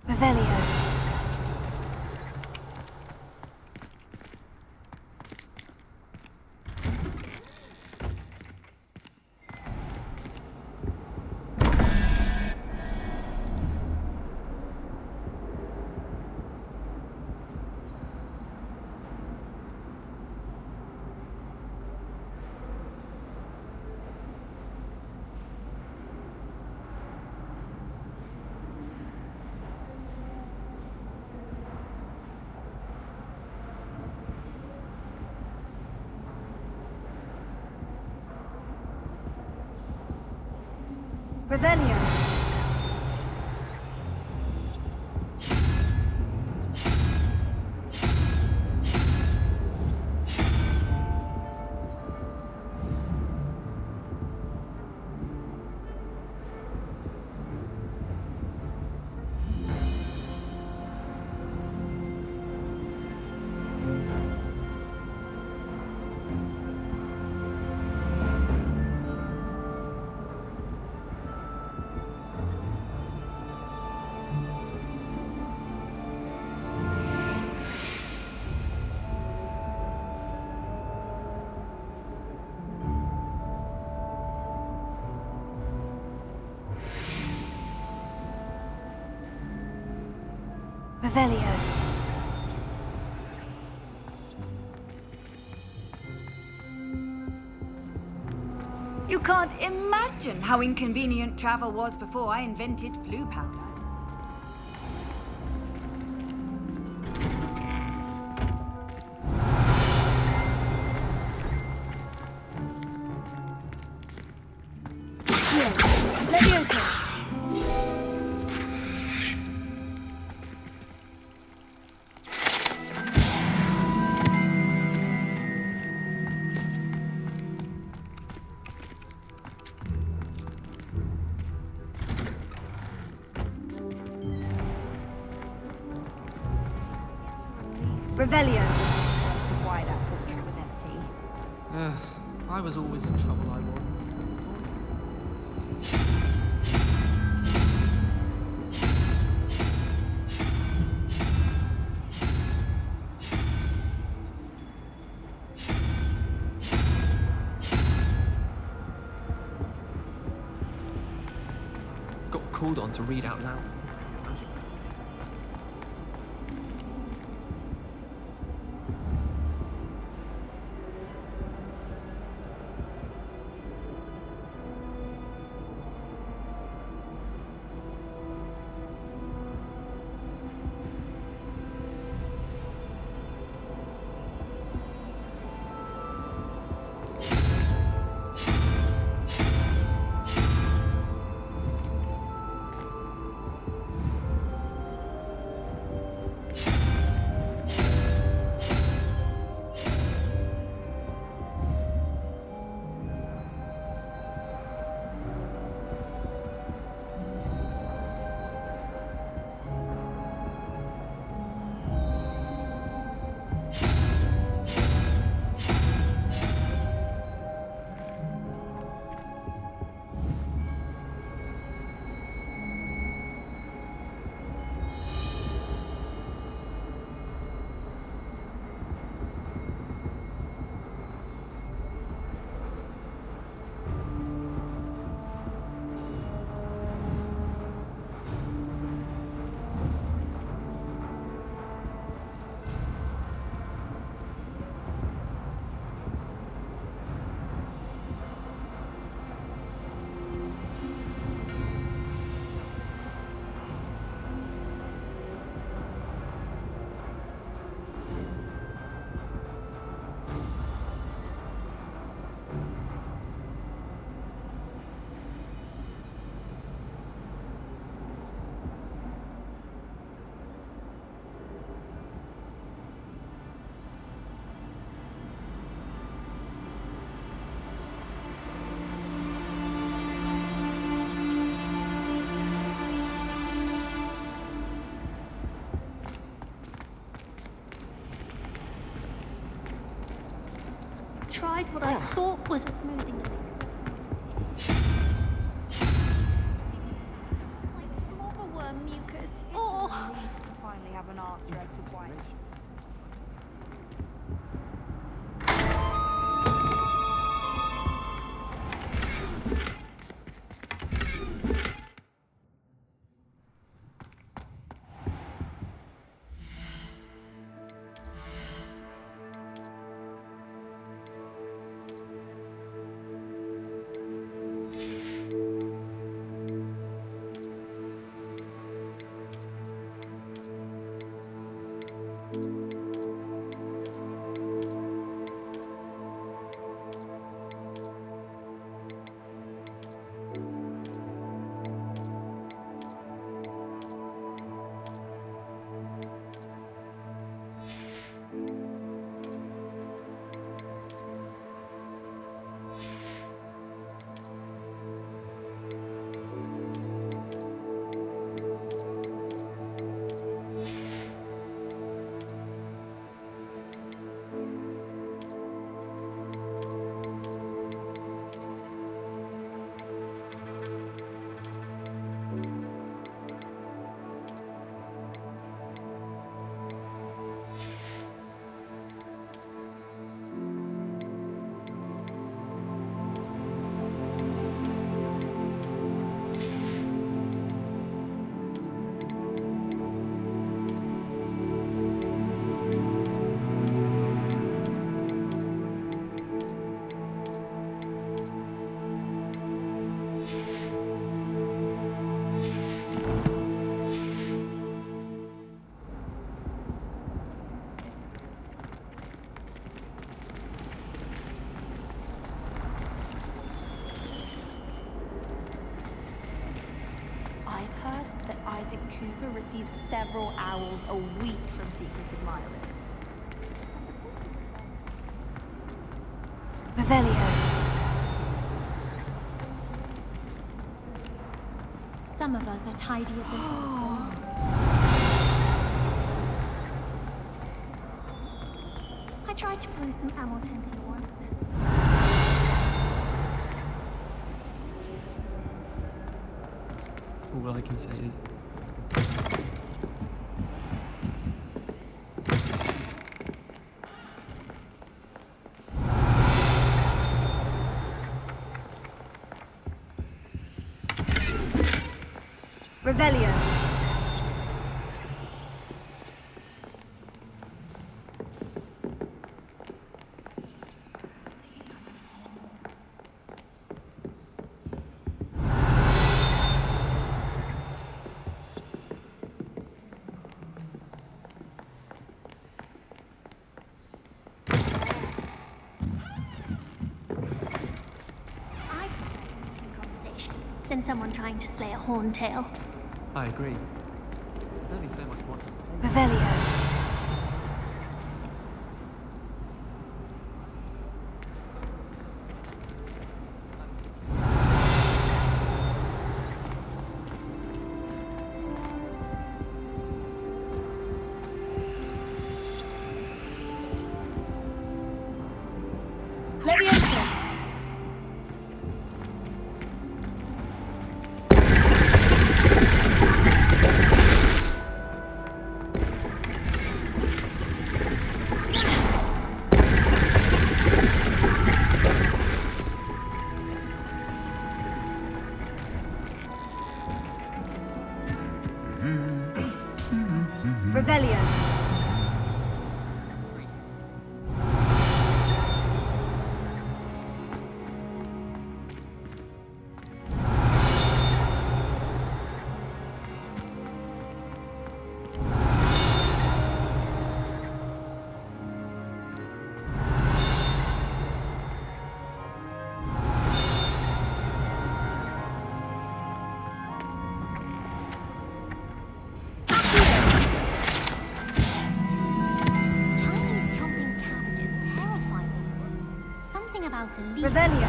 Revelio. Revelio. Revelio. You can't imagine how inconvenient travel was before I invented flu powder. Leviosa. Revelio. Why that portrait was empty. I was always in trouble, I was. Got called on to read out loud. Tried what I thought was moving. Worm mucus. Oh. Finally have an answer as to why. dyslexic Cooper receives several owls a week from secret admiring. Revelio. Some of us are tidier than others. I tried to prove some ammo tenting once. All I can say is... Revelio. Than someone trying to slay a horntail. I agree. There's only so much more. Revelio. Leviosa. Revelio. Revelio.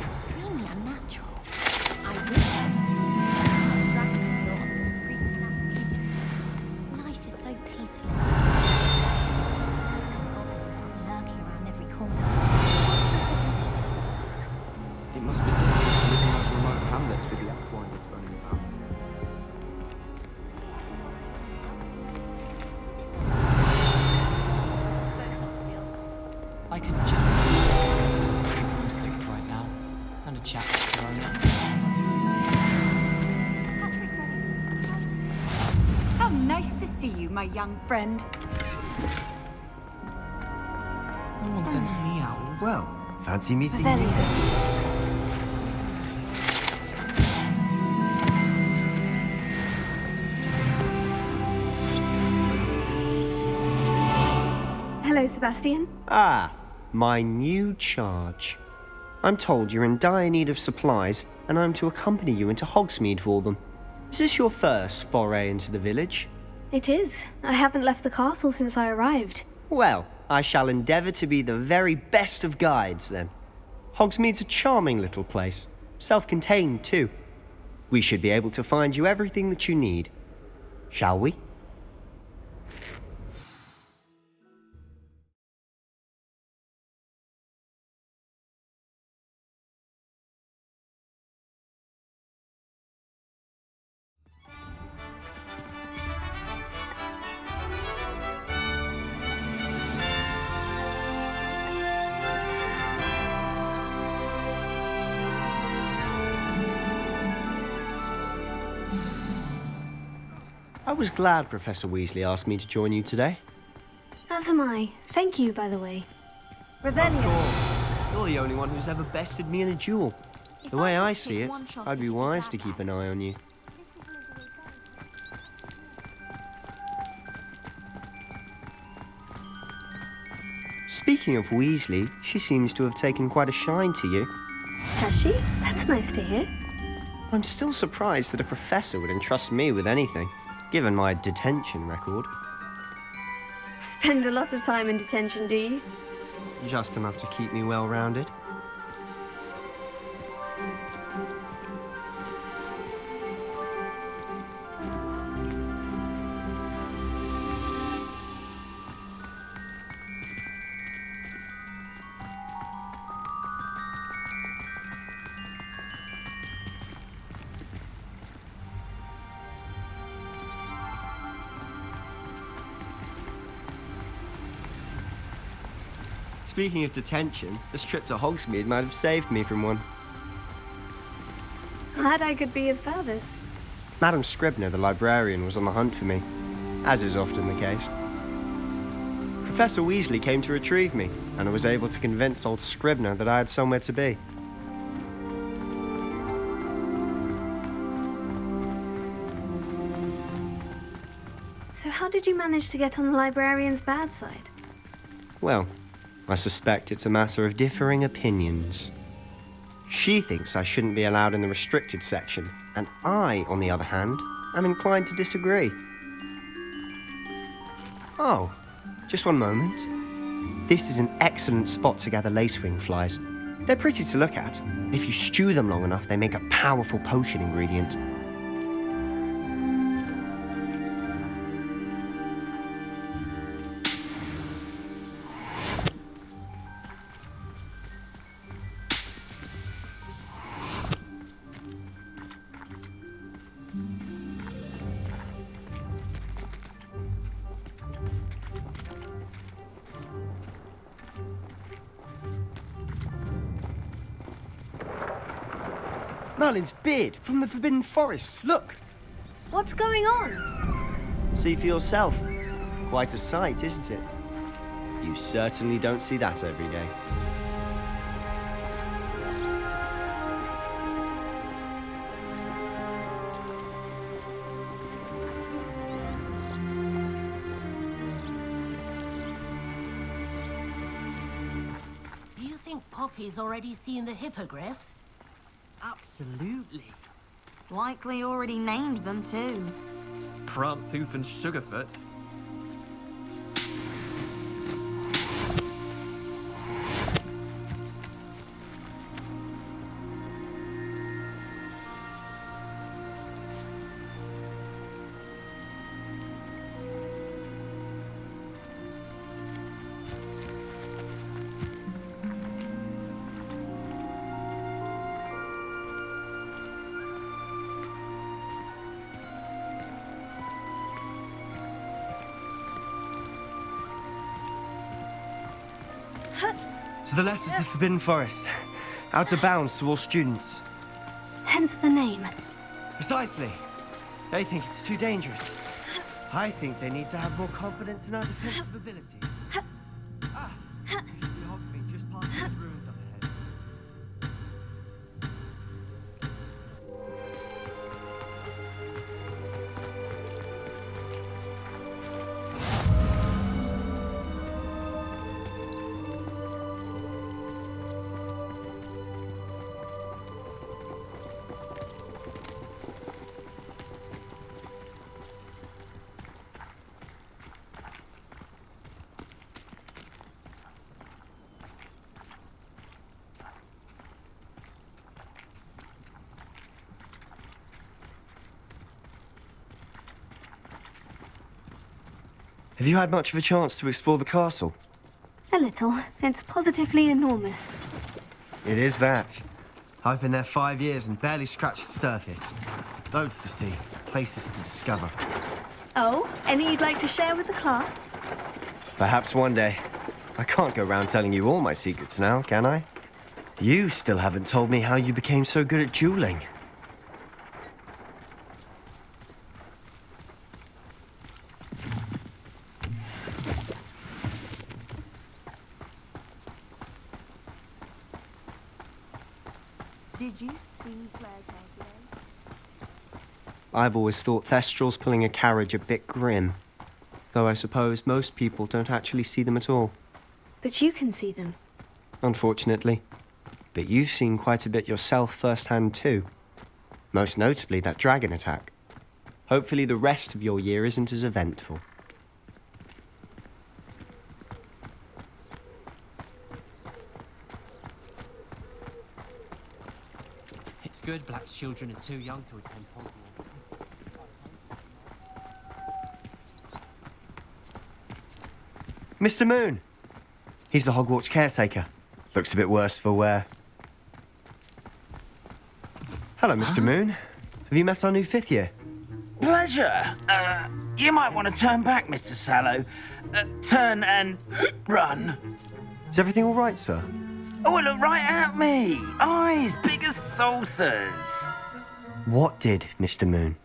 Extremely unnatural. I Life is so peaceful. Goblins are lurking around every corner. It must be living in those remote hamlets with the aquines running about. I could just broomsticks right now and a chat with Ronen. How nice to see you, my young friend. No one sends me out. Well, fancy meeting Revelio. you. Hello, Sebastian. Ah, my new charge. I'm told you're in dire need of supplies, and I'm to accompany you into Hogsmeade for them. Is this your first foray into the village? It is. I haven't left the castle since I arrived. Well, I shall endeavour to be the very best of guides, then. Hogsmeade's a charming little place. Self-contained, too. We should be able to find you everything that you need. Shall we? I was glad Professor Weasley asked me to join you today. As am I. Thank you, by the way. Revelio. Of course. You're the only one who's ever bested me in a duel. The way I see it, I'd be wise to keep an eye on you. Speaking of Weasley, she seems to have taken quite a shine to you. Has she? That's nice to hear. I'm still surprised that a professor would entrust me with anything, given my detention record. Spend a lot of time in detention, do you? Just enough to keep me well-rounded. Speaking of detention, this trip to Hogsmeade might have saved me from one. Glad I could be of service. Madam Scribner, the librarian, was on the hunt for me, as is often the case. Professor Weasley came to retrieve me, and I was able to convince old Scribner that I had somewhere to be. So how did you manage to get on the librarian's bad side? Well, I suspect it's a matter of differing opinions. She thinks I shouldn't be allowed in the restricted section, and I, on the other hand, am inclined to disagree. Oh, just one moment. This is an excellent spot to gather lacewing flies. They're pretty to look at. If you stew them long enough, they make a powerful potion ingredient. Merlin's beard from the Forbidden Forest. Look! What's going on? See for yourself. Quite a sight, isn't it? You certainly don't see that every day. Do you think Poppy's already seen the hippogriffs? Absolutely. Likely already named them too. Prance, Hoof and Sugarfoot. To the left is the Forbidden Forest, out of bounds to all students. Hence the name. Precisely. They think it's too dangerous. I think they need to have more confidence in our defensive abilities. Ah, see Hogsmeade just past those ruins up ahead. Have you had much of a chance to explore the castle? A little. It's positively enormous. It is that. I've been there 5 years and barely scratched the surface. Loads to see, places to discover. Oh, any you'd like to share with the class? Perhaps one day. I can't go around telling you all my secrets now, can I? You still haven't told me how you became so good at dueling. Did you see Claire today? I've always thought Thestrals pulling a carriage a bit grim. Though I suppose most people don't actually see them at all. But you can see them. Unfortunately. But you've seen quite a bit yourself firsthand too. Most notably that dragon attack. Hopefully the rest of your year isn't as eventful. It's good Black's children are too young to attend Hogwarts. Mr. Moon! He's the Hogwarts caretaker. Looks a bit worse for wear. Hello, Mr. Moon. Have you met our new 5th year? Pleasure. You might want to turn back, Mr. Sallow. Turn and run. Is everything all right, sir? Oh, look right at me. Eyes big as saucers. What did, Mr. Moon?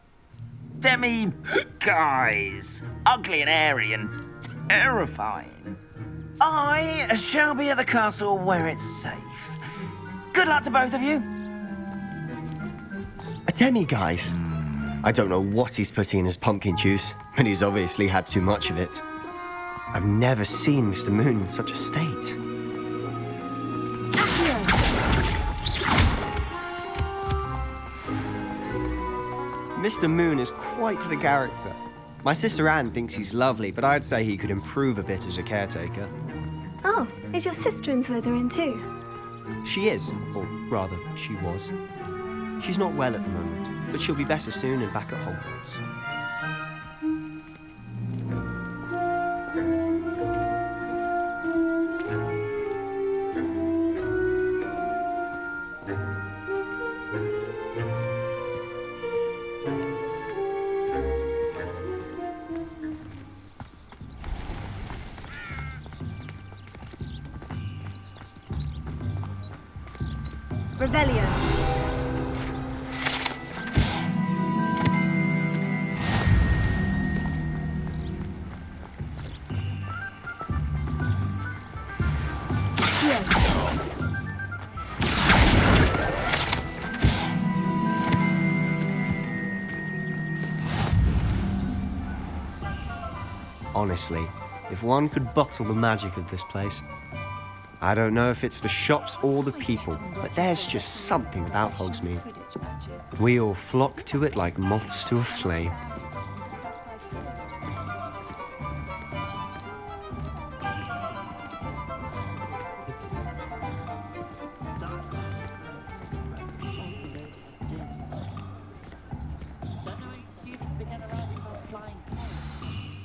Guys. Ugly and airy and terrifying. I shall be at the castle where it's safe. Good luck to both of you. A demi-guise? I don't know what he's putting in his pumpkin juice, but he's obviously had too much of it. I've never seen Mr. Moon in such a state. Mr. Moon is quite the character. My sister Anne thinks he's lovely, but I'd say he could improve a bit as a caretaker. Oh, is your sister in Slytherin too? She is, or rather, she was. She's not well at the moment, but she'll be better soon and back at Hogwarts. Revelio. Honestly, if one could bottle the magic of this place. I don't know if it's the shops or the people, but there's just something about Hogsmeade. We all flock to it like moths to a flame.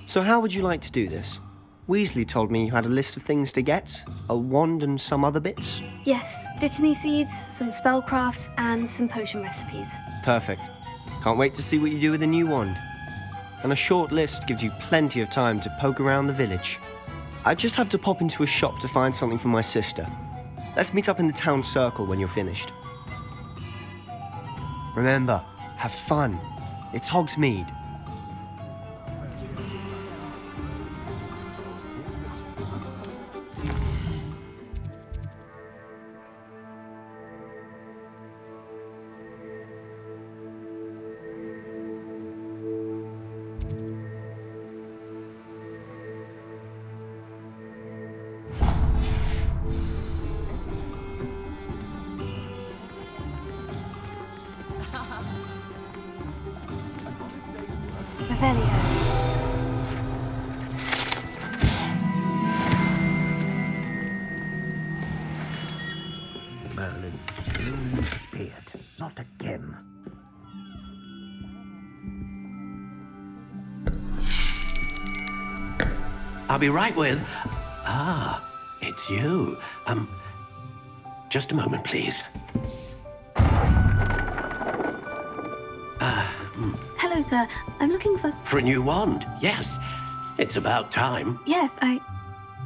So how would you like to do this? Weasley told me you had a list of things to get, a wand and some other bits. Yes, Dittany seeds, some spellcrafts, and some potion recipes. Perfect. Can't wait to see what you do with the new wand. And a short list gives you plenty of time to poke around the village. I just have to pop into a shop to find something for my sister. Let's meet up in the town circle when you're finished. Remember, have fun. It's Hogsmeade. Merlin, be it, not again. I'll be right with... Ah, it's you. Just a moment, please. Hello, sir. I'm looking for... For a new wand, yes. It's about time. Yes,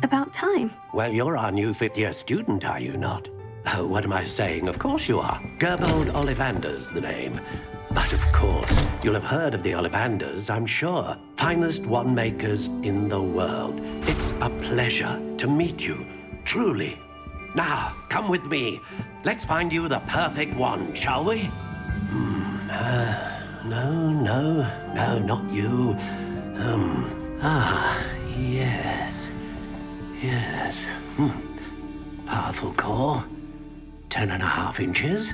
about time. Well, you're our new 5th-year student, are you not? Oh, what am I saying? Of course you are. Gerbold Ollivanders, the name. But of course, you'll have heard of the Ollivanders, I'm sure. Finest wand makers in the world. It's a pleasure to meet you, truly. Now, come with me. Let's find you the perfect wand, shall we? No, not you. Yes. Powerful core. 10.5 inches.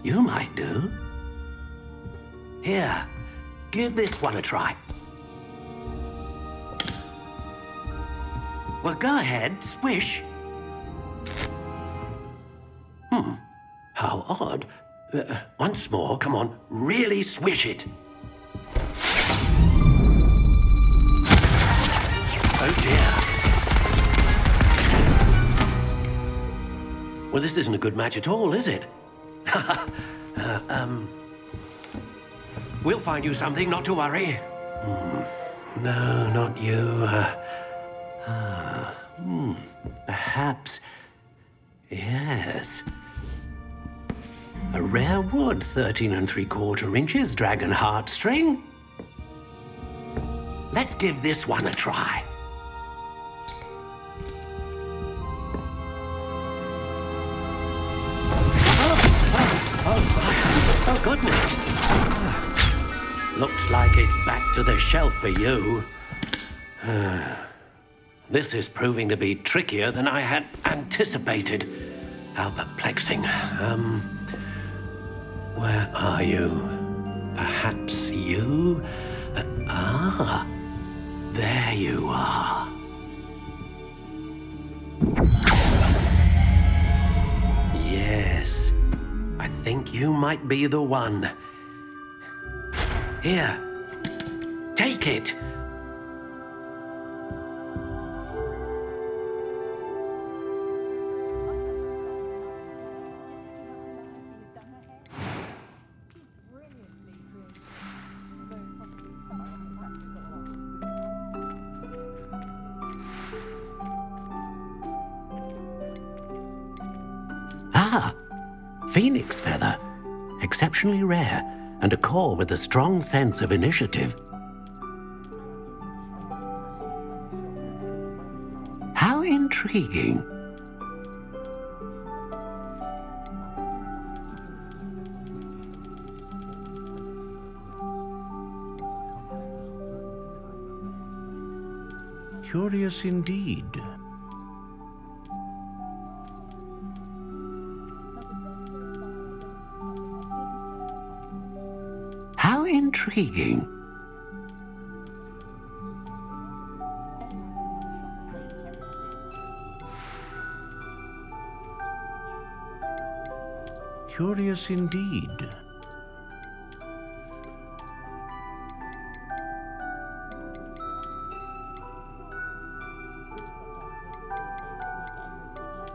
You might do. Here, give this one a try. Well, go ahead, swish. How odd. Once more, come on, really swish it. Oh dear. Well, this isn't a good match at all, is it? We'll find you something, not to worry. No, not you. Perhaps. Yes. A rare wood, 13 3/4 inches, dragon heartstring. Let's give this one a try. Oh, goodness. Looks like it's back to the shelf for you. This is proving to be trickier than I had anticipated. How perplexing. Where are you? Perhaps you? There you are. Yes, I think you might be the one. Here, take it. Phoenix feather, exceptionally rare, and a core with a strong sense of initiative. How intriguing. Curious indeed. How intriguing. Curious indeed.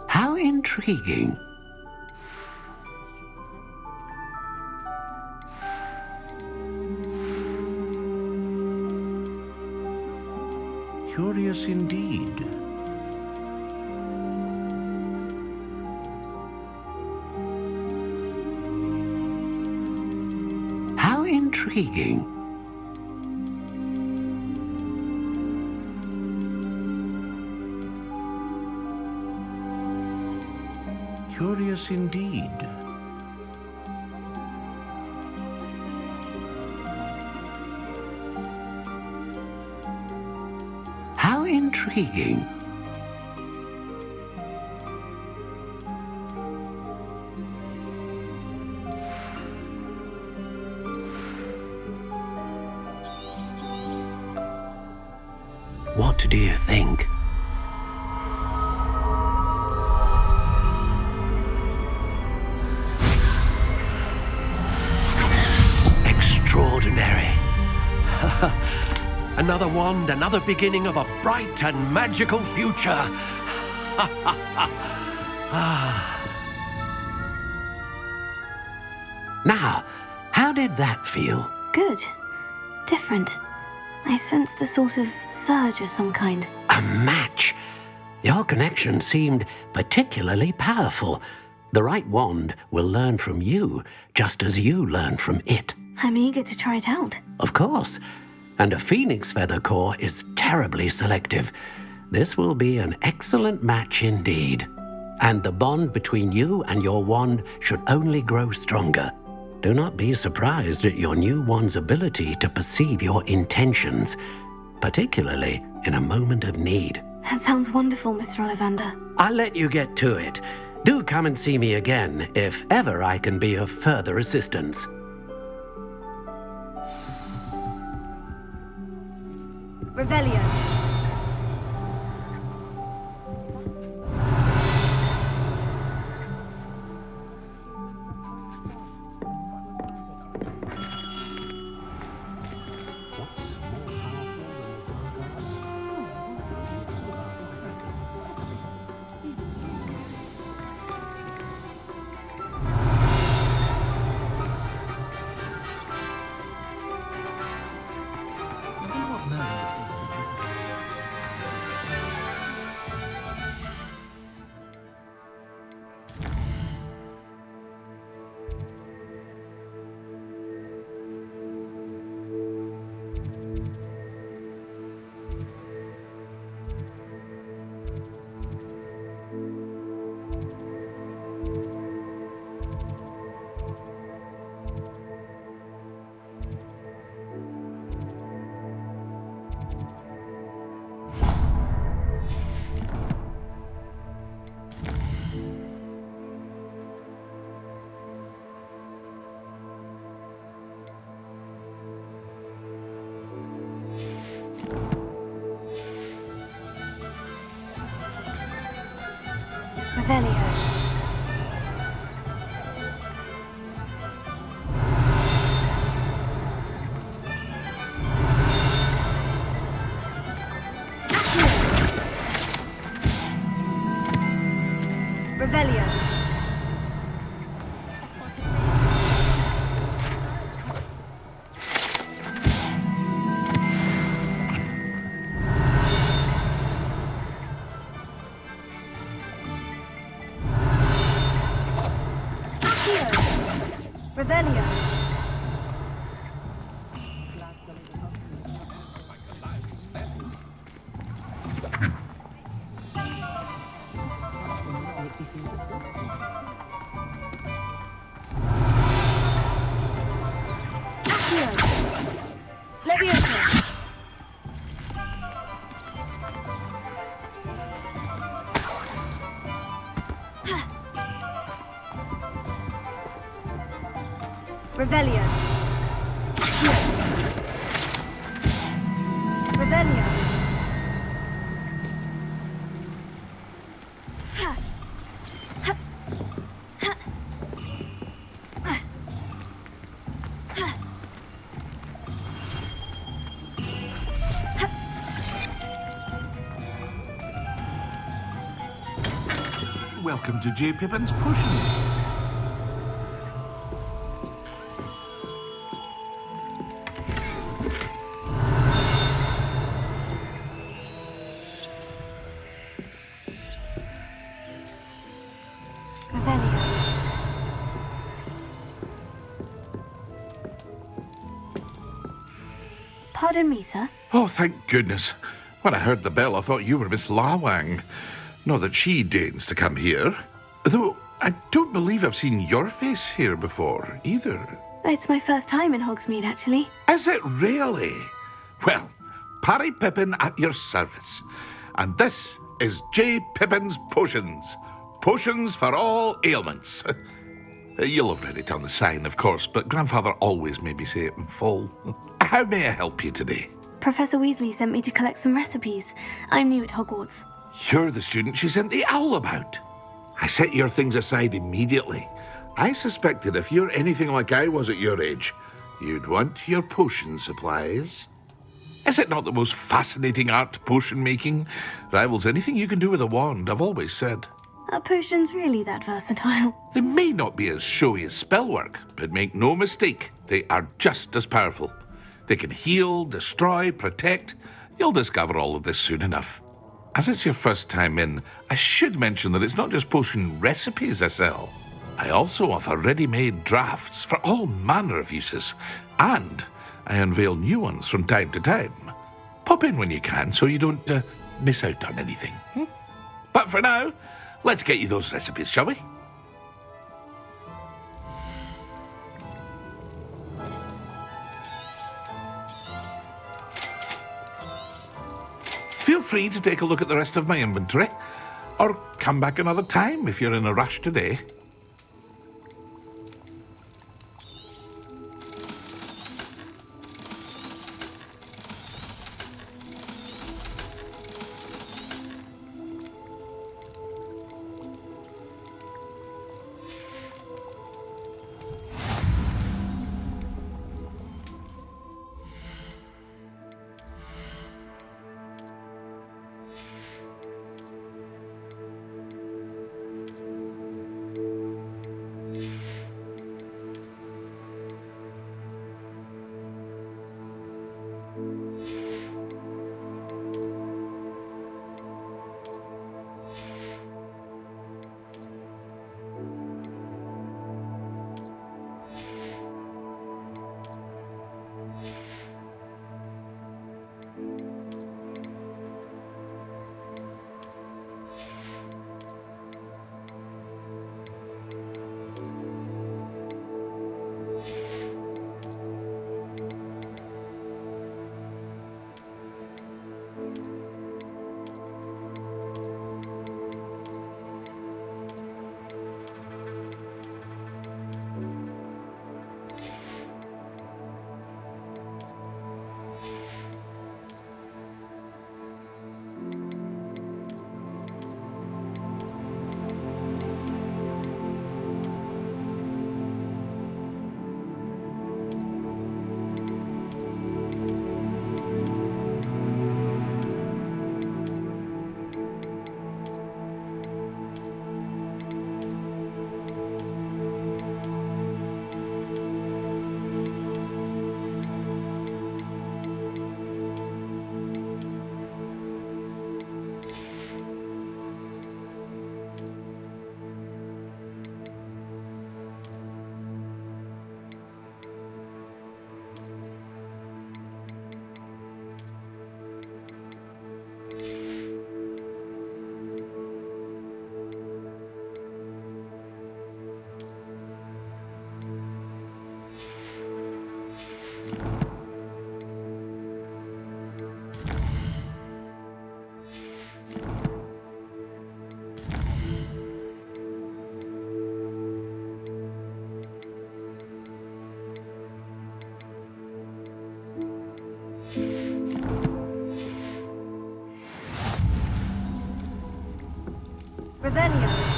How intriguing. Curious indeed. How intriguing. Curious indeed. How intriguing. What do you think? Extraordinary. Another wand, another beginning of a bright and magical future. Now, how did that feel? Good. Different. I sensed a sort of surge of some kind. A match. Your connection seemed particularly powerful. The right wand will learn from you, just as you learn from it. I'm eager to try it out. Of course. And a phoenix feather core is terribly selective. This will be an excellent match indeed. And the bond between you and your wand should only grow stronger. Do not be surprised at your new wand's ability to perceive your intentions, particularly in a moment of need. That sounds wonderful, Mr. Ollivander. I'll let you get to it. Do come and see me again if ever I can be of further assistance. Revelio. Revelio. Revelio. Revelio. Leviosa. Revelio. Revelio. Welcome to J. Pippin's Potions. Pardon me, sir. Oh, thank goodness. When I heard the bell, I thought you were Miss Lawang. Not that she deigns to come here. Though I don't believe I've seen your face here before, either. It's my first time in Hogsmeade, actually. Is it really? Well, Parry Pippin at your service. And this is J. Pippin's Potions. Potions for all ailments. You'll have read it on the sign, of course, but Grandfather always made me say it in full. How may I help you today? Professor Weasley sent me to collect some recipes. I'm new at Hogwarts. You're the student she sent the owl about. I set your things aside immediately. I suspected if you're anything like I was at your age, you'd want your potion supplies. Is it not the most fascinating art, potion making? Rivals anything you can do with a wand, I've always said. Are potions really that versatile? They may not be as showy as spellwork, but make no mistake, they are just as powerful. They can heal, destroy, protect. You'll discover all of this soon enough. As it's your first time in, I should mention that it's not just potion recipes I sell. I also offer ready-made drafts for all manner of uses, and I unveil new ones from time to time. Pop in when you can so you don't miss out on anything. But for now, let's get you those recipes, shall we? Feel free to take a look at the rest of my inventory, or come back another time if you're in a rush today. Revelio.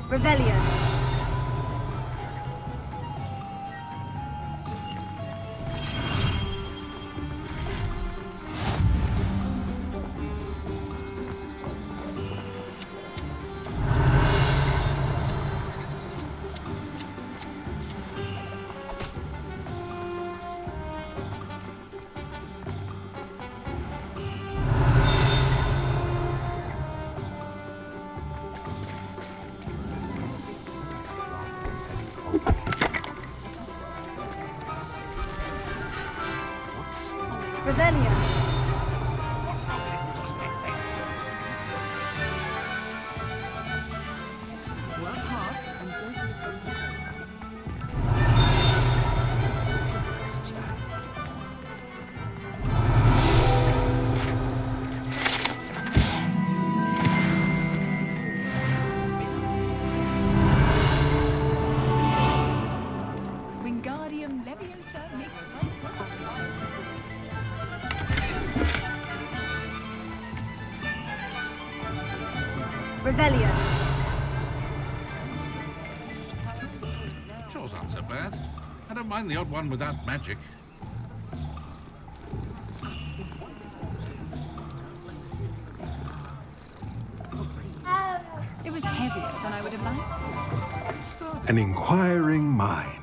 Revelio. Revelio. Wingardium Leviosa makes Revelio. Chore's not so bad. I don't mind the odd one without magic. It was heavier than I would have liked. An inquiring mind.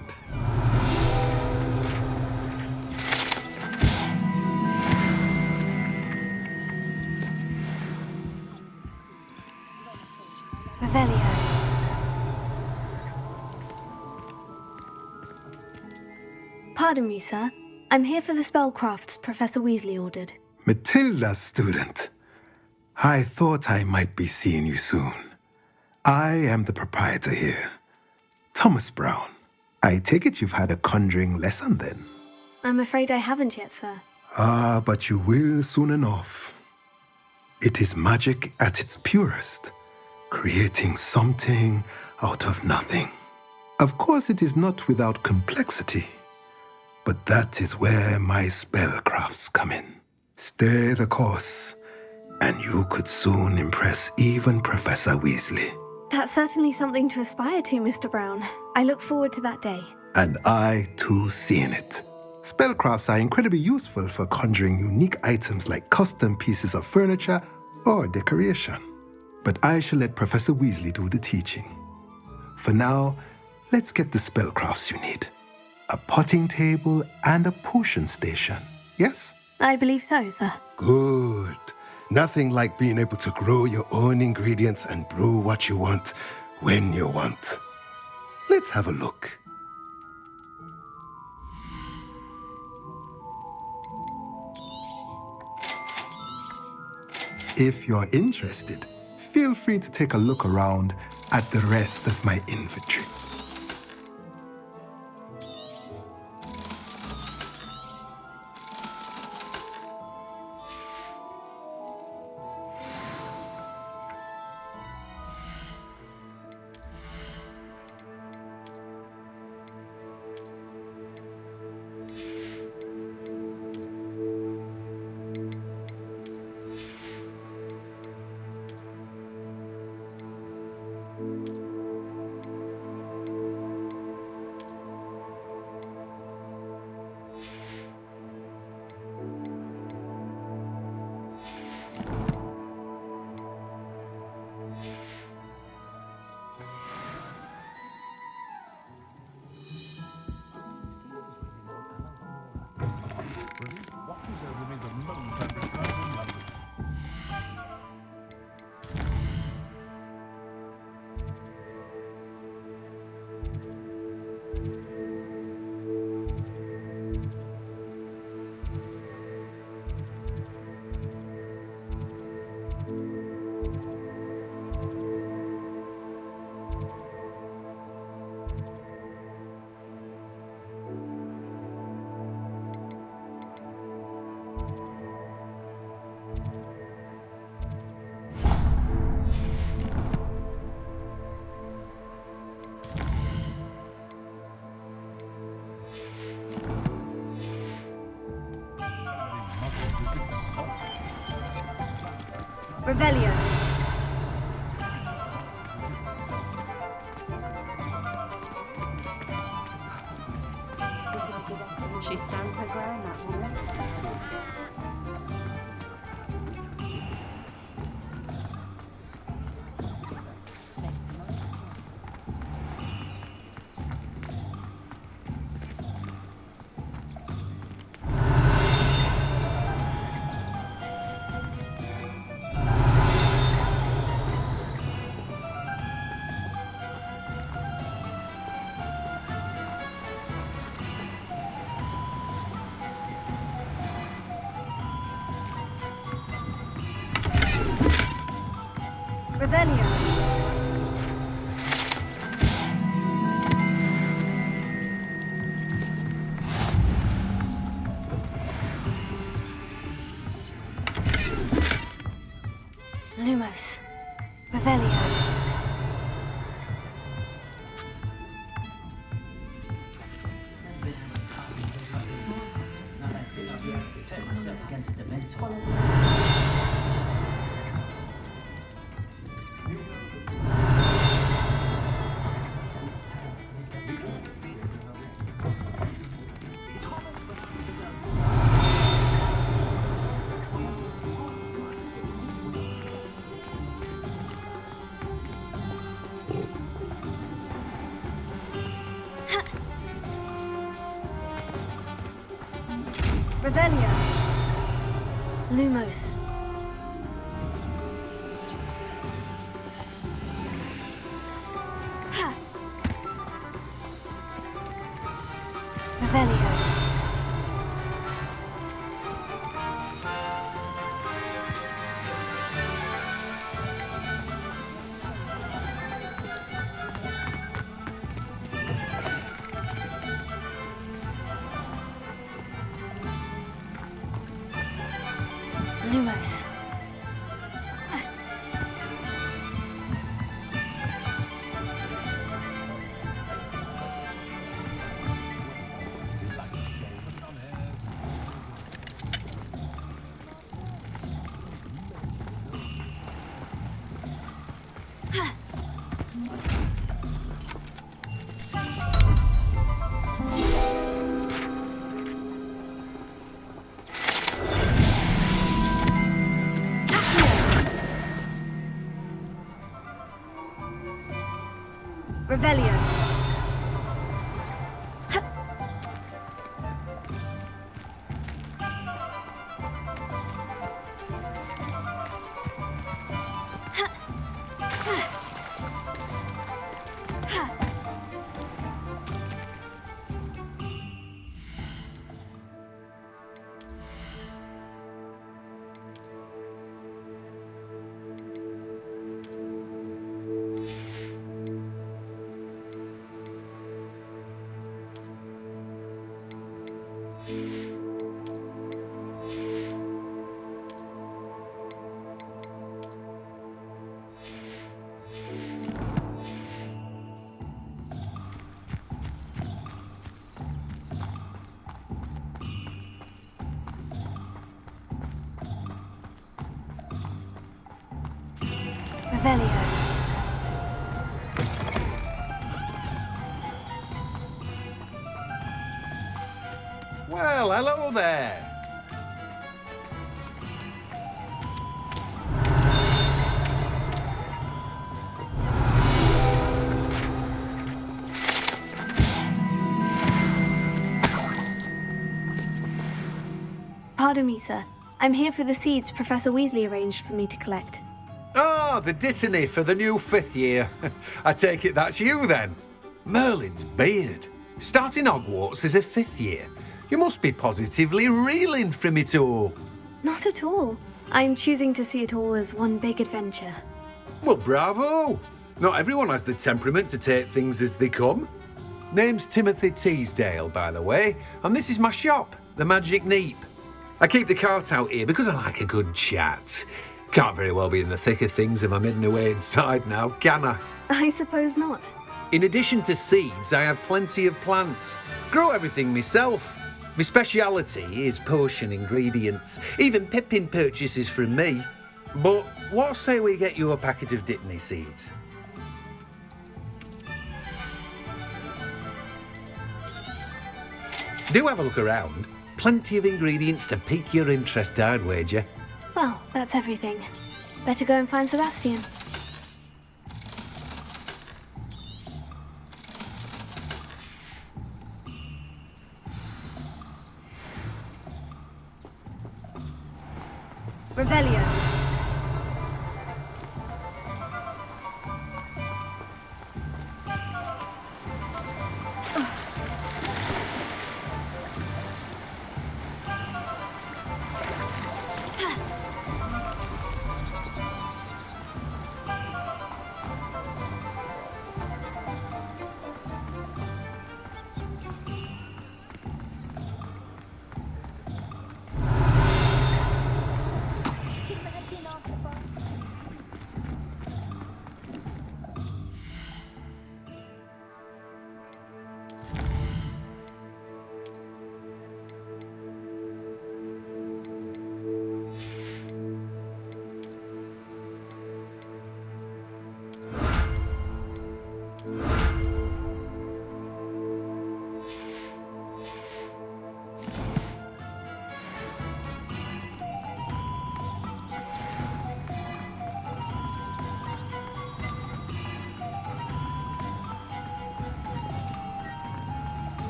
Revelio. Pardon me, sir. I'm here for the spellcrafts Professor Weasley ordered. Matilda's student. I thought I might be seeing you soon. I am the proprietor here, Thomas Brown. I take it you've had a conjuring lesson then? I'm afraid I haven't yet, sir. Ah, but you will soon enough. It is magic at its purest, creating something out of nothing. Of course, it is not without complexity, but that is where my spellcrafts come in. Stay the course, and you could soon impress even Professor Weasley. That's certainly something to aspire to, Mr. Brown. I look forward to that day. And I, too, seeing it. Spellcrafts are incredibly useful for conjuring unique items like custom pieces of furniture or decoration. But I shall let Professor Weasley do the teaching. For now, let's get the spellcrafts you need. A potting table and a potion station, yes? I believe so, sir. Good. Nothing like being able to grow your own ingredients and brew what you want when you want. Let's have a look. If you're interested, feel free to take a look around at the rest of my inventory. Revelio. She stands her ground, that woman. Revelio. Lumos. Revelio. Revelio. Lumos. Ha. Revelio. Lumos. Revelio. Revelio. Well, hello there. Pardon me, sir. I'm here for the seeds Professor Weasley arranged for me to collect. Ah, the dittany for the new 5th year. I take it that's you then. Merlin's beard. Starting Hogwarts as a 5th year. You must be positively reeling from it all. Not at all. I'm choosing to see it all as one big adventure. Well, bravo. Not everyone has the temperament to take things as they come. Name's Timothy Teasdale, by the way, and this is my shop, the Magic Neep. I keep the cart out here because I like a good chat. Can't very well be in the thick of things if I'm hidden away inside now, can I? I suppose not. In addition to seeds, I have plenty of plants. Grow everything myself. My speciality is potion ingredients. Even Pippin purchases from me. But what say we get you a packet of Dipney seeds? Do have a look around. Plenty of ingredients to pique your interest, I'd wager. Well, that's everything. Better go and find Sebastian. Revelio.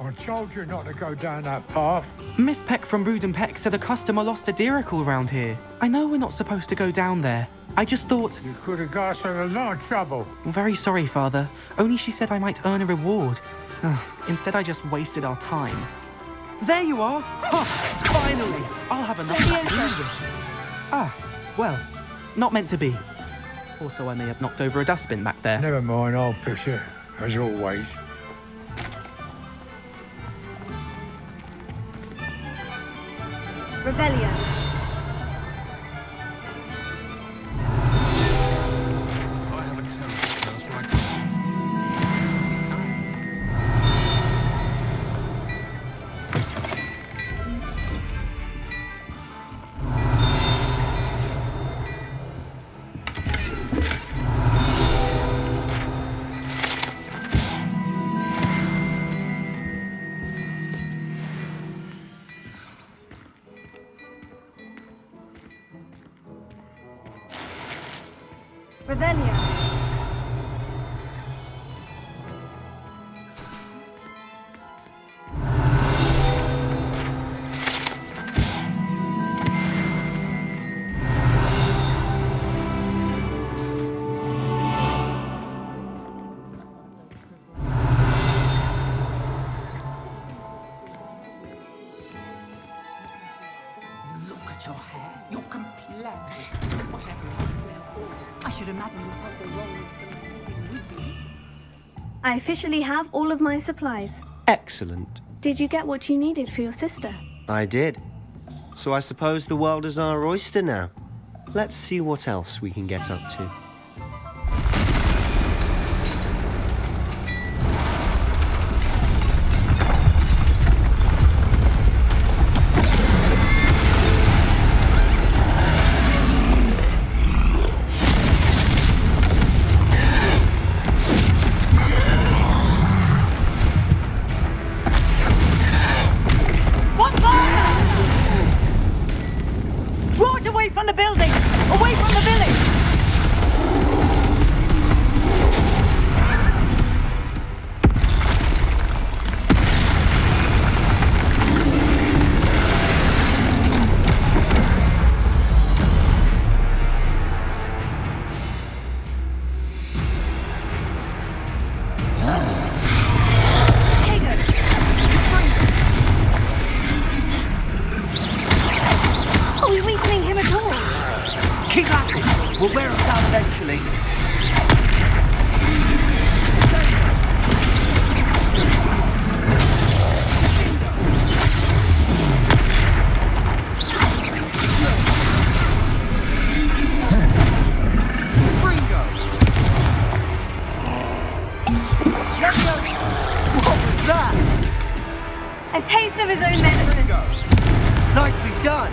I told you not to go down that path. Miss Peck from Brood and Peck said a customer lost a diricle round here. I know we're not supposed to go down there. I just thought... You could have got us in a lot of trouble. I'm very sorry, Father. Only she said I might earn a reward. Instead, I just wasted our time. There you are! Ha! Finally! I'll have enough well, not meant to be. Also, I may have knocked over a dustbin back there. Never mind, I'll fix it, as always. Revelio. I have a terrible curse right Revelio. Look at your hair, your complexion, whatever. I should imagine you felt the role would be. I officially have all of my supplies. Excellent. Did you get what you needed for your sister? I did. So I suppose the world is our oyster now. Let's see what else we can get up to. Draw it away from the building! Away from the village! taste of his own medicine. Nicely done.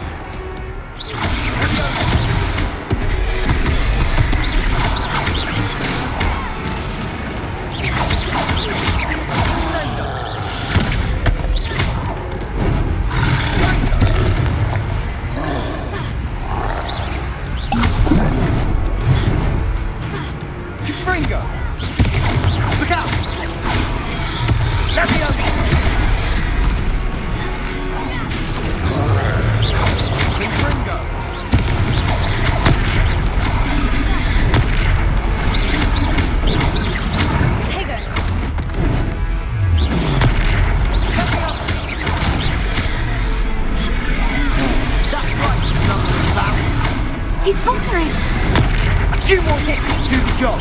Fringo! Look out! Levioso! Fringo! Tego! That's right, son of a bounce. He's faltering! A few more hits to do the job.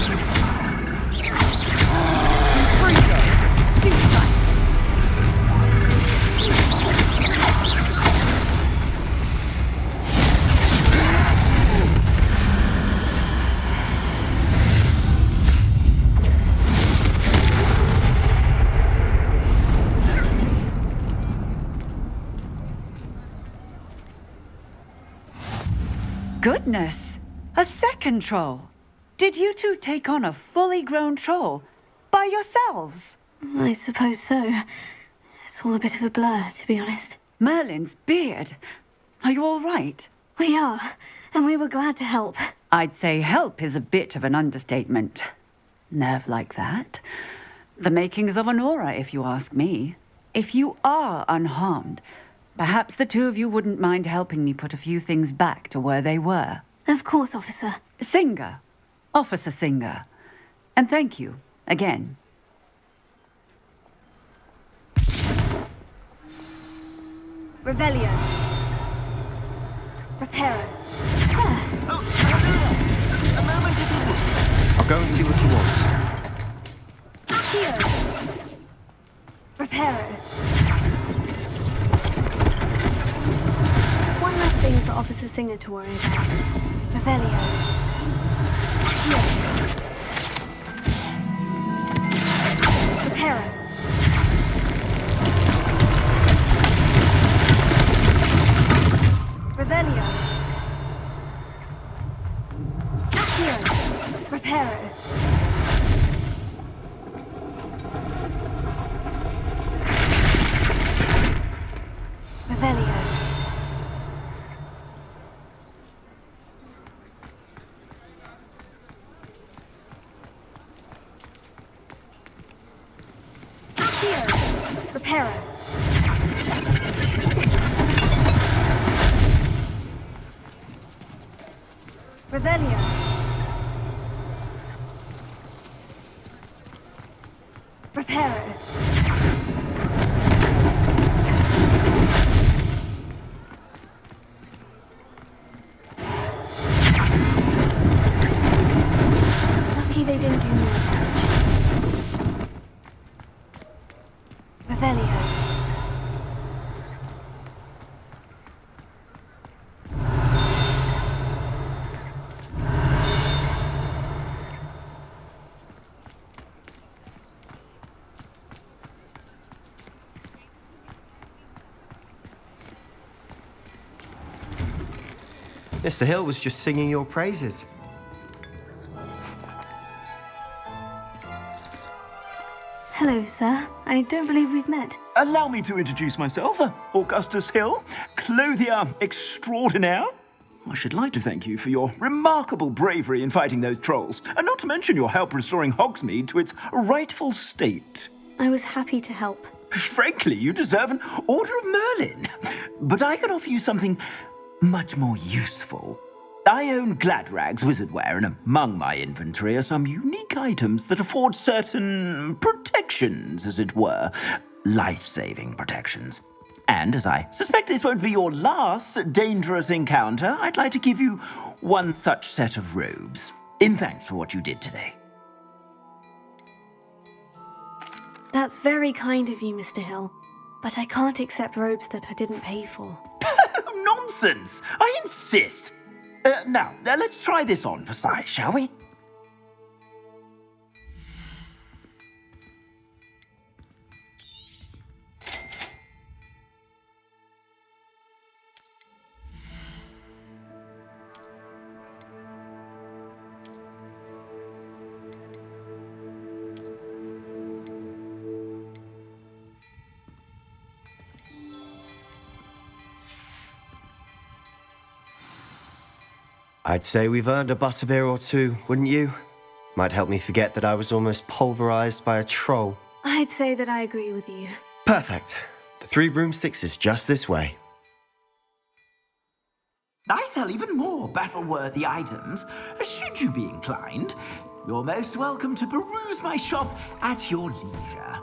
Goodness! A second troll! Did you two take on a fully grown troll by yourselves? I suppose so. It's all a bit of a blur, to be honest. Merlin's beard. Are you all right? We are, and we were glad to help. I'd say help is a bit of an understatement. Nerve like that. The makings of an aura, if you ask me. If you are unharmed, perhaps the two of you wouldn't mind helping me put a few things back to where they were. Of course, officer. Singer. Officer Singer. And thank you, again. Revelio. Reparo. I'll go and see what he wants. Accio. Reparo. One less thing for Officer Singer to worry about. Revelio. Accio. Reparo. Revelio. Accio. Reparo. Revelio. Accio. Reparo. Revelio. Reparo. Lucky they didn't do more damage. Revelio. Mr. Hill was just singing your praises. Hello, sir. I don't believe we've met. Allow me to introduce myself, Augustus Hill, clothier extraordinaire. I should like to thank you for your remarkable bravery in fighting those trolls, and not to mention your help restoring Hogsmeade to its rightful state. I was happy to help. Frankly, you deserve an Order of Merlin. But I can offer you something much more useful. I own Gladrags Wizardwear, and among my inventory are some unique items that afford certain protections, as it were. Life-saving protections. And as I suspect this won't be your last dangerous encounter, I'd like to give you one such set of robes, in thanks for what you did today. That's very kind of you, Mr. Hill. But I can't accept robes that I didn't pay for. Nonsense! I insist! Now, let's try this on for size, shall we? I'd say we've earned a butterbeer or two, wouldn't you? Might help me forget that I was almost pulverized by a troll. I'd say that I agree with you. Perfect. The 3 broomsticks is just this way. I sell even more battle-worthy items. Should you be inclined, you're most welcome to peruse my shop at your leisure.